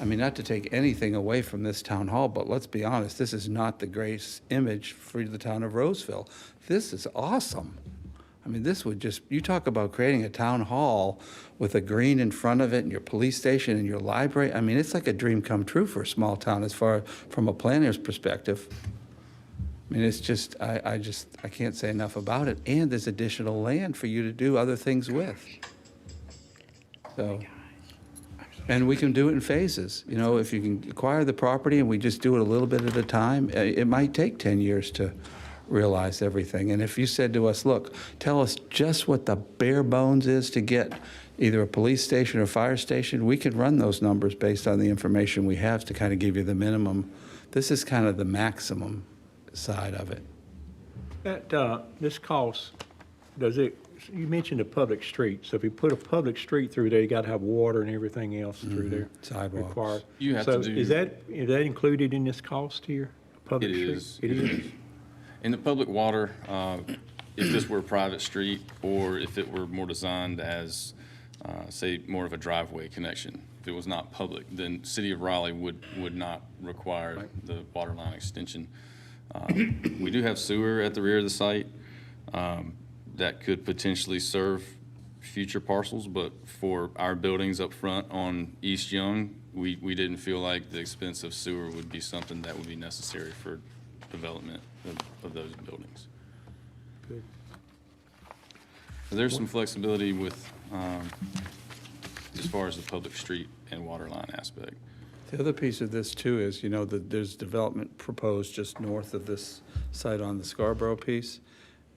I mean, not to take anything away from this town hall, but let's be honest, this is not the greatest image for the town of Rolesville. This is awesome. I mean, this would just, you talk about creating a town hall with a green in front of it and your police station and your library. I mean, it's like a dream come true for a small town as far from a planner's perspective. I mean, it's just, I can't say enough about it. And there's additional land for you to do other things with. So, and we can do it in phases. If you can acquire the property and we just do it a little bit at a time, it might take 10 years to realize everything. And if you said to us, look, tell us just what the bare bones is to get either a police station or fire station, we could run those numbers based on the information we have to kind of give you the minimum. This is kind of the maximum side of it. This cost, you mentioned a public street, so if you put a public street through there, you got to have water and everything else through there. Sidewalks. Required. You have So to do- is that included in this cost here? Public It street? is. It is? In the public water, if this were a private street, or if it were more designed as, say, more of a driveway connection, if it was not public, then City of Raleigh would not require the water line extension. We do have sewer at the rear of the site that could potentially serve future parcels, but for our buildings up front on East Young, we didn't feel like the expense of sewer would be something that would be necessary for development of those buildings. Good. So there's some flexibility with, as far as the public street and water line aspect. The other piece of this too is, that there's development proposed just north of this site on the Scarborough piece.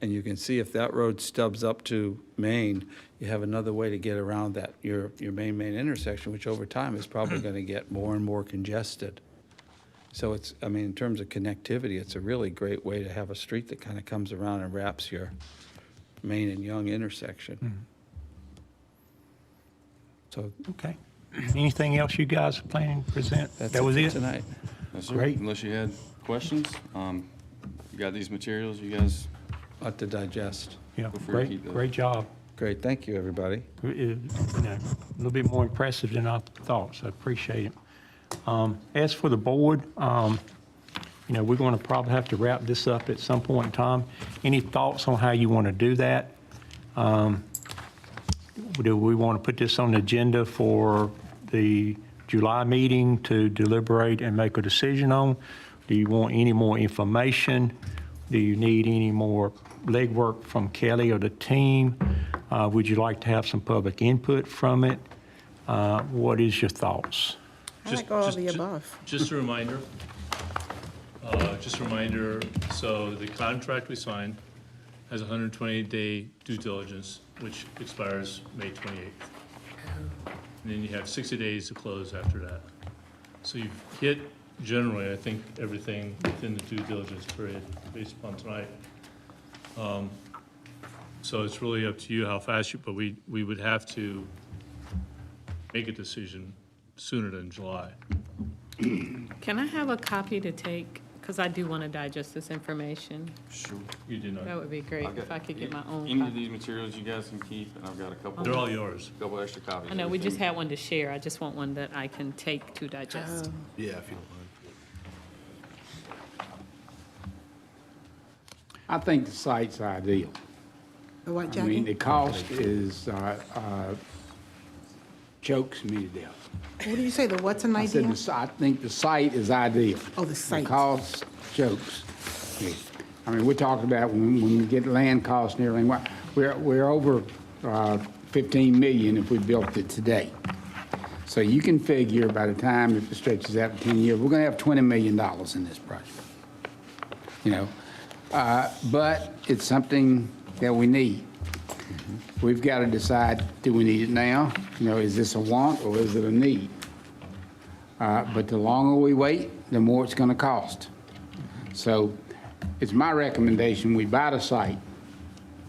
and you can see if that road stubs up to Main, you have another way to get around that, your main intersection, which over time is probably going to get more and more congested. So it's, I mean, in terms of connectivity, it's a really great way to have a street that kind of comes around and wraps your Main and Young intersection. So, Okay. Anything else you guys are planning to present? that's That was for it? tonight. Yes, sir. Great. Unless you had questions, you got these materials, you guys. Lot to digest. Yeah, Feel free to keep great, those. great job. Great, thank you, everybody. A little bit more impressive than I thought, so I appreciate it. As for the board, we're going to probably have to wrap this up at some point in time. Any thoughts on how you want to do that? Do we want to put this on the agenda for the July meeting to deliberate and make a decision on? Do you want any more information? Do you need any more legwork from Kelly or the team? Would you like to have some public input from it? What is your thoughts? I like all of the above. Just a reminder, so the contract we signed has a 120-day due diligence, which expires May 28th. And then you have 60 days to close after that. So you've hit, generally, I think, everything within the due diligence period based upon tonight. So it's really up to you how fast but we would have to make a decision sooner than July. Can I have a copy to take? Because I do want to digest this information. Sure. You do not. That would be great if I could get my own Any of copy. these materials you guys can keep, and I've got a couple. They're all yours. Couple extra copies. I know, we just had one to share. I just want one that I can take to digest. Yeah, if you don't mind. I think the site's ideal. The what, I mean, Jackie? the cost is, chokes me to death. What do you say, the what's an I said, idea? I think the site is ideal. Oh, the site. The cost chokes me. I mean, we're talking about when you get land costs and everything, we're over 15 million if we built it today. So you can figure by the time, if it stretches out to 10 years, we're gonna have $20 million in this project. But it's something that we need. We've got to decide, do we need it now? Is this a want or is it a need? But the longer we wait, the more it's going to cost. So it's my recommendation, we buy the site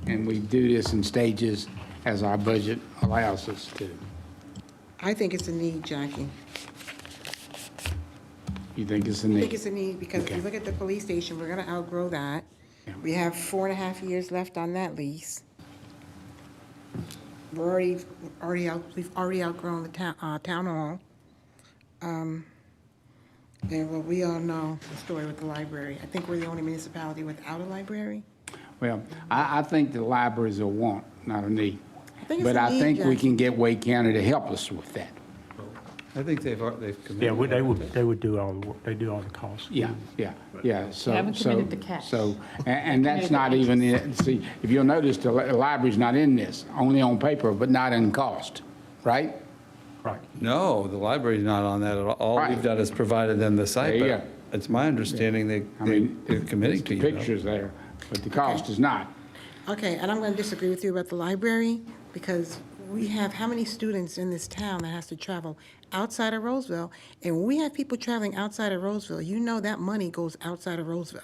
and we do this in stages as our budget allows us to. I think it's a need, Jackie. You think it's a I think need? it's a need because if you look at the police station, we're going to outgrow that. Yeah. We have 4.5 years left on that lease. We've already outgrown the town hall. And well, we all know the story with the library. I think we're the only municipality without a library. Well, I think the library is a want, not a need. think it's But a I need, think we Jackie. can get Wake County to help us with that. I think they've committed. Yeah, they would do all the work, they do all the costs. Yeah. So, They haven't committed the cash. And that's not even, see, if you'll notice, the library's not in this, only on paper, but not in cost, right? Right. No, the library's not on that at all. All Right. we've done is provided them the site. There you but go. It's my understanding they're committing to The you. though. picture's there, but the cost is not. Okay, and I'm going to disagree with you about the library because we have how many students in this town that has to travel outside of Rolesville? And when we have people traveling outside of Rolesville, that money goes outside of Rolesville.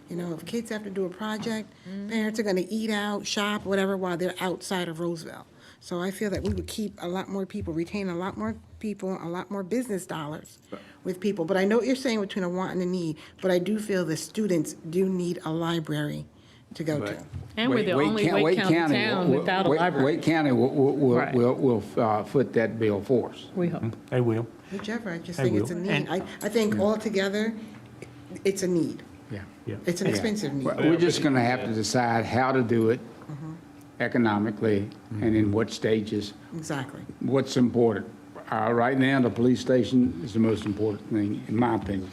If kids have to do a project, parents are going to eat out, shop, whatever, while they're outside of Rolesville. So I feel that we would keep a lot more people, retain a lot more people, a lot more business dollars with people. But I know what you're saying between a want and a need, but I do feel the students do need a library to go to. And we're the only Wake County town without a library. Wake County Right. will foot that bill for us. We hope. They will. Whichever, I just I think it's a will. need. And- I think altogether, it's a need. Yeah. It's an expensive need. We're just going to have to decide how to do it economically and in what stages, Exactly. what's important. Right now, the police station is the most important thing, in my opinion.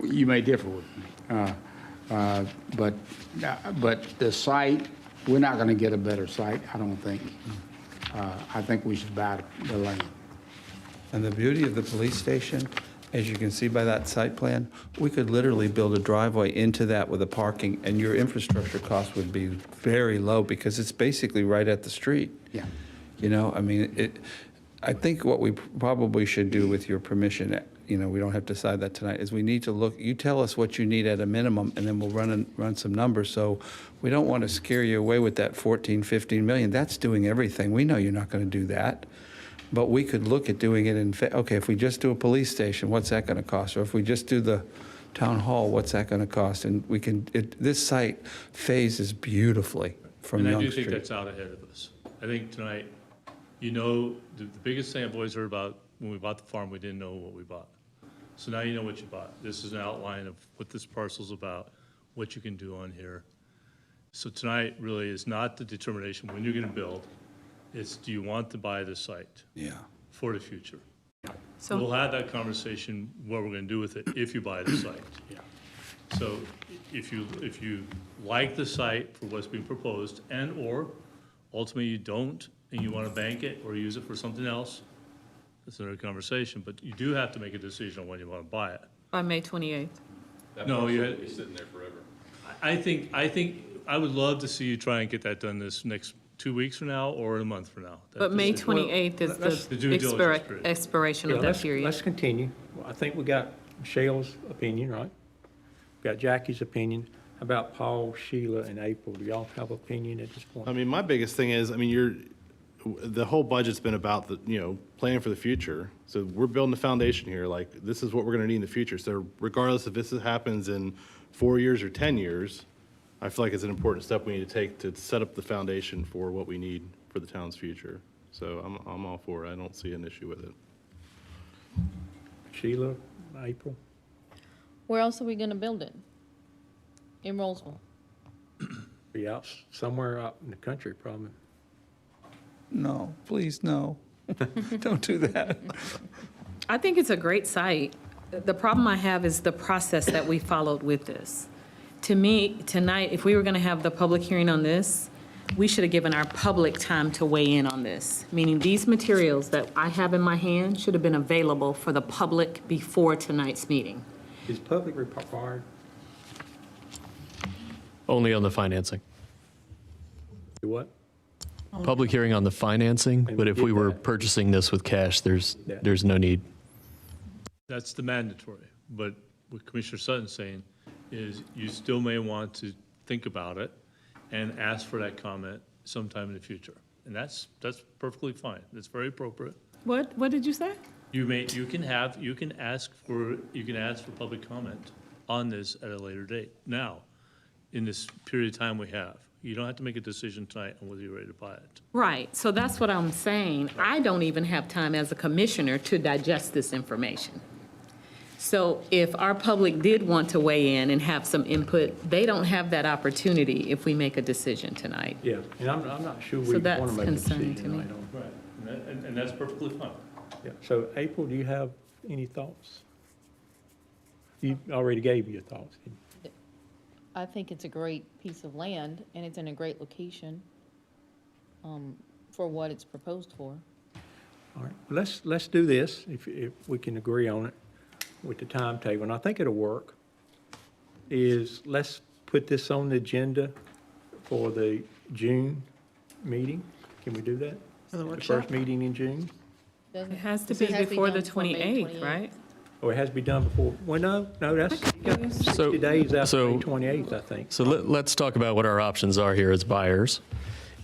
You may differ with me. But the site, we're not going to get a better site, I don't think. I think we should buy the land. And the beauty of the police station as you can see by that site plan, we could literally build a driveway into that with a parking, and your infrastructure cost would be very low because it's basically right at the street. Yeah. You know, I mean, I think what we probably should do, with your permission, you know, we don't have to decide that tonight, is we need to look, you tell us what you need at a minimum, and then we'll run some numbers. So we don't want to scare you away with that 14, 15 million. That's doing everything. We know you're not going to do that. But we could look at doing it in, okay, if we just do a police station, what's that going to cost? Or if we just do the town hall, what's that going to cost? And we can, this site phases beautifully from And I Young do Street. think that's out ahead of us. I think tonight, you know, the biggest thing I've always heard about, when we bought the farm, we didn't know what we bought. So now you know what you bought. This is an outline of what this parcel's about, what you can do on here. So tonight really is not the determination when you're going to build. It's, do you want to buy this site? Yeah. For the future. So- We'll have that conversation, what we're going to do with it if you buy the site. Yeah. So if you like the site for what's being proposed, and/or ultimately you don't, and you want to bank it or use it for something else, that's another conversation, but you do have to make a decision on when you want to buy it. By May 28th. That No, you parcel had- will be sitting there forever. I think, I would love to see you try and get that done this next 2 weeks from now or a month from now. But May That's- 28th let's- The due is diligence the period. expiration Yeah, of that let's period. continue. Well, I think we got Michelle's opinion, right? Got Jackie's opinion. How about Paul, Sheila, and April? Do y'all have opinion at this point? I mean, my biggest thing is, I mean, the whole budget's been about the, you know, planning for the future. So we're building a foundation here, like, this is what we're gonna need in the future. So regardless if this happens in 4 years or 10 years, I feel like it's an important step we need to take to set up the foundation for what we need for the town's future. So I'm all for it. I don't see an issue with it. Sheila, April? Where else are we going to build it? In Rolesville? Be out somewhere out in the country, probably. No, please, no. Don't do that. I think it's a great site. The problem I have is the process that we followed with this. To me, tonight, if we were going to have the public hearing on this, we should have given our public time to weigh in on this, meaning these materials that I have in my hand should have been available for the public before tonight's meeting. Is public required? Only on the financing. Do what? Public hearing on the financing, And but we if did we were that. purchasing this with cash, there's Yeah. no need. That's the mandatory. But what Commissioner Sutton's saying is you still may want to think about it and ask for that comment sometime in the future. And that's perfectly fine. That's very appropriate. What did you say? You can ask for public comment on this at a later date. Now, in this period of time we have, you don't have to make a decision tonight on whether you're ready to buy it. Right, so that's what I'm saying. I don't even have time as a commissioner to digest this information. So if our public did want to weigh in and have some input, they don't have that opportunity if we make a decision tonight. Yeah, and I'm not sure we So want that's to make a concerning decision to me. tonight on. Right, and that's perfectly fine. Yeah. So April, do you have any thoughts? You already gave your thoughts. I think it's a great piece of land, and it's in a great location for what it's proposed for. All right, let's do this, if we can agree on it with the timetable, and I think it'll work, is let's put this on the agenda for the June meeting. Can we do that? For the The workshop? first meeting in June? Doesn't It has to it be has before the done before May 28th, right? Or it has to be done before, well, no, that's, you got 60 days after May 28th, I think. So let's talk about what our options are here as buyers.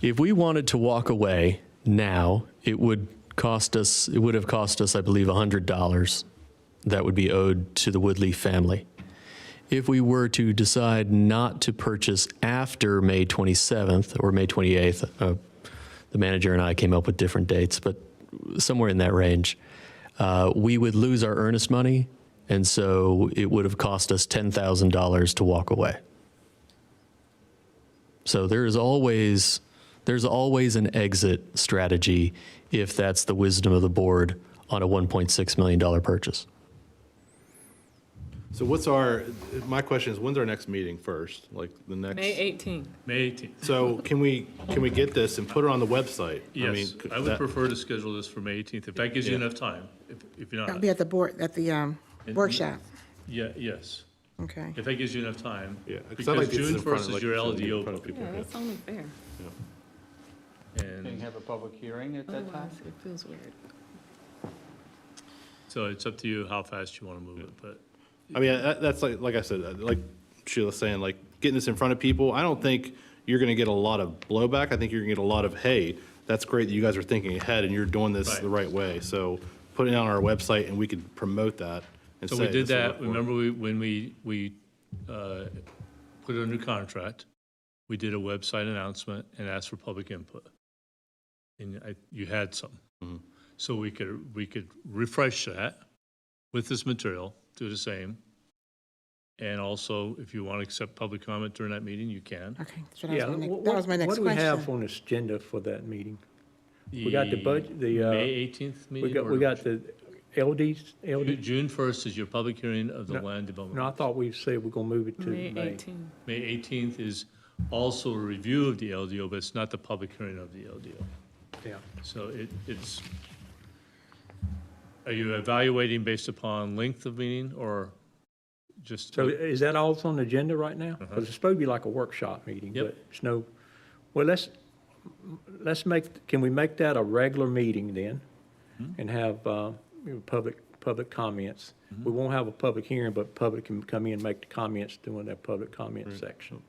If we wanted to walk away now, it would have cost us, I believe, $100 that would be owed to the Woodley family. If we were to decide not to purchase after May 27th or May 28th, the manager and I came up with different dates, but somewhere in that range, we would lose our earnest money, and so it would have cost us $10,000 to walk away. So there's always an exit strategy if that's the wisdom of the board on a $1.6 million purchase. So my question is, when's our next meeting first? Like the next? May 18th. May 18th. So can we get this and put it on the website? Yes, I would prefer to schedule this for May 18th, if that gives you Yeah. enough time, if you're That'll not. be at the board, at the Workshop, Yes. okay. If that gives you enough time. Yeah, 'cause Because I'd like to get this June in front 1st of, is like your you said, LDO. in front of people. Yeah, that's only fair. Can you And have a public hearing at that time? Otherwise, it feels weird. so it's up to you how fast you want to move it, but I mean, that's like I said, like Sheila's saying, like getting this in front of people, I don't think you're going to get a lot of blowback. I think you're going to get a lot of, hey, that's great that you guys are thinking ahead and you're doing this Right. the right way. So putting it on our website and we can promote that and so say. we did this is that. what we're- Remember when we put it under contract, we did a website announcement and asked for public input. And you had some. Mhm. So we could refresh that with this material, do the same. And also, if you want to accept public comment during that meeting, you can. Okay, so Yeah, that was my next what do we have question. on this agenda for that meeting? We got the budget, the, May 18th meeting? we got the LDs, June 1st is your public hearing of the No, land development. no, I thought we said we're gonna move it to May May. 18. May 18th is also a review of the LDO, but it's not the public hearing of the LDO. Yeah. So it's, are you evaluating based upon length of meeting or just? So is that all that's on the agenda right now? Because it's supposed to be like a workshop meeting, Yep. but it's no, well, let's make, can we make that a regular meeting then? And have, public comments? We won't have a public hearing, but public can come in and make the comments during that public comment section.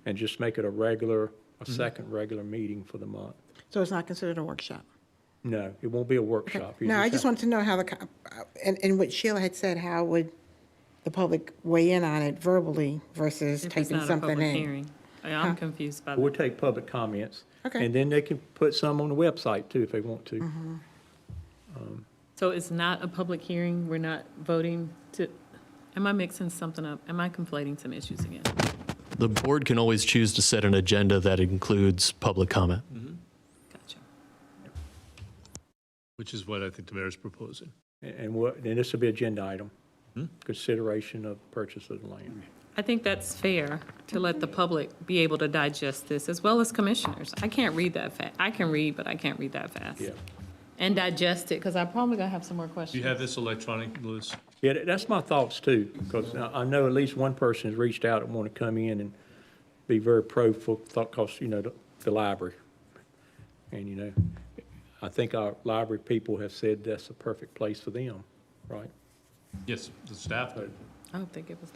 And just make it a second regular meeting for the month. So it's not considered a workshop? No, it won't be a workshop. You No, I just have- wanted to know how and what Sheila had said, how would the public weigh in on it verbally versus If it's typing not a something public in? hearing. I'm confused by We'll that. take public comments. Okay. And then they can put some on the website too if they want to. Mm-hmm. So it's not a public hearing? We're not voting to, am I mixing something up? Am I conflating some issues again? The board can always choose to set an agenda that includes public comment. Gotcha. Which is what I think the mayor's proposing. And this will be agenda item, consideration of purchase of the land. I think that's fair to let the public be able to digest this, as well as commissioners. I can't read that fast. I can read, but I can't read that fast. Yeah. And digest it, because I'm probably going to have some more Do questions. you have this electronic, Louis? Yeah, that's my thoughts too, because I know at least one person has reached out and want to come in and be very pro for, because, the library. And, I think our library people have said that's a perfect place for them, right? Yes, the staff. I don't think it was.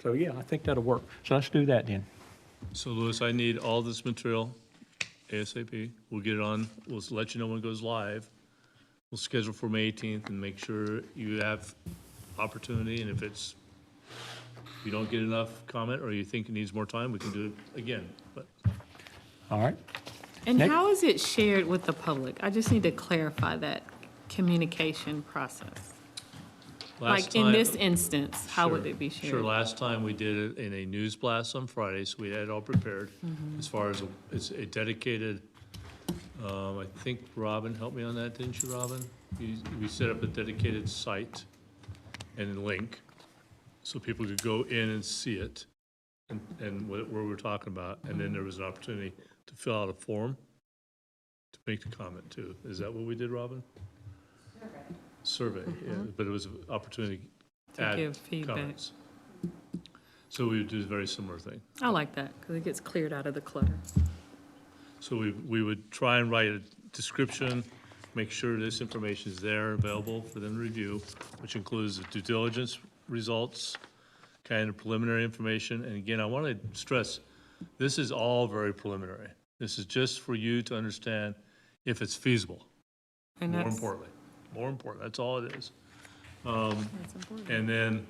So yeah, I think that'll work. So let's do that then. So Louis, I need all this material ASAP. We'll get it on, we'll let you know when it goes live. We'll schedule for May 18th and make sure you have opportunity, and if you don't get enough comment or you think it needs more time, we can do it again, but. All right. And Next. how is it shared with the public? I just need to clarify that communication process. Last Like in time- this instance, how would Sure, it be shared? Sure, last time we did it in a news blast on Friday, so we had it all prepared. As far as, it's a dedicated, I think Robin helped me on that, didn't you, Robin? We set up a dedicated site and a link, so people could go in and see it, and what we're talking about, and then there was an opportunity to fill out a form to make the comment too. Is that what we did, Robin? Survey, yeah, but it was an opportunity To to add give feedback. comments. So we would do a very similar thing. I like that, because it gets cleared out of the clutter. So we would try and write a description, make sure this information is there, available for them to review, which includes the due diligence results, kind of preliminary information. And again, I want to stress, this is all very preliminary. This is just for you to understand if it's feasible, And more that's- important, that's all it is. That's important. And then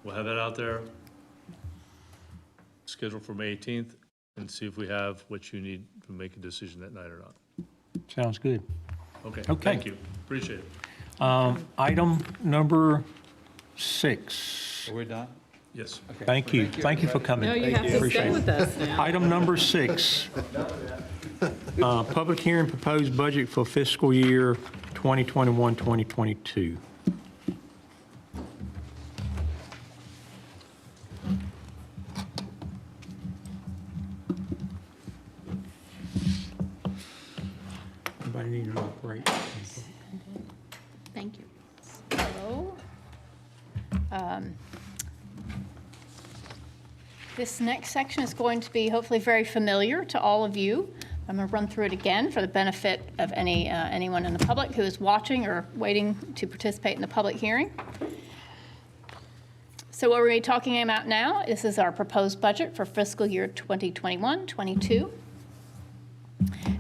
we'll have that out there, scheduled for May 18th, and see if we have what you need to make a decision that night or not. Sounds good. Okay, Okay. thank you, appreciate it. Item number 6. Are we done? Yes. Okay. Thank you. Thank you for coming. No, you have to Appreciate stay it. with us now. Item number 6, public hearing proposed budget for fiscal year 2021, 2022. Anybody need an break? Thank you. This next section is going to be hopefully very familiar to all of you. I'm going to run through it again for the benefit of anyone in the public who is watching or waiting to participate in the public hearing. So what we're going to be talking about now, this is our proposed budget for fiscal year 2021-22.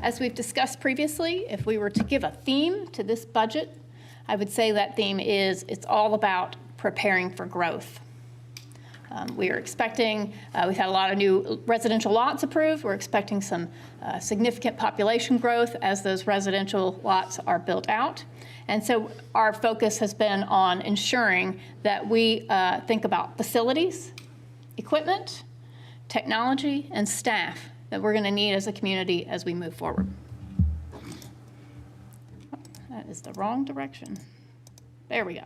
As we've discussed previously, if we were to give a theme to this budget, I would say that theme is it's all about preparing for growth. We are expecting, we've had a lot of new residential lots approved. We're expecting some significant population growth as those residential lots are built out. And so our focus has been on ensuring that we think about facilities, equipment, technology, and staff that we're going to need as a community as we move forward. That is the wrong direction. There we go.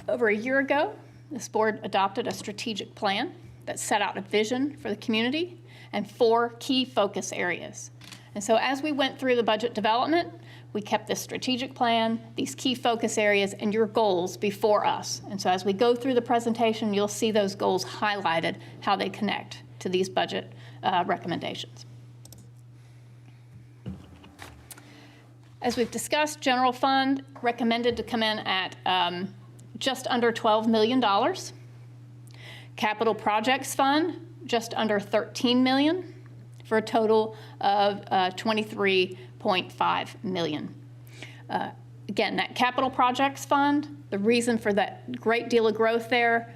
Over a year ago, this board adopted a strategic plan that set out a vision for the community and 4 key focus areas. And so as we went through the budget development, we kept this strategic plan, these key focus areas, and your goals before us. And so as we go through the presentation, you'll see those goals highlighted, how they connect to these budget recommendations. As we've discussed, general fund recommended to come in at just under $12 million. Capital projects fund, just under $13 million, for a total of $23.5 million. Again, that capital projects fund, the reason for that great deal of growth there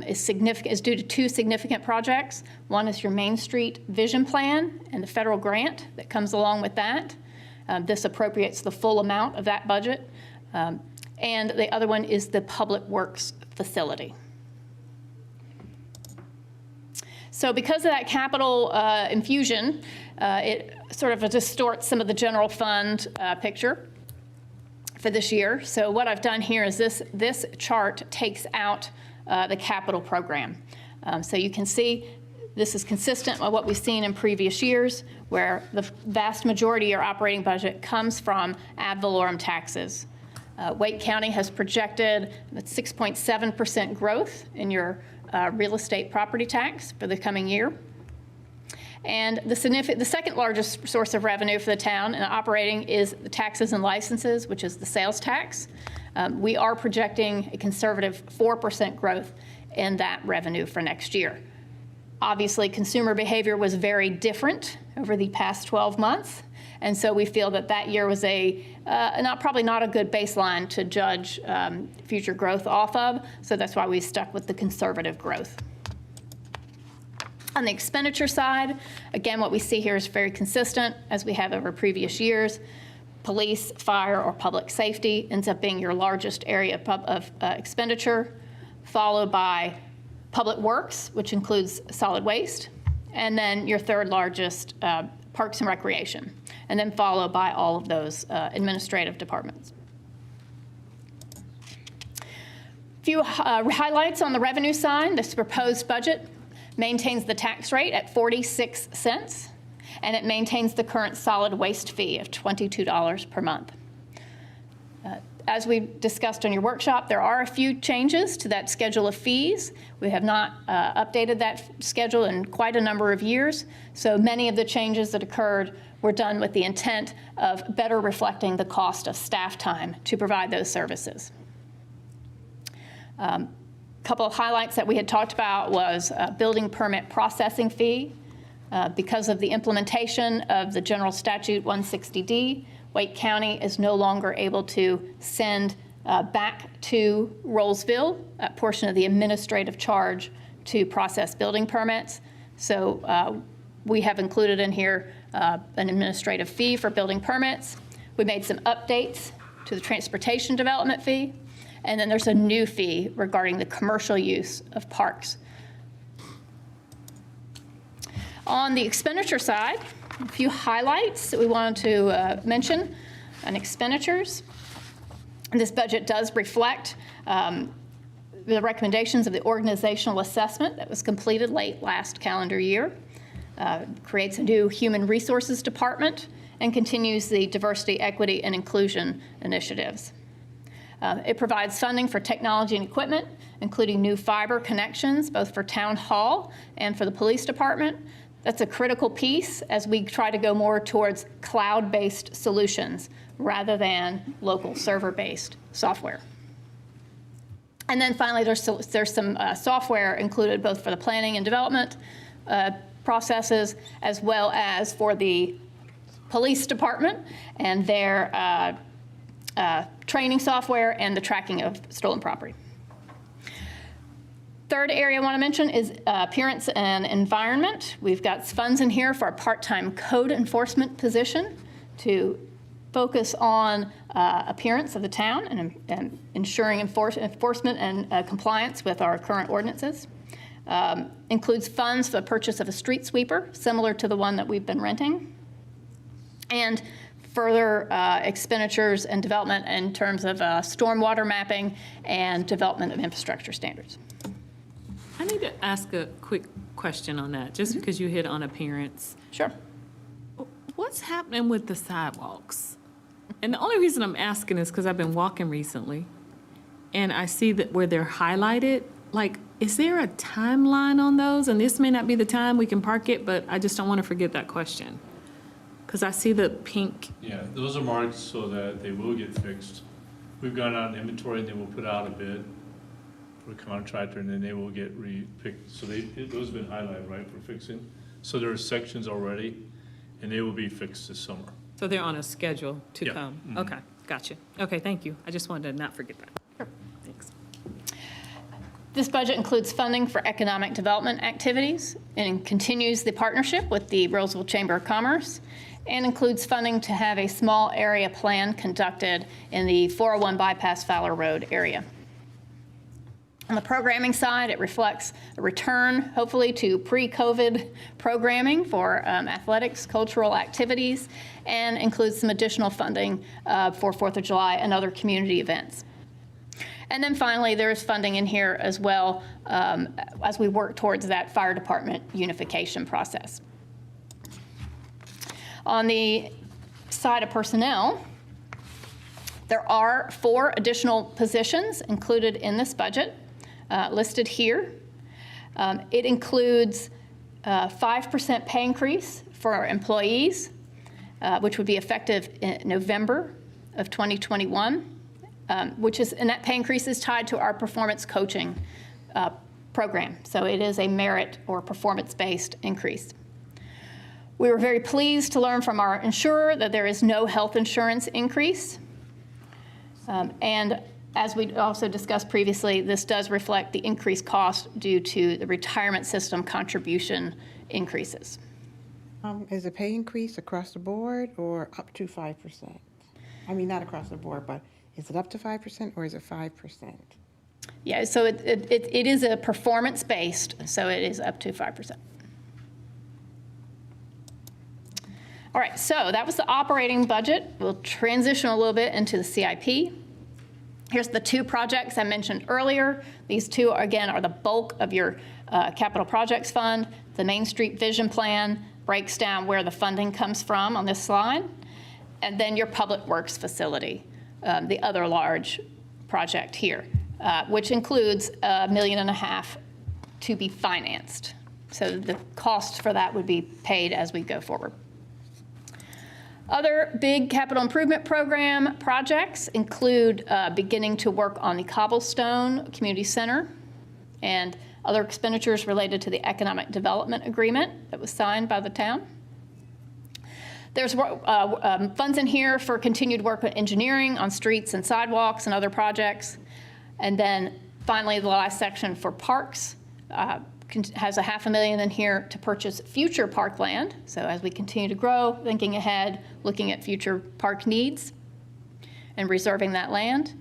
is due to 2 significant projects. One is your Main Street Vision Plan and the federal grant that comes along with that. This appropriates the full amount of that budget. And the other one is the Public Works facility. So because of that capital infusion, it sort of distorts some of the general fund picture for this year. So what I've done here is this chart takes out the capital program. So you can see this is consistent with what we've seen in previous years, where the vast majority of our operating budget comes from ad valorem taxes. Wake County has projected 6.7% growth in your real estate property tax for the coming year. And the second largest source of revenue for the town and operating is the taxes and licenses, which is the sales tax. We are projecting a conservative 4% growth in that revenue for next year. Obviously, consumer behavior was very different over the past 12 months. And so we feel that that year was probably not a good baseline to judge future growth off of. So that's why we stuck with the conservative growth. On the expenditure side, again, what we see here is very consistent as we have over previous years. Police, fire, or public safety ends up being your largest area of expenditure, followed by public works, which includes solid waste, and then your third largest, parks and recreation, and then followed by all of those administrative departments. A few highlights on the revenue side. This proposed budget maintains the tax rate at 46 cents, and it maintains the current solid waste fee of $22 per month. As we discussed in your workshop, there are a few changes to that schedule of fees. We have not updated that schedule in quite a number of years, so many of the changes that occurred were done with the intent of better reflecting the cost of staff time to provide those services. A couple of highlights that we had talked about was building permit processing fee. Because of the implementation of the General Statute 160D, Wake County is no longer able to send back to Rolesville a portion of the administrative charge to process building permits. So we have included in here an administrative fee for building permits. We made some updates to the transportation development fee. And then there's a new fee regarding the commercial use of parks. On the expenditure side, a few highlights that we wanted to mention on expenditures. And this budget does reflect the recommendations of the organizational assessment that was completed late last calendar year, creates a new human resources department, and continues the diversity, equity, and inclusion initiatives. It provides funding for technology and equipment, including new fiber connections, both for Town Hall and for the police department. That's a critical piece as we try to go more towards cloud-based solutions rather than local server-based software. And then finally, there's some software included both for the planning and development processes, as well as for the police department and their training software and the tracking of stolen property. Third area I want to mention is appearance and environment. We've got funds in here for a part-time code enforcement position to focus on appearance of the town and ensuring enforcement and compliance with our current ordinances. Includes funds for the purchase of a street sweeper, similar to the one that we've been renting, and further expenditures and development in terms of stormwater mapping and development of infrastructure standards. I need to ask a quick question on that, just because you hit on appearance. Sure. What's happening with the sidewalks? And the only reason I'm asking is because I've been walking recently, and I see that where they're highlighted, like, is there a timeline on those? And this may not be the time we can park it, but I just don't want to forget that question. Because I see the pink. Yeah, those are marked so that they will get fixed. We've gone out in inventory and then we'll put out a bid for a contractor and then they will get re-picked. So those have been highlighted, right, for fixing. So there are sections already and they will be fixed this summer. So they're on a schedule to Yeah. come? Mhm. Okay, gotcha. Okay, thank you. I just wanted to not forget that. Sure. Thanks. This budget includes funding for economic development activities and continues the partnership with the Rolesville Chamber of Commerce, and includes funding to have a small area plan conducted in the 401 Bypass Fowler Road area. On the programming side, it reflects a return, hopefully, to pre-COVID programming for athletics, cultural activities, and includes some additional funding for 4th of July and other community events. And then finally, there is funding in here as well as we work towards that fire department unification process. On the side of personnel, there are 4 additional positions included in this budget, listed here. It includes 5% pay increase for our employees, which would be effective in November of 2021, and that pay increase is tied to our performance coaching program. So it is a merit or performance-based increase. We were very pleased to learn from our insurer that there is no health insurance increase. And as we also discussed previously, this does reflect the increased cost due to the retirement system contribution increases. Is the pay increase across the board or up to 5%? I mean, not across the board, but is it up to 5% or is it 5%? Yeah, so it is a performance-based, so it is up to 5%. All right, so that was the operating budget. We'll transition a little bit into the CIP. Here's the 2 projects I mentioned earlier. These 2, again, are the bulk of your capital projects fund. The Main Street Vision Plan breaks down where the funding comes from on this slide. And then your Public Works facility, the other large project here, which includes $1.5 million to be financed. So the cost for that would be paid as we go forward. Other big capital improvement program projects include beginning to work on the Cobblestone Community Center and other expenditures related to the Economic Development Agreement that was signed by the town. There's funds in here for continued work with engineering on streets and sidewalks and other projects. And then finally, the last section for parks has $500,000 in here to purchase future parkland. So as we continue to grow, thinking ahead, looking at future park needs and reserving that land.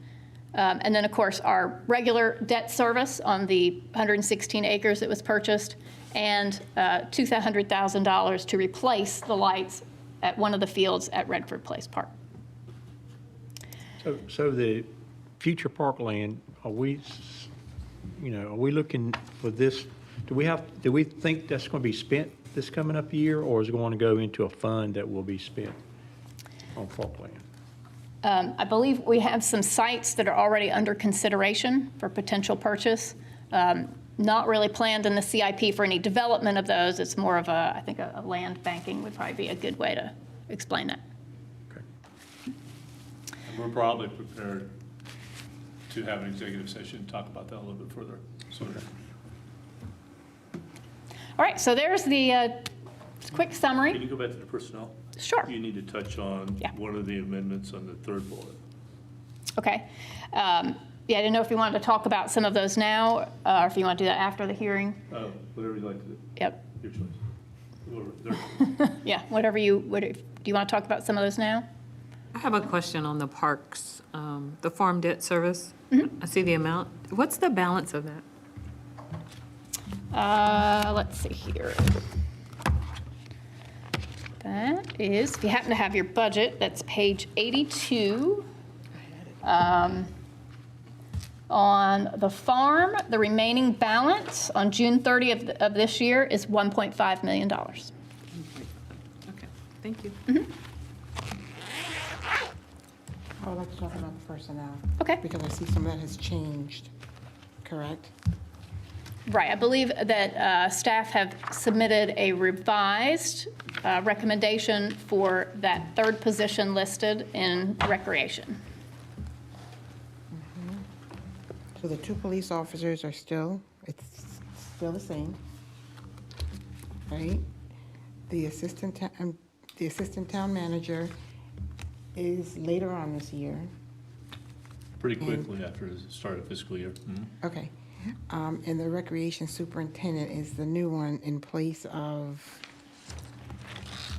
And then, of course, our regular debt service on the 116 acres that was purchased, and $200,000 to replace the lights at one of the fields at Redford Place Park. So the future parkland, are we looking for this? Do we think that's going to be spent this coming up year, or is it going to go into a fund that will be spent on parkland? I believe we have some sites that are already under consideration for potential purchase. Not really planned in the CIP for any development of those. It's more of a, I think a land banking would probably be a good way to explain that. And we're probably prepared to have an executive session and talk about that a little bit further. So, All right, so there's the quick summary. can you go back to the personnel? Sure. You need to touch on one of the amendments on the third bullet. Okay. Yeah, I didn't know if you wanted to talk about some of those now, or if you want to do that after the hearing. Whatever you'd like to do. Yep. Your choice. Yeah, whatever you, do you want to talk about some of those now? I have a question on the parks, the farm debt service. I see the amount. What's the balance of that? Let's see here. That is, if you happen to have your budget, that's page 82. On the farm, the remaining balance on June 30th of this year is $1.5 million. Okay, thank you. I would like to talk about the personnel. Okay. Because I see some of that has changed, correct? Right, I believe that staff have submitted a revised recommendation for that third position listed in recreation. So the 2 police officers are still, it's still the same, right? The assistant town manager is later on this year. Pretty quickly after the start of fiscal year. Okay. And the recreation superintendent is the new one in place of,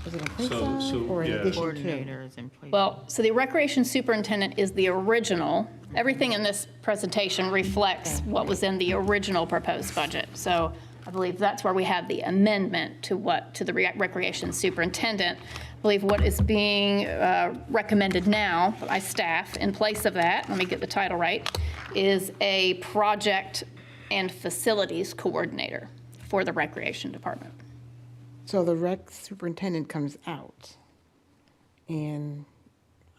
is it in place of or in addition to? Well, so the recreation superintendent is the original. Everything in this presentation reflects what was in the original proposed budget. So I believe that's where we have the amendment to the recreation superintendent. I believe what is being recommended now by staff in place of that, let me get the title right, is a project and facilities coordinator for the recreation department. So the rec superintendent comes out, and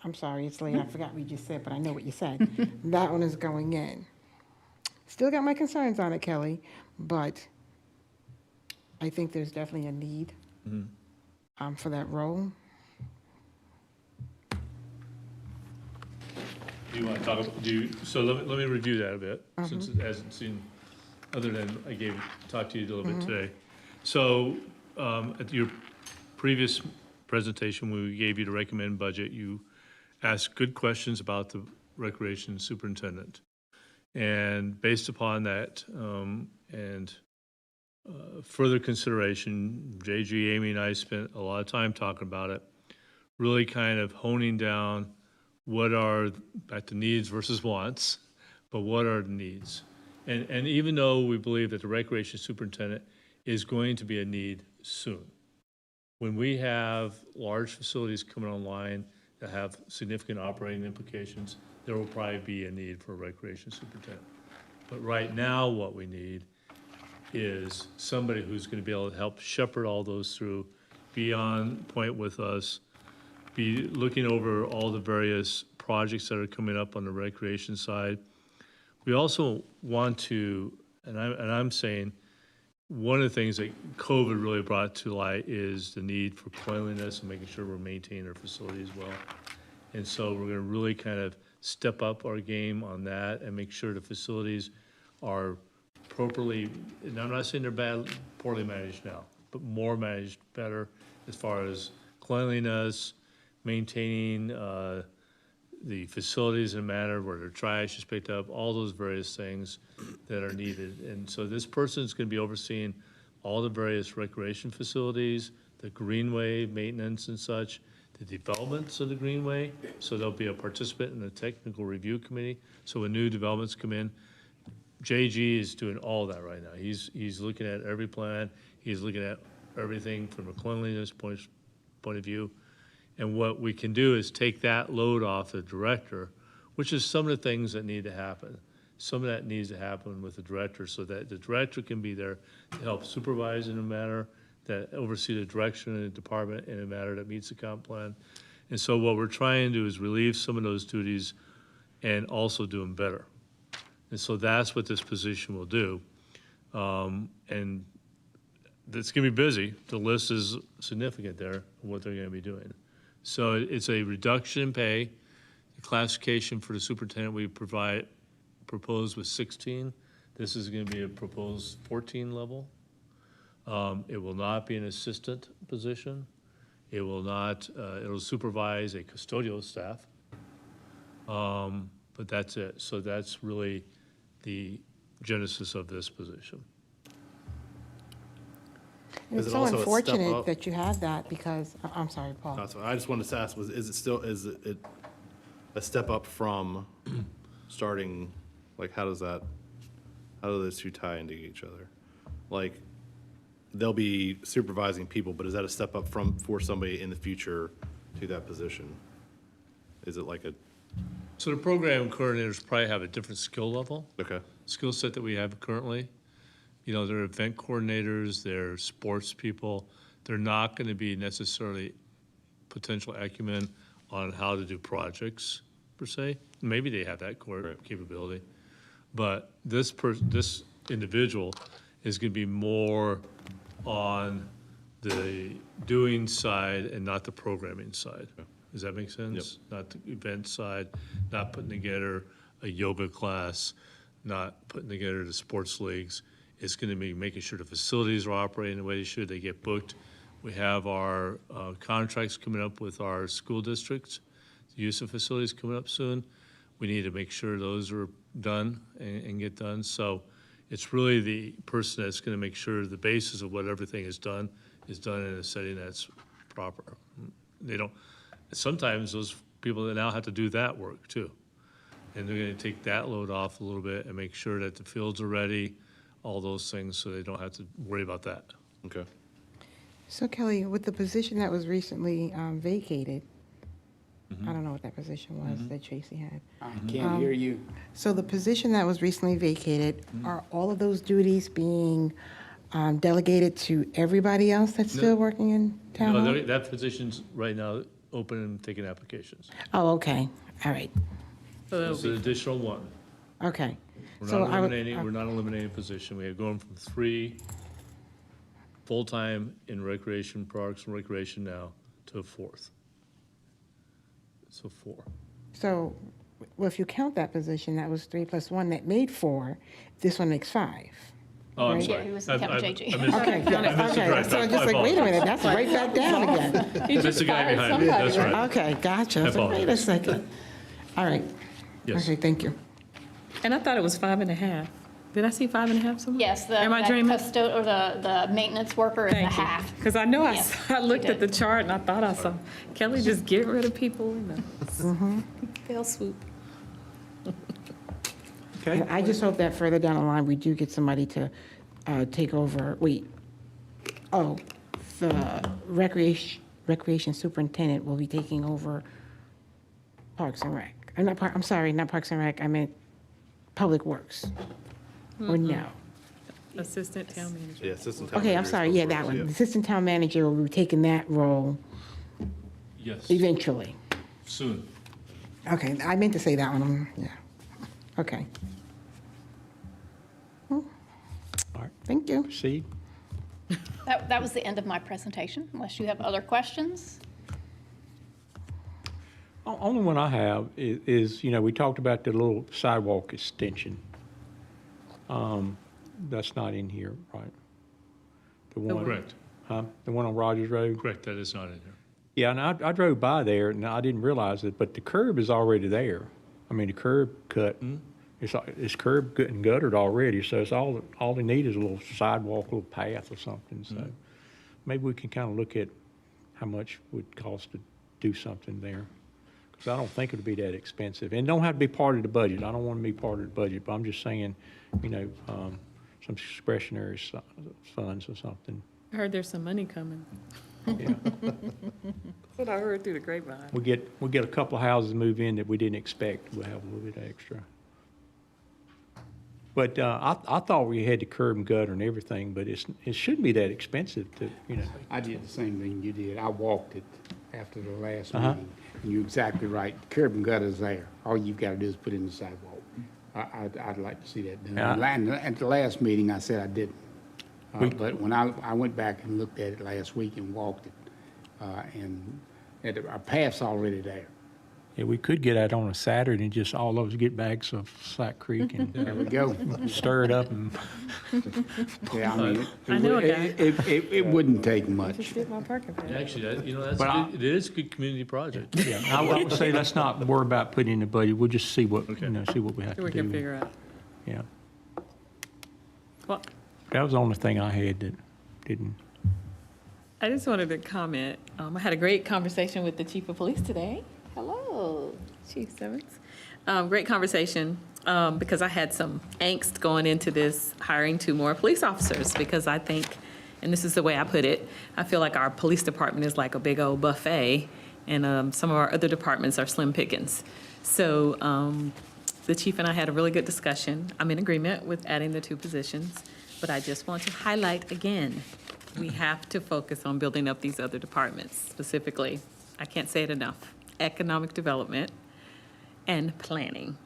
I'm sorry, it's late, I forgot what you just said, but I know what you said. That one is going in. Still got my concerns on it, Kelly, but I think there's definitely a need for that role. Do you want to talk about, so let me review that a bit, since it hasn't seen, other than I talked to you a little bit today. So at your previous presentation, when we gave you the recommended budget, you asked good questions about the recreation superintendent. And based upon that and further consideration, JG, Amy, and I spent a lot of time talking about it, really kind of honing down what are the needs versus wants, but what are the needs? And even though we believe that the recreation superintendent is going to be a need soon, when we have large facilities coming online that have significant operating implications, there will probably be a need for a recreation superintendent. But right now, what we need is somebody who's going to be able to help shepherd all those through, be on point with us, be looking over all the various projects that are coming up on the recreation side. We also want to, and I'm saying, one of the things that COVID really brought to light is the need for cleanliness and making sure we're maintaining our facilities well. And so we're going to really kind of step up our game on that and make sure the facilities are properly, and I'm not saying they're bad, poorly managed now, but more managed better as far as cleanliness, maintaining the facilities in a manner where their trash is picked up, all those various things that are needed. And so this person is going to be overseeing all the various recreation facilities, the greenway maintenance and such, the developments of the greenway. So they'll be a participant in the technical review committee. So when new developments come in, JG is doing all that right now. He's looking at every plan. He's looking at everything from a cleanliness point of view. And what we can do is take that load off the director, which is some of the things that need to happen. Some of that needs to happen with the director so that the director can be there to help supervise in a manner that oversee the direction of the department in a manner that meets the comp plan. And so what we're trying to do is relieve some of those duties and also do them better. And so that's what this position will do. And it's going to be busy. The list is significant there, of what they're going to be doing. So it's a reduction in pay. The classification for the superintendent we proposed was 16. This is going to be a proposed 14 level. It will not be an assistant position. It will not, it'll supervise a custodial staff. But that's it. So that's really the genesis of this position. It's so unfortunate that you have that because, I'm sorry, Paul. That's what I just wanted to ask was, is it a step up from starting, like, how do those two tie into each other? Like, they'll be supervising people, but is that a step up for somebody in the future to that position? Is it like a? So the program coordinators probably have a different skill level. Okay. Skill set that we have currently. You know, they're event coordinators, they're sports people. They're not going to be necessarily potential acumen on how to do projects, per se. Maybe they have that capability. But this individual is going to be more on the doing side and not the programming side. Does that make sense? Yep. Not the event side, not putting together a yoga class, not putting together the sports leagues. It's going to be making sure the facilities are operating the way they should. They get booked. We have our contracts coming up with our school districts, the use of facilities coming up soon. We need to make sure those are done and get done. So it's really the person that's going to make sure the basis of what everything is done in a setting that's proper. They don't. Sometimes those people that now have to do that work too, and they're going to take that load off a little bit and make sure that the fields are ready, all those things, so they don't have to worry about that. Okay. So Kelly, with the position that was recently vacated, I don't know what that position was that Tracy had. I can't hear you. So the position that was recently vacated, are all of those duties being delegated to everybody else that's still working in town hall? No, that position's right now open and taking applications. Oh, okay, all right, It's an additional one. okay. We're So not I would- eliminating a position. We are going from 3 full-time in recreation, parks and recreation now to a 4th. So 4. So, well, if you count that position, that was 3 + 1, that made 4, this one makes 5. Oh, I'm Right? sorry. Yeah, he was I counting missed- JG. I missed- Okay, I missed the okay, drive so back. I'm just My like, wait a minute, apologies. that's right back down again. That's the guy behind me, that's right. Okay, gotcha. I So wait a apologize. second. All right. Yes. Okay, thank you. And I thought it was 5.5. Did I see 5.5 somewhere? Yes, the Am I dreaming? the maintenance worker is a half. Because I know Yes, I you looked at the did. chart and I thought I saw Kelly just get rid of people in the fell swoop. And I just hope that further down the line, we do get somebody to take over, the recreation superintendent will be taking over Parks and Rec. I'm sorry, not Parks and Rec, I meant Public Works. Or no? Assistant town manager. Yeah, assistant town Okay, I'm manager is sorry, what yeah, it that was, one. yeah. The assistant town manager will be taking that role Yes, eventually. soon. Okay, I meant to say that one, yeah. Okay. All right, Thank you. proceed. That was the end of my presentation, unless you have other questions. Only one I have is, you know, we talked about the little sidewalk extension. That's not in here, right? The one. Correct, Huh? The one on Rogers Road? correct, that is not in here. Yeah, and I drove by there and I didn't realize it, but the curb is already there. I mean, the curb cut, it's curb and guttered already, so it's all they need is a little sidewalk, a little path or something, so maybe we can kind of look at how much it would cost to do something there. Because I don't think it would be that expensive. And it don't have to be part of the budget. I don't want to be part of the budget, but I'm just saying, you know, some discretionary funds or something. I heard there's some money coming. Yeah. That's what I heard through the grapevine. We get a couple of houses move in that we didn't expect. We'll have a little bit extra. But I thought we had the curb and gutter and everything, but it shouldn't be that expensive to, you know. I did the same thing you did. I walked it. after the last Uh-huh. meeting. And you're exactly right, curb and gutter's there. All you've got to do is put in the sidewalk. I'd like to see that done. Yeah. And at the last meeting, I said I didn't. But when I went back and looked at it last week and walked it, and our path's already there. Yeah, we could get out on a Saturday and just all of us get bags of Slack Creek and There we go. stir it up and Yeah, I mean, I know a guy. it wouldn't take much. Get my parking pass. Actually, that's But I- it is a good community project. yeah, I would say let's not worry about putting in the budget. We'll just see what, see what we have So to we can do. figure out. Yeah. Well, That was the only thing I had that didn't. I just wanted to comment. I had a great conversation with the chief of police today. Hello, Chief Simmons. Great conversation because I had some angst going into this hiring 2 more police officers because I think, and this is the way I put it, I feel like our police department is like a big old buffet and some of our other departments are slim pickings. So the chief and I had a really good discussion. I'm in agreement with adding the 2 positions, but I just want to highlight again, we have to focus on building up these other departments, specifically, I can't say it enough, economic development and planning,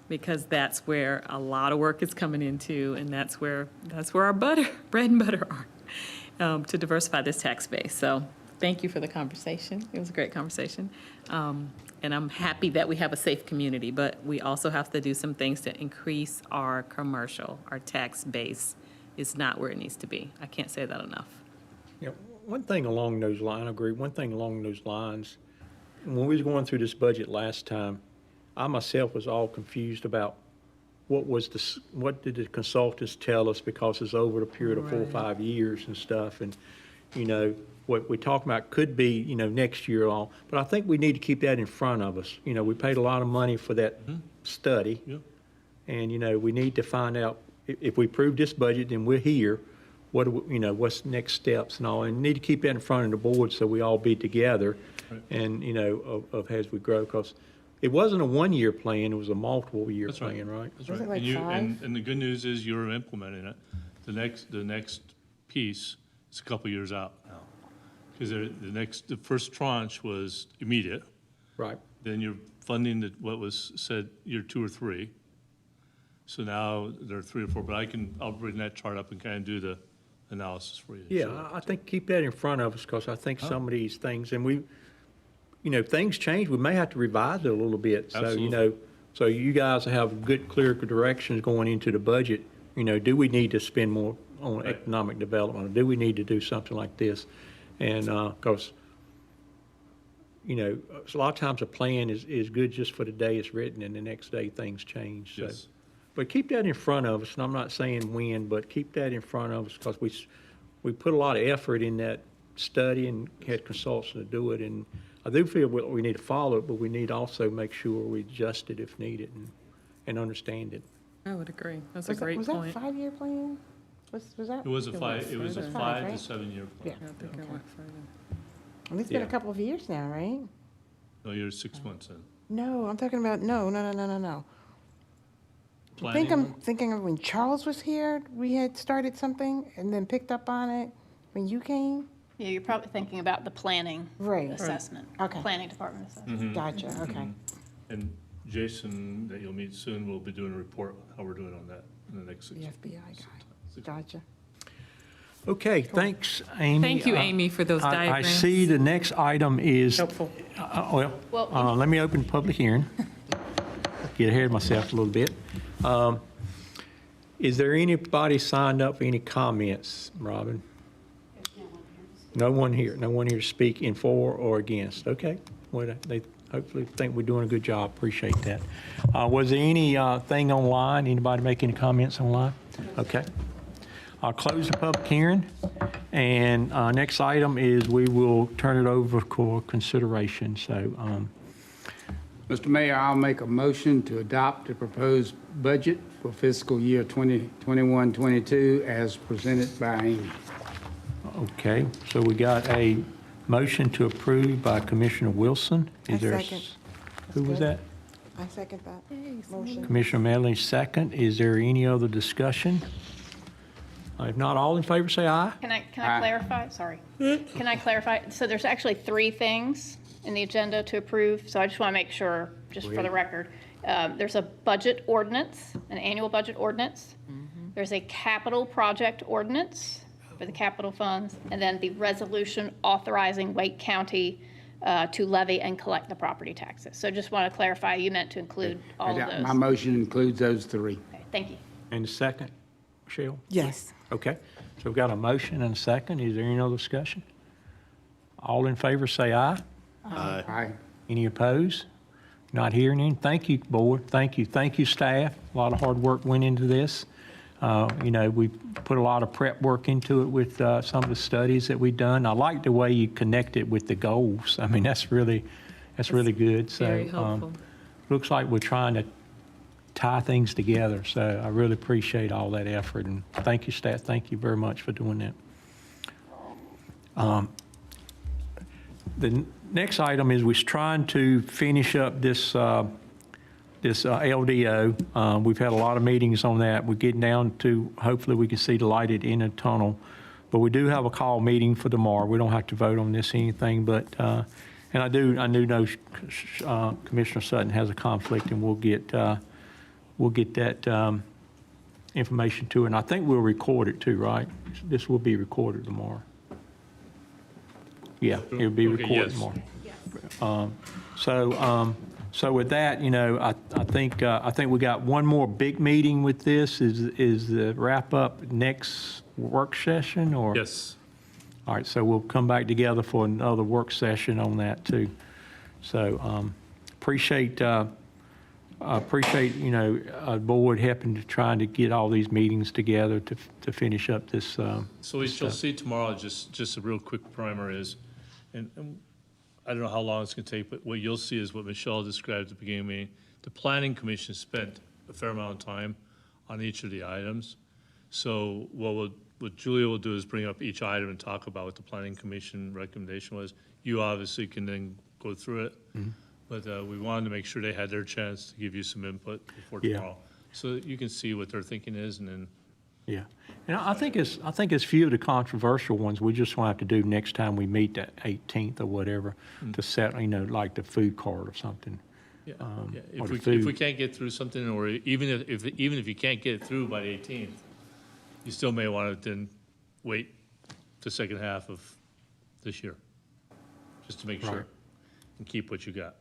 because that's where a lot of work is coming into, and that's where our bread and butter are, to diversify this tax base. So thank you for the conversation. It was a great conversation. And I'm happy that we have a safe community, but we also have to do some things to increase our commercial. Our tax base is not where it needs to be. I can't say that enough. Yeah, one thing along those lines, I agree, one thing along those lines, when we was going through this budget last time, I myself was all confused about what did the consultants tell us, because it's over the period of 4 or 5 years and stuff, and, what we talk about could be, next year all, but I think we need to keep that in front of us. We paid a lot of money for that study. Yeah. And, we need to find out, if we approve this budget, then we're here, what, what's the next steps and all, and need to keep that in front of the board so we all be together and, of as we grow, because it wasn't a 1-year plan, it was a multiple-year That's right. plan, right? That's Was right. it like And 5? and the good news is you're implementing it. The next piece is a couple years out now. Because the first tranche was immediate. Right. Then you're funding what was said year 2 or 3. So now there are 3 or 4, but I'll bring that chart up and kind of do the analysis for you. Yeah, So- I think keep that in front of us, because I think some of these things, and things change, we may have to revise it a little bit. So, Absolutely. so you guys have good, clear directions going into the budget. Do we need to spend more on economic development? Or do we need to do something like this? And, because, a lot of times a plan is good just for the day it's written, and the next day things change. So. Yes. But keep that in front of us, and I'm not saying when, but keep that in front of us, because we put a lot of effort in that study and had consultants to do it, and I do feel we need to follow it, but we need to also make sure we adjust it if needed and understand it. I would agree. That's a Was that great point. a 5-year plan? Was that? It was a 5 to right? 7 year plan. Yeah. I think I went further. Well, it's been a Yeah. couple of years now, right? No, you're 6 months in. No, I'm talking about, no. I think I'm thinking of when Charles was here, we had started something and then picked up on it when you came. Yeah, you're probably thinking about the planning Right. assessment. Okay. Planning department assessment. Gotcha, okay. And Jason, that you'll meet soon, will be doing a report how we're doing on that in the next 6 The months. FBI guy. Gotcha. Okay, thanks, Amy. Thank you, Amy, for those I diagrams. see the next item is. Helpful. Let me open public hearing. Get ahead of myself a little bit. Is there anybody signed up for any comments, Robin? No one here to speak in for or against. Okay, well, they hopefully think we're doing a good job. Appreciate that. Was there anything online? Anybody make any comments online? Okay. I'll close the public hearing, and next item is we will turn it over for consideration. So, Mr. Mayor, I'll make a motion to adopt the proposed budget for fiscal year 2021-22 as presented by Amy. okay, so we got a motion to approve by Commissioner Wilson. I Is there a second. Who was that? I second that motion. Commissioner Medley, second. Is there any other discussion? If not, all in favor, say aye. Can I clarify? Sorry. Can I clarify? So there's actually 3 things in the agenda to approve, so I just want to make sure, just for the record. There's a budget ordinance, an annual budget ordinance. There's a capital project ordinance for the capital funds, and then the resolution authorizing Wake County to levy and collect the property taxes. So just want to clarify, you meant to include all of those. My motion includes those 3. Okay, thank you. And the second, Michelle? Yes. Okay, so we've got a motion and a second. Is there any other discussion? All in favor, say aye. Aye. Any opposed? Not hearing any. Thank you, board. Thank you. Thank you, staff. A lot of hard work went into this. We put a lot of prep work into it with some of the studies that we've done. I like the way you connect it with the goals. I mean, that's really good. So, very helpful. Looks like we're trying to tie things together. So I really appreciate all that effort, and thank you, staff. Thank you very much for doing that. The next item is we're trying to finish up this LDO. We've had a lot of meetings on that. We're getting down to, hopefully we can see the light at the end of the tunnel. But we do have a call meeting for tomorrow. We don't have to vote on this or anything, but, and I do know Commissioner Sutton has a conflict, and we'll get that information to her. And I think we'll record it too, right? This will be recorded tomorrow. Yeah, it'll be Okay, recorded yes. tomorrow. So with that, I think we got one more big meeting with this. Is the wrap up next work session, or? Yes. All right, so we'll come back together for another work session on that too. So appreciate our board helping to trying to get all these meetings together to finish up this. So we shall see tomorrow, just a real quick primer is, and I don't know how long it's going to take, but what you'll see is what Michelle described at the beginning of the meeting. The Planning Commission spent a fair amount of time on each of the items. So what Julia will do is bring up each item and talk about what the Planning Commission recommendation was. You obviously can then go through it, but we wanted to make sure they had their chance to give you some input before tomorrow. So that you can see what their thinking is, and then. Yeah, and I think it's few of the controversial ones we just want to have to do next time we meet, the 18th or whatever, to set, like the food cart or something. Yeah, or the If food. we can't get through something, or even if you can't get it through by the 18th, you still may want to then wait the second half of this year, just to make sure, and keep what you got.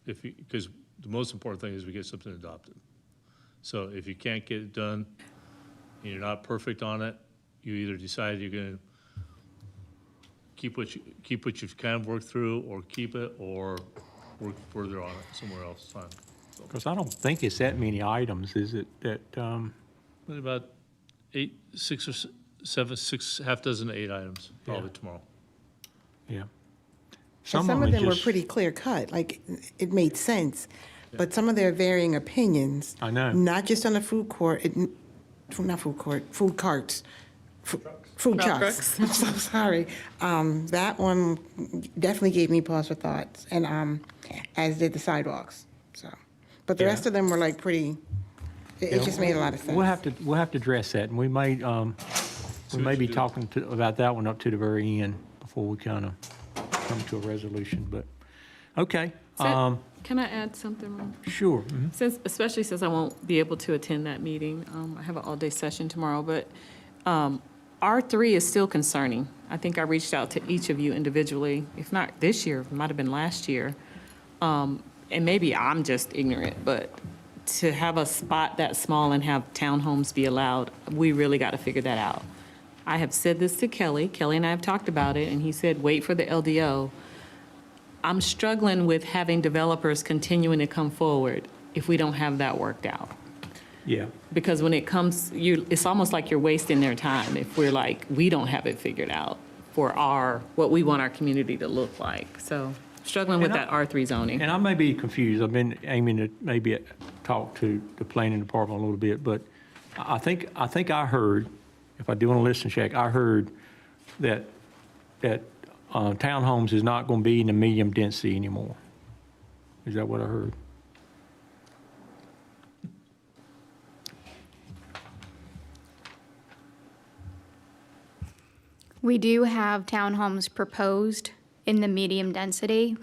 Because the most important thing is we get something adopted. So if you can't get it done, and you're not perfect on it, you either decide you're going to keep what you've kind of worked through, or keep it, or work further on it somewhere else. Because I don't think it's that many items, is it? That About 6 or 7, half dozen to 8 items probably tomorrow. Yeah. Some of them were pretty clear cut, like it made sense. But some of their varying opinions. I know. Not just on the food court, food carts. Food trucks. I'm so sorry. That one definitely gave me pause for thought, and as did the sidewalks. So, but the rest of them were like pretty. It just made a lot of sense. We'll have to address that, and we may be talking about that one up to the very end before we kind of come to a resolution. But okay. Can I add something, Ron? Sure. Especially since I won't be able to attend that meeting. I have an all-day session tomorrow, but R3 is still concerning. I think I reached out to each of you individually, if not this year, it might have been last year. And maybe I'm just ignorant, but to have a spot that small and have townhomes be allowed, we really got to figure that out. I have said this to Kelly. Kelly and I have talked about it, and he said, wait for the LDO. I'm struggling with having developers continuing to come forward if we don't have that worked out. Yeah. Because when it comes, it's almost like you're wasting their time if we're like, we don't have it figured out for what we want our community to look like. So struggling with that R3 zoning. And I may be confused. I've been aiming to maybe talk to the planning department a little bit, but I think I heard, if I do want to listen check, I heard that townhomes is not going to be in the medium density anymore. Is that what I heard? We do have townhomes proposed in the medium density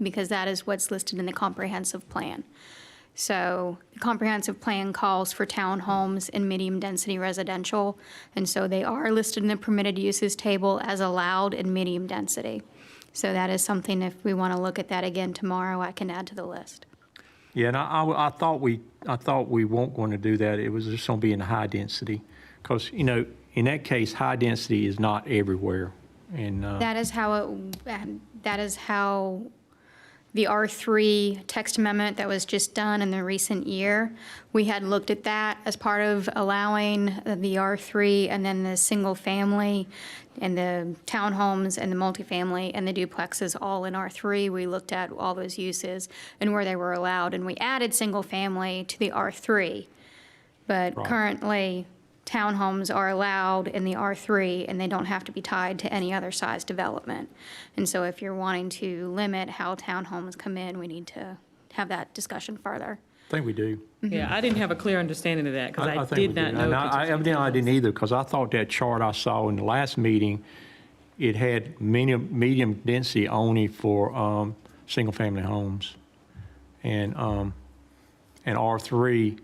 because that is what's listed in the comprehensive plan. So the comprehensive plan calls for townhomes and medium density residential, and so they are listed in the permitted uses table as allowed in medium density. So that is something, if we want to look at that again tomorrow, I can add to the list. Yeah, and I thought we weren't going to do that. It was just going to be in high density. Because, you know, in that case, high density is not everywhere. And That is how the R3 text amendment that was just done in the recent year, we had looked at that as part of allowing the R3 and then the single family and the townhomes and the multifamily and the duplexes all in R3. We looked at all those uses and where they were allowed, and we added single family to the R3. But currently, townhomes are allowed in the R3, and they don't have to be tied to any other size development. And so if you're wanting to limit how townhomes come in, we need to have that discussion further. I think we do. Yeah, I didn't have a clear understanding of that because I think we did not do. know. And evidently I didn't either, because I thought that chart I saw in the last meeting, it had medium density only for single-family homes. And R3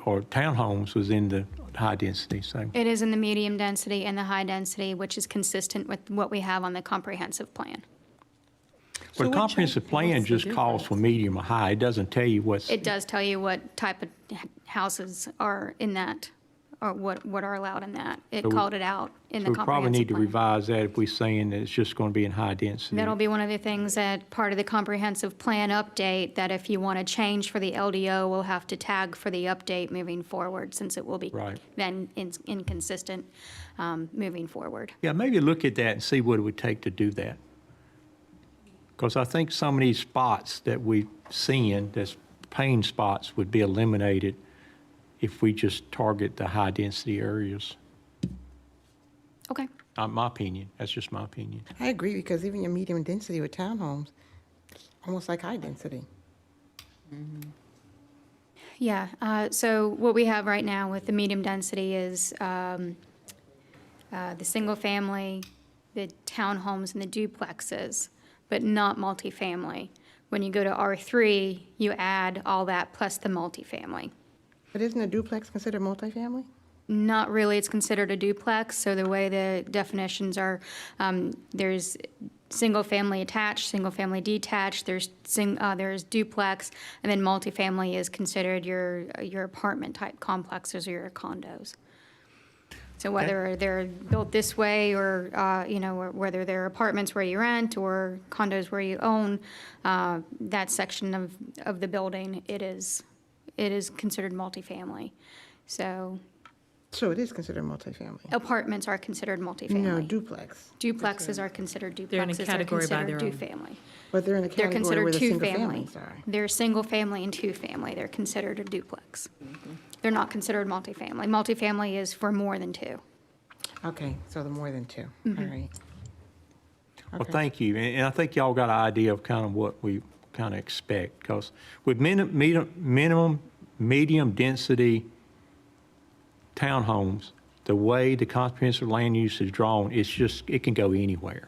or townhomes was in the high density, so. It is in the medium density and the high density, which is consistent with what we have on the comprehensive plan. But the comprehensive plan just calls for medium or high. It doesn't tell you what's. It does tell you what type of houses are in that, or what are allowed in that. It called it out in the So we probably need comprehensive to plan. revise that if we're saying that it's just going to be in high density. That'll be one of the things that part of the comprehensive plan update, that if you want to change for the LDO, we'll have to tag for the update moving forward, since it will be then inconsistent moving forward. Yeah, maybe look at that and see what it would take to do that. Because I think some of these spots that we've seen, that's pain spots, would be eliminated if we just target the high-density areas. Okay. My opinion. That's just my opinion. I agree, because even your medium density with townhomes, almost like high density. Yeah, so what we have right now with the medium density is the single family, the townhomes, and the duplexes, but not multifamily. When you go to R3, you add all that plus the multifamily. But isn't a duplex considered multifamily? Not really, it's considered a duplex, so the way the definitions are, there's single-family attached, single-family detached, there's duplex, and then multifamily is considered your apartment-type complexes or your condos. So whether they're built this way or, or whether they're apartments where you rent or condos where you own, that section of the building, it is considered multifamily. So it is considered multifamily? Apartments are considered multifamily. No, duplex. Duplexes are considered duplexes. They're in a category by their own. Two-family. But they're in a They're category where considered the single two-family. families are. They're single-family and two-family. They're considered a duplex. They're not considered multifamily. Multifamily is for more than two. Okay, so the more than two, all right. Well, thank you. And I think y'all got an idea of kind of what we kind of expect. Because with medium density townhomes, the way the comprehensive land use is drawn, it can go anywhere.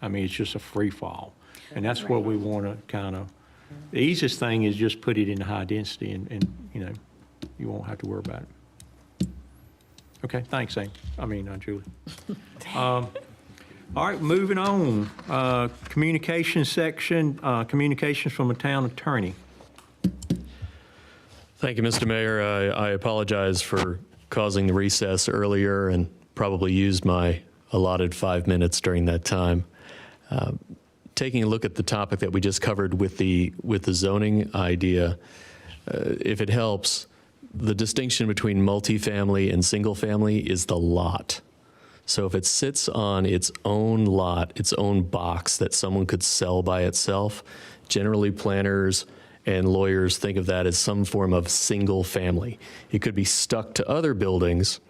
I mean, it's just a free fall. And that's what we want to kind of, the easiest thing is just put it in high density and you won't have to worry about it. Okay, thanks, Julie. All right, moving on. Communication section, communications from a town attorney. Thank you, Mr. Mayor. I apologize for causing the recess earlier and probably used my allotted 5 minutes during that time. Taking a look at the topic that we just covered with the zoning idea, if it helps, the distinction between multifamily and single family is the lot. So if it sits on its own lot, its own box that someone could sell by itself, generally planners and lawyers think of that as some form of single family. It could be stuck to other buildings,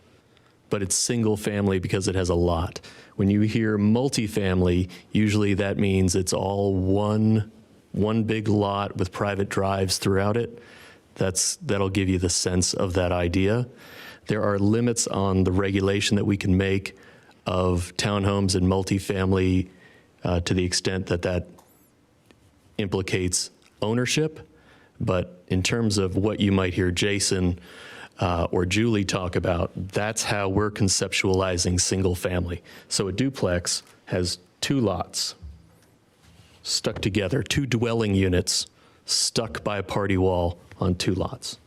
but it's single family because it has a lot. When you hear multifamily, usually that means it's all one big lot with private drives throughout it. That'll give you the sense of that idea. there are limits on the regulation that we can make of townhomes and multifamily to the extent that that implicates ownership. But in terms of what you might hear Jason or Julie talk about, that's how we're conceptualizing single family. So a duplex has 2 lots stuck together, 2 dwelling units stuck by a party wall on 2 lots.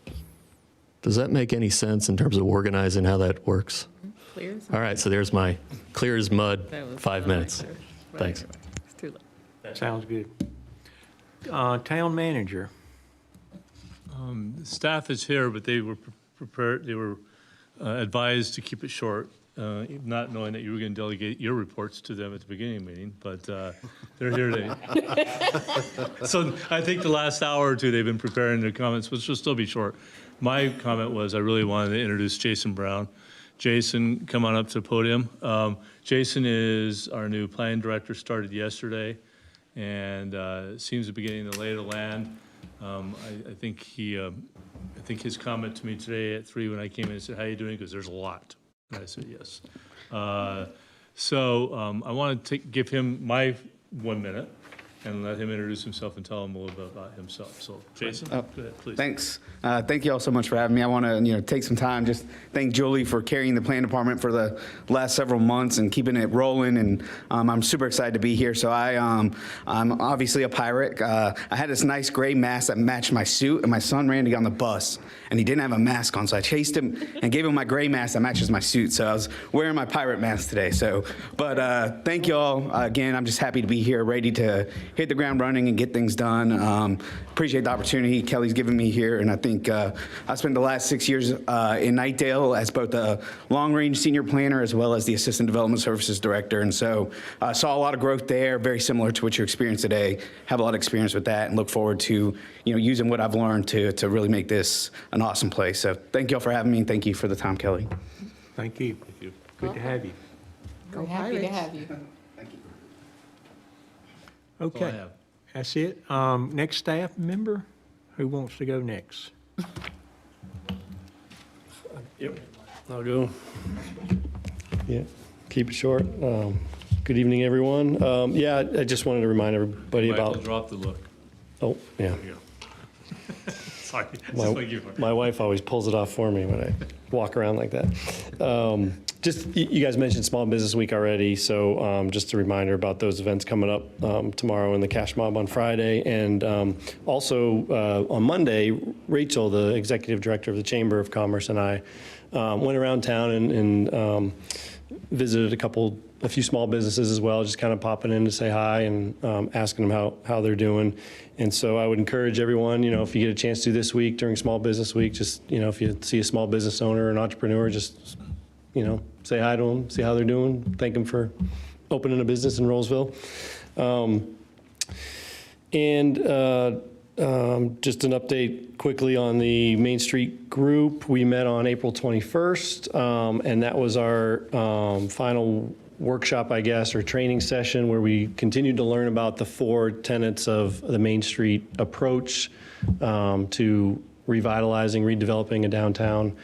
Does that make any sense in terms of organizing how that works? Clear as All right, so there's my clear as mud, That was 5 minutes. right there. But Thanks. anyway, it's too late. Sounds good. Town manager. Staff is here, but they were prepared, they were advised to keep it short, not knowing that you were going to delegate your reports to them at the beginning of the meeting, but they're here today. So I think the last hour or two, they've been preparing their comments, which will still be short. My comment was I really wanted to introduce Jason Brown. Jason, come on up to the podium. Jason is our new planning director, started yesterday, and seems to be getting the lay of the land. I think his comment to me today at 3 when I came in and said, "How you doing?" Because there's a lot. And I said, "Yes." So I want to give him my 1 minute and let him introduce himself and tell him a little bit about himself. So, Jason, go ahead, please. Thanks. Thank you all so much for having me. I want to, take some time, just thank Julie for carrying the plan department for the last several months and keeping it rolling. And I'm super excited to be here. So I'm obviously a pirate. I had this nice gray mask that matched my suit, and my son ran to get on the bus, and he didn't have a mask on. So I chased him and gave him my gray mask that matches my suit. So I was wearing my pirate mask today. But thank you all again. I'm just happy to be here, ready to hit the ground running and get things done. Appreciate the opportunity Kelly's given me here, and I think I spent the last 6 years in Knightdale as both a long-range senior planner as well as the assistant development services director, and so I saw a lot of growth there, very similar to what you experienced today. Have a lot of experience with that, and look forward to using what I've learned to really make this an awesome place. So thank you all for having me, and thank you for the time, Kelly. Thank you. Good to have you. Go We're happy to Pirates. have you. Okay, that's it. Next staff member, who wants to go next? Yep, I'll go. Yeah, keep it short. Good evening, everyone. Yeah, I just wanted to remind everybody Michael, about. drop the look. Oh, yeah. There you go. Sorry. My wife always pulls it off for me when I walk around like that. Just, you guys mentioned Small Business Week already, so just a reminder about those events coming up tomorrow and the Cash Mob on Friday. And also on Monday, Rachel, the Executive Director of the Chamber of Commerce, and I went around town and visited a few small businesses as well, just kind of popping in to say hi and asking them how they're doing. And so I would encourage everyone, if you get a chance to this week during Small Business Week, just, if you see a small business owner or an entrepreneur, just, say hi to them, see how they're doing, thank them for opening a business in Rolesville. Just an update quickly on the Main Street group. We met on April 21st, and that was our final workshop, I guess, or training session where we continued to learn about the 4 tenets of the Main Street approach to revitalizing, redeveloping a downtown.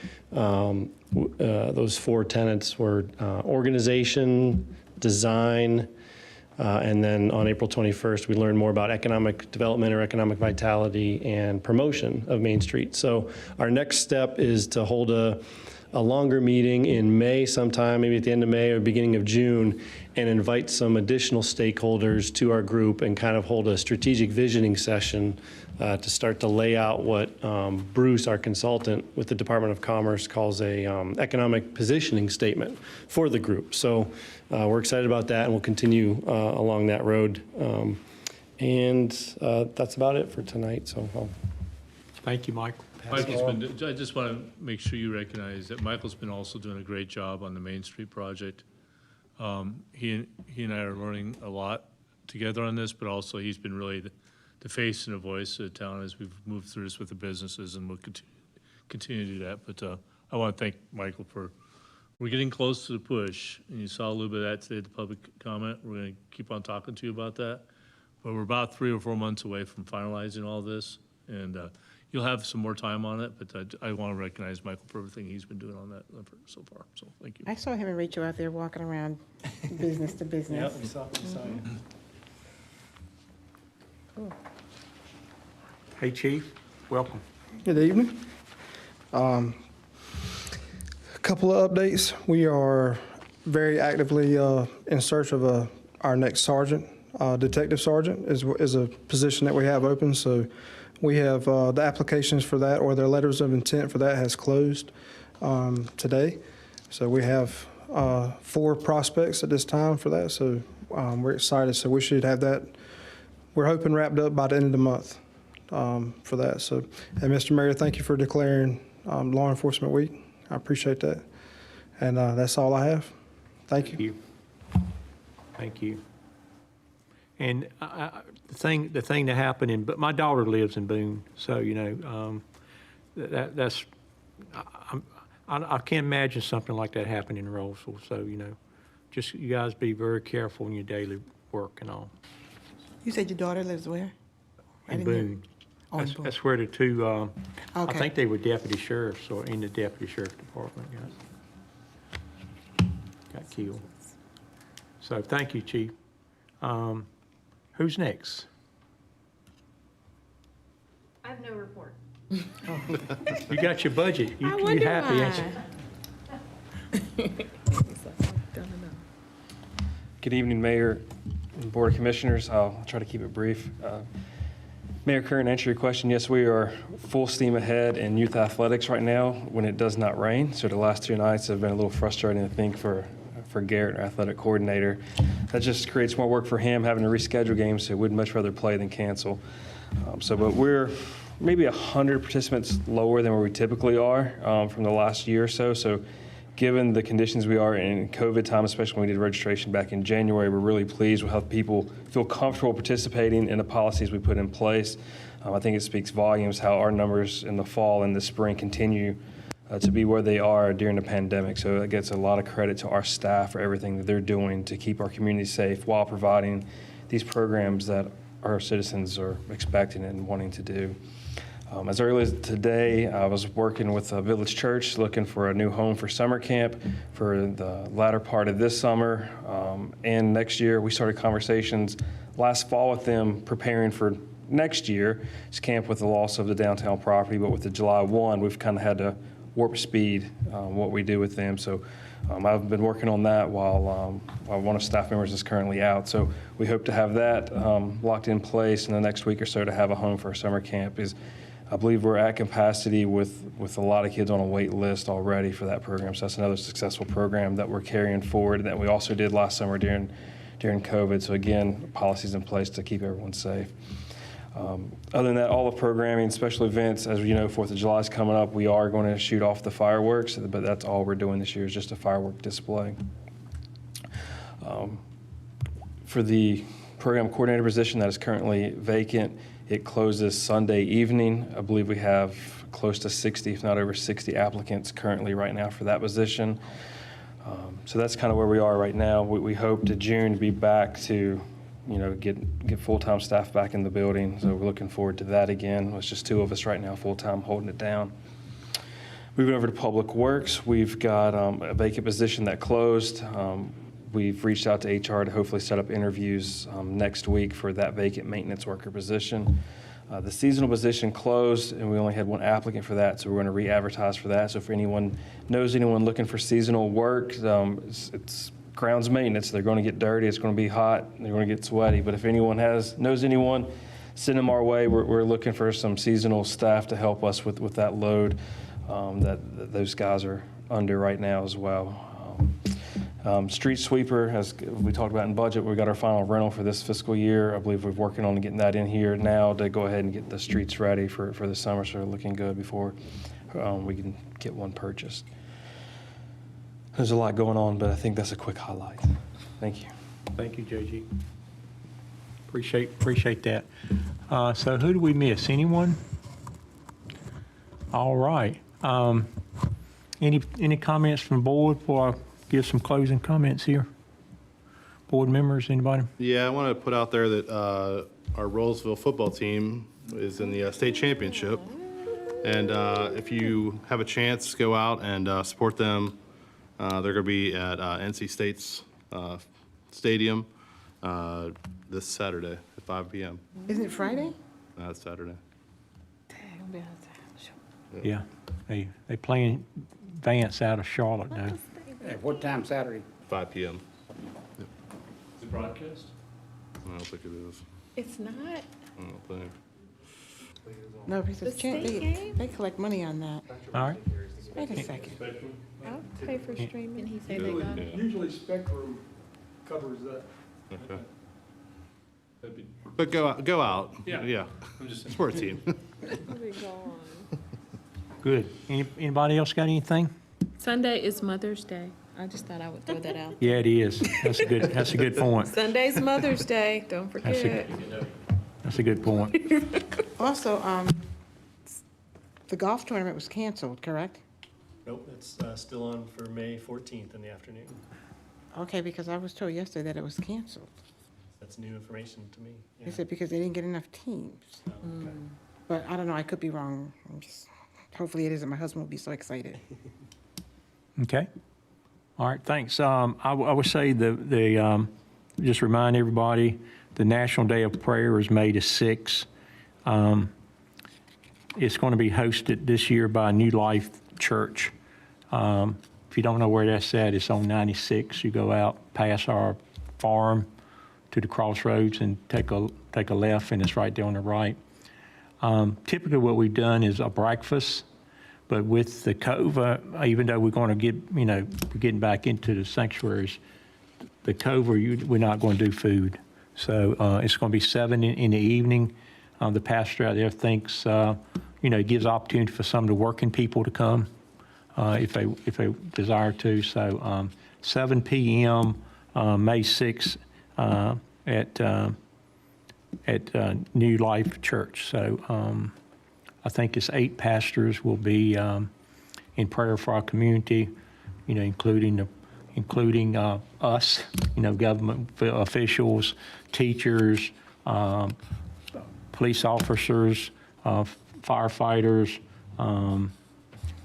Those 4 tenets were organization, design, and then on April 21st, we learned more about economic development or economic vitality and promotion of Main Street. So our next step is to hold a longer meeting in May sometime, maybe at the end of May or beginning of June, and invite some additional stakeholders to our group and kind of hold a strategic visioning session to start to lay out what Bruce, our consultant with the Department of Commerce, calls a economic positioning statement for the group. So we're excited about that, and we'll continue along that road. That's about it for tonight. So Thank you, Michael. I just want to make sure you recognize that Michael's been also doing a great job on the Main Street project. He and I are learning a lot together on this, but also he's been really the face and the voice of the town as we've moved through this with the businesses, and we'll continue to do that. But I want to thank Michael we're getting close to the push, and you saw a little bit of that today at the public comment. We're going to keep on talking to you about that. But we're about 3 or 4 months away from finalizing all this. And, you'll have some more time on it, but I want to recognize Michael for everything he's been doing on that so far, so thank you. I saw him and Rachel out there walking around business to business. we saw you. Hey, Chief, welcome. Good evening. A couple of updates. We are very actively in search of our next sergeant. Detective sergeant is a position that we have open, so we have the applications for that, or their letters of intent for that has closed today. So we have 4 prospects at this time for that, so we're excited. So we should have that, we're hoping, wrapped up by the end of the month for that. So, and Mr. Mayor, thank you for declaring Law Enforcement Week. I appreciate that. And that's all I have. Thank you. Thank you. And the thing that happened but my daughter lives in Boone, so that's I can't imagine something like that happening in Rolesville. So just you guys be very careful in your daily work and all. You said your daughter lives where? In Boone. That's where the 2. I think they were deputy sheriffs or in the deputy sheriff's department. Got killed. So thank you, Chief. Who's next? I have no report. You got your budget. You happy, ain't you? Good evening, Mayor and Board of Commissioners. I'll try to keep it brief. Mayor Curran, answer your question. Yes, we are full steam ahead in youth athletics right now when it does not rain. So the last 2 nights have been a little frustrating, I think, for Garrett, our athletic coordinator. That just creates more work for him, having to reschedule games, so we'd much rather play than cancel. But we're maybe 100 participants lower than where we typically are from the last year or so. So given the conditions we are in COVID time, especially when we did registration back in January, we're really pleased with how people feel comfortable participating in the policies we put in place. I think it speaks volumes how our numbers in the fall and the spring continue to be where they are during the pandemic. So it gets a lot of credit to our staff for everything that they're doing to keep our community safe while providing these programs that our citizens are expecting and wanting to do. As early as today, I was working with a Village Church looking for a new home for summer camp for the latter part of this summer and next year. We started conversations last fall with them preparing for next year's camp with the loss of the downtown property, but with the July 1, we've kind of had to warp speed what we do with them. So I've been working on that while one of staff members is currently out. So we hope to have that locked in place in the next week or so to have a home for our summer camp. I believe we're at capacity with a lot of kids on a wait list already for that program. So that's another successful program that we're carrying forward that we also did last summer during COVID. So again, policies in place to keep everyone safe. Other than that, all the programming, special events, as you know, 4th of July is coming up. We are going to shoot off the fireworks, but that's all we're doing this year is just a firework display. For the program coordinator position that is currently vacant, it closes Sunday evening. I believe we have close to 60, if not over 60 applicants currently right now for that position. So that's kind of where we are right now. We hope to June to be back to get full-time staff back in the building. So we're looking forward to that again. It's just 2 of us right now full-time holding it down. Moving over to Public Works, we've got a vacant position that closed. We've reached out to HR to hopefully set up interviews next week for that vacant maintenance worker position. The seasonal position closed, and we only had 1 applicant for that, so we're going to re-advertise for that. So if anyone knows anyone looking for seasonal work, it's grounds maintenance. They're going to get dirty. It's going to be hot. They're going to get sweaty. But if anyone knows anyone, send them our way. We're looking for some seasonal staff to help us with that load that those guys are under right now as well. Street sweeper, as we talked about in budget, we got our final rental for this fiscal year. I believe we're working on getting that in here now to go ahead and get the streets ready for the summer, so they're looking good before we can get one purchased. There's a lot going on, but I think that's a quick highlight. Thank you. Thank you, JG. Appreciate that. So who do we miss? Anyone? All right. Any comments from the board before I give some closing comments here? Board members, anybody? Yeah, I want to put out there that our Rolesville football team is in the state championship. And if you have a chance, go out and support them. They're going to be at NC State's stadium this Saturday at 5 p.m. Isn't it Friday? It's Saturday. Yeah, they playing Vance out of Charlotte now. At what time Saturday? 5 p.m. Is it broadcast? I don't think it is. It's not. I don't think. No, because they collect money on that. All right. Wait a second. I'll pay for streaming. Didn't he say they got it? Usually Spectrum covers that. Okay. That'd be- But go out. Yeah. I'm just saying. Support a team. Good. Anybody else got anything? Sunday is Mother's Day. I just thought I would throw that out. Yeah, it is. That's a good point. Sunday's Mother's Day, don't forget. That's a good point. Also, the golf tournament was canceled, correct? Nope, it's still on for May 14th in the afternoon. Okay, because I was told yesterday that it was canceled. That's new information to me. They said because they didn't get enough teams. But I don't know, I could be wrong. Hopefully it isn't. My husband will be so excited. Okay. All right, thanks. I would say just remind everybody, the National Day of Prayer is May the 6th. It's going to be hosted this year by New Life Church. If you don't know where that's at, it's on 96. You go out past our farm to the crossroads and take a left, and it's right there on the right. Typically what we've done is a breakfast, but with the COVID, even though we're going to we're getting back into the sanctuaries, the COVID, we're not going to do food. So it's going to be 7 in the evening. The pastor out there thinks, it gives opportunity for some of the working people to come if they desire to. So 7 p.m. May 6th at New Life Church. So I think it's 8 pastors will be in prayer for our community, including us, government officials, teachers, police officers, firefighters,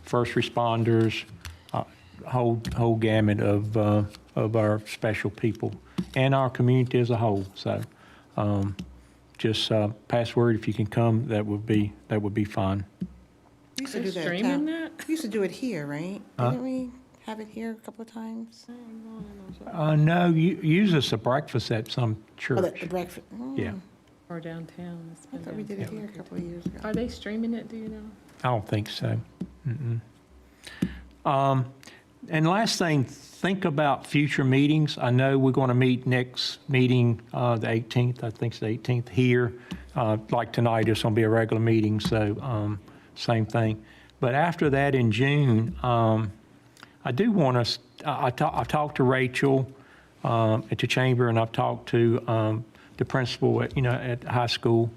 first responders, whole gamut of our special people and our community as a whole. So just pass word if you can come. That would be fine. We used to do that. Streaming that? We used to do it here, right? Didn't we have it here a couple of times? No, use us a breakfast at some church. Oh, the breakfast. Yeah. Or downtown. It's I been thought we did it downtown. here a couple of years ago. Are they streaming it, do you know? I don't think so. And last thing, think about future meetings. I know we're going to meet next meeting, the 18th. I think it's the 18th here. Like tonight, it's going to be a regular meeting, so same thing. But after that in June, I do want us, I talked to Rachel at the chamber, and I've talked to the principal at high school.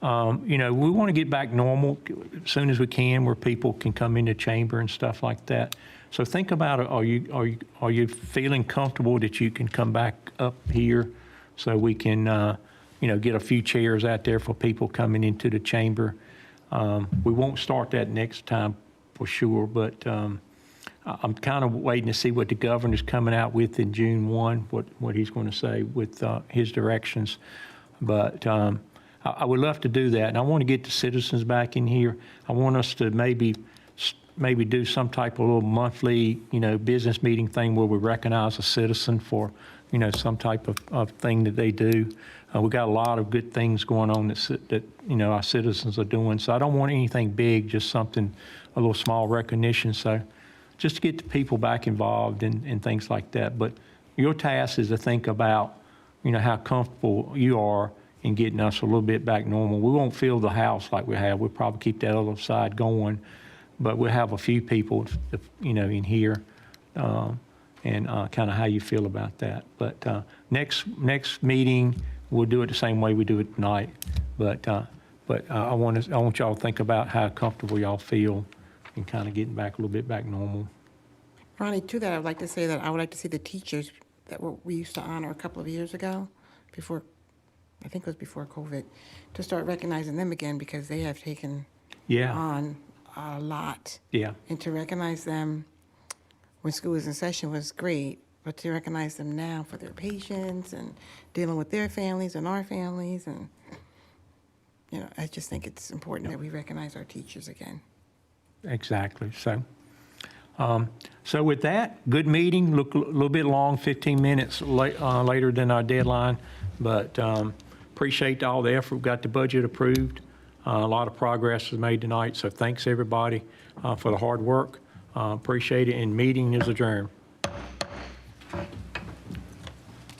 We want to get back normal as soon as we can, where people can come into chamber and stuff like that. So think about it. Are you feeling comfortable that you can come back up here so we can get a few chairs out there for people coming into the chamber? We won't start that next time for sure, but I'm kind of waiting to see what the governor's coming out with in June 1, what he's going to say with his directions. But I would love to do that, and I want to get the citizens back in here. I want us to maybe do some type of little monthly, business meeting thing where we recognize a citizen for, some type of thing that they do. We got a lot of good things going on that our citizens are doing. So I don't want anything big, just something, a little small recognition. So just to get the people back involved and things like that. But your task is to think about, how comfortable you are in getting us a little bit back normal. We won't fill the house like we have. We'll probably keep that other side going, but we'll have a few people, in here, and kind of how you feel about that. But next meeting, we'll do it the same way we do it tonight. But I want y'all to think about how comfortable y'all feel in kind of getting back a little bit back normal. Ronnie, to that, I would like to say that I would like to see the teachers that we used to honor a couple of years ago, I think it was before COVID, to start recognizing them again, because they have taken Yeah. on a lot. Yeah. And to recognize them when school was in session was great, but to recognize them now for their patience and dealing with their families and our families, and, you know, I just think it's important that we recognize our teachers again. Exactly. So with that, good meeting, look a little bit long, 15 minutes later than our deadline, but appreciate all the effort. We got the budget approved. A lot of progress was made tonight, so thanks everybody for the hard work. Appreciate it, and meeting is adjourned.